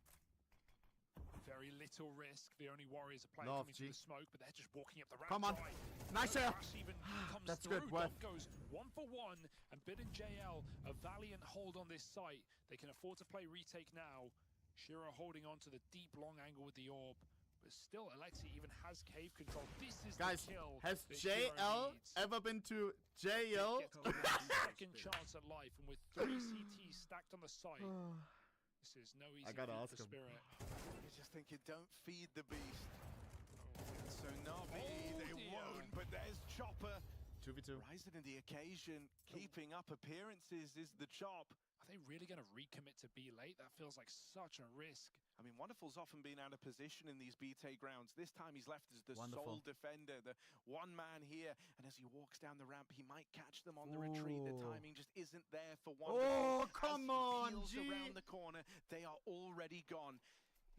Very little risk. The only Warriors are playing Love, coming G. to the smoke, but they're just walking up the ramp. Come on. Right. Nice No shot. crash even comes That's through. good, worth. Dom goes 1 for 1, and Bid and JL a valiant hold on this site. They can afford to play retake now. Shiro holding on to the deep long angle with the orb. But still, Alexi even has cave control. This is Guys, the kill has that Shiro JL needs. ever been to Bid JL? gets a second chance at life, and with 3 CTs stacked on the site, this is no easy gotta feat ask for him. Spirit. You just think you don't feed the beast. And so Na'Vi, they dear. won't, but there's Chopper. 2v2. Rising to the occasion, keeping up appearances is the Chop. Are they really going to recommit to B late? That feels like such a risk. I mean, Wonderful's often been out of position in these B-take rounds. This time he's left as the Wonderful. sole defender, the one man here. And as he walks down the ramp, he might catch them on the retreat. The Ooh. timing just isn't there for Wonderful. Oh, come as he on, peels G. around the corner, they are already gone.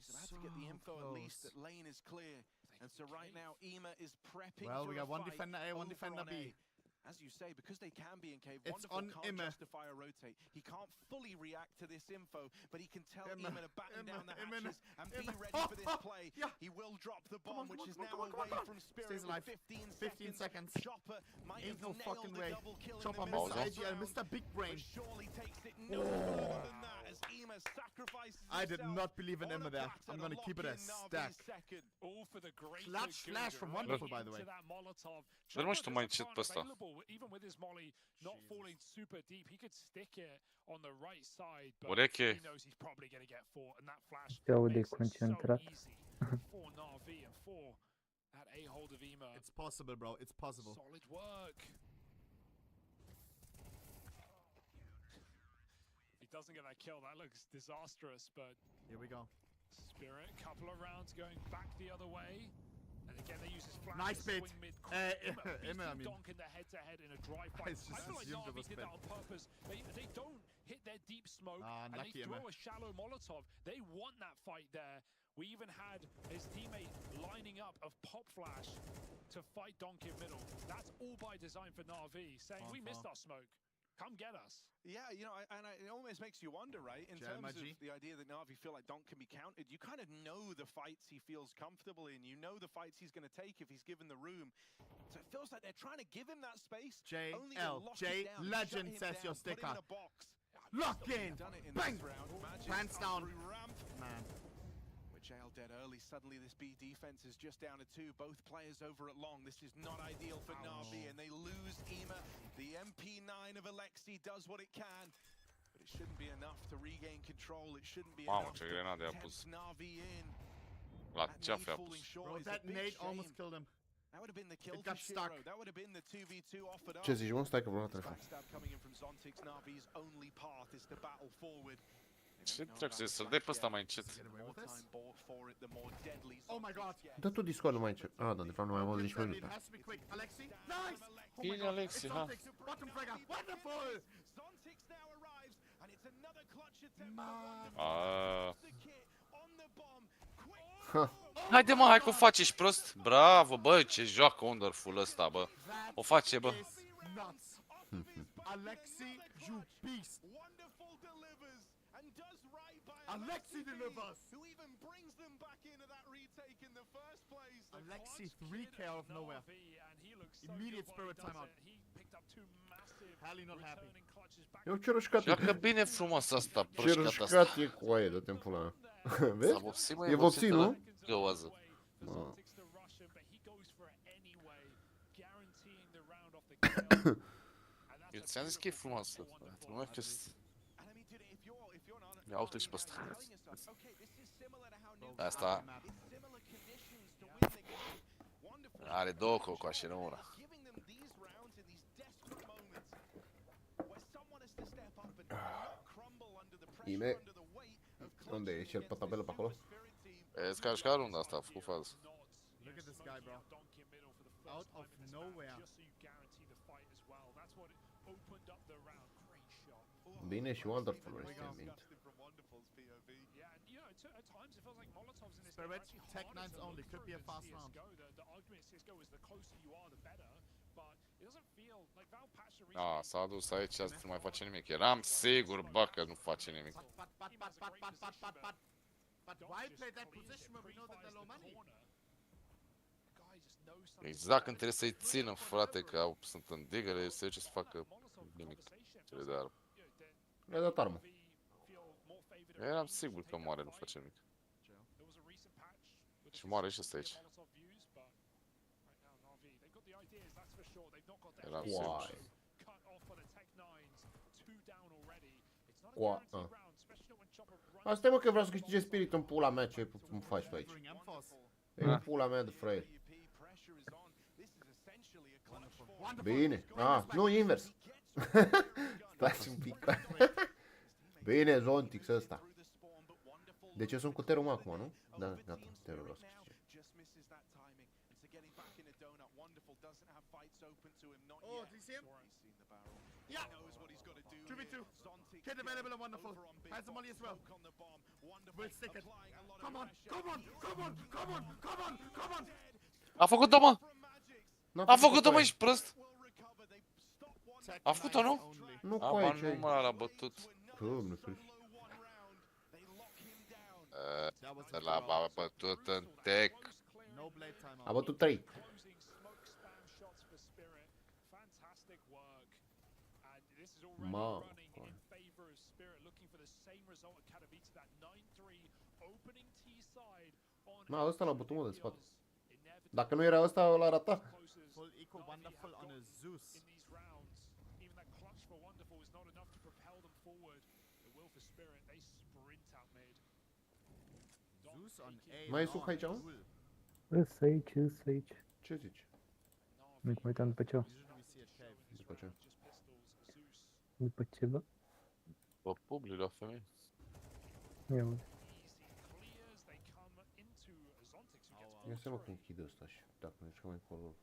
He's about to get the So info at least close. that lane is clear. And so right cave. now, Ema is prepping Well, for we a got one fight defender A, one over defender on B. As you say, because they can be in cave, It's Wonderful on can't Ema. justify a rotate. He can't fully react to this info, but he can tell Ema, Ema to batten Ema, down the Ema, hatches and be Ema. ready Oh, for this oh, play. yeah. He will drop the Come on, bomb, which come is on, now come on, come on, away come on. from Spirit Stays with alive. 15 15 seconds. Chopper might Ain't have no nailed fucking the way. double kill Chopper in the Mr. middle of the IGL, round, Mr. Big Brain. but surely takes it no further than that as Ema sacrifices I did himself not believe in on a Emma there. platter I'm to gonna keep it lock a in Na'Vi's stack. second. All for the greater Clutch good. flash from Right Wonderful, by the way. into that Molotov. Zermasz Chopper to doesn't mindset aren't pesta. available, even with his molly not falling super deep. He could stick it on the right side, but Ureche. he knows he's probably going to get fought, and that flash Still makes it so deconcentrat. easy for Na'Vi and for that A-hold of Ema. It's possible, bro. It's possible. Solid work. He doesn't get that kill. That looks disastrous, but Here we go. Spirit, couple of rounds going back the other way. And again, they use his flash Nice to bit. swing mid Emma, I mean. Donk in the head-to-head in a dry fight. It's just I feel like assumed it Na'Vi was did bit. that on purpose. They don't hit their deep smoke, Ah, and they unlucky, throw Emma. a shallow Molotov. They want that fight there. We even had his teammate lining up of Pop Flash to fight Donk in middle. That's all by design for Na'Vi, saying, we missed our smoke. Come get us. Yeah, you know, it almost makes you wonder, right? In terms of the idea that Na'Vi feel like Donk can be counted, you kind of know the fights he feels comfortable in. You know the fights he's going to take if he's given the room. So it feels like they're trying to give him that space. only to lock it down, Legend shut him says your down, put him sticker. in a box. Lock in. Done it in Bang. this round. Magic Hands up down. through ramp, Man. which JL dead early. Suddenly this B defense is just down to 2. Both players over at long. This is not ideal for Na'Vi, and they lose Ema. The MP9 of Alexi does what it can, but it shouldn't be enough to regain control. It shouldn't be Mamă, enough ce to grenade a tempt pus. Na'Vi in. La That ceaf nade i-a pus. falling short Bro, is a that big nade almost shame. killed him. That would have been the kill It for got stuck. Shiro. That would have been the 2v2 offered up. Ce zici, mă? Stai că vreau telefon. Backstab coming in from Zontix. Na'Vi's only path is to battle forward. Ce trebuie să-l dai pe ăsta mai încet? Oh my god. Dă tu Discord mai încet. Ah, da, de fapt nu mai am 10 It minute. has to be quick. Alexi, nice! Oh my Bine, god, Alexi, it's ha. Zontix. Bottom fragger, wonderful! Zontix now arrives, and it's another clutch attempt. Aaaa. The kit on the bomb. Quick. Ha. Haide mă, hai că o face, ești prost? Bravo, bă, ce joacă Wonderful ăsta, bă. O face, bă. Is nuts. Alexi, you beast. Wonderful delivers and does right by Alexi delivers. who even brings them back into that retake in the first place. Alexi 3k out of nowhere. Immediate spirit timeout. Hally not happy. Eu ce rușcat Joacă bine frumos asta, Ce proșcat asta. rușcat e cu aia, dă-te-mi pula mea. Vezi? S-a vopsit, mă, E vopsit, nu? ăla găoază. Mă. Eu ți-am zis că e frumoasă. Numai că ia uite și pe ăsta. Asta are două cocoașe, nu una. Ime. Unde e cel pe tabelă pe acolo? Vezi că a jucat runda asta, a făcut fază. Look at this guy, bro. Out of nowhere. Bine și Wonderful este în mint. Spirit, Tech 9's only. Could be a fast round. A, s-a adus aici, să nu mai face nimic. Eram sigur, bă, că nu face nimic. But why play that position when we know that they're low money? Exact când trebuie să-i țină, frate, că sunt în digăre, se duce să facă nimic. Cele de armă. Mi-a dat armă. Eram sigur că moare, nu face nimic. Și moare și ăsta aici. Eram sigur. Uai. Ua. Asta e, mă, că vreau să câștige spirit în pula mea, ce îmi faci tu aici? Bring M-Force. E în pula mea de fraier. Wonderful. Bine. Ah, nu, invers. Stați un pic. Bine, Zontix ăsta. De ce sunt cu Terum acum, nu? Da, gata, Terum o să câștige. Oh, do you see him? Yeah! 2v2. Kid available and Wonderful. Has the molly as well. We'll stick it. Come on, come on, come on, come on, come on, come on! A făcut-o, mă! N-am A făcut-o, mă, cu ești prost! Tech A făcut-o, nu? only. Nu cu Aba, aia, nu ce mă, l-a bătut. Doamne, ferește. That was L-a bătut în tech. no blade timeout. A bătut 3. Mamă. Ma, ăsta l-a bătut, mă, de spate. Dacă nu era ăsta, ăla rata. Full eco Wonderful on a Zeus. Zeus on A. Mai e suc aici, mă? Îs aici, îs aici. Ce zici? Nu mă uitam după ce. Usually we see a cave. După ce? După ce, bă? Bă, publi la femei. Ia uite. Ia seama că închide ăsta și dacă ne jucăm mai încolo,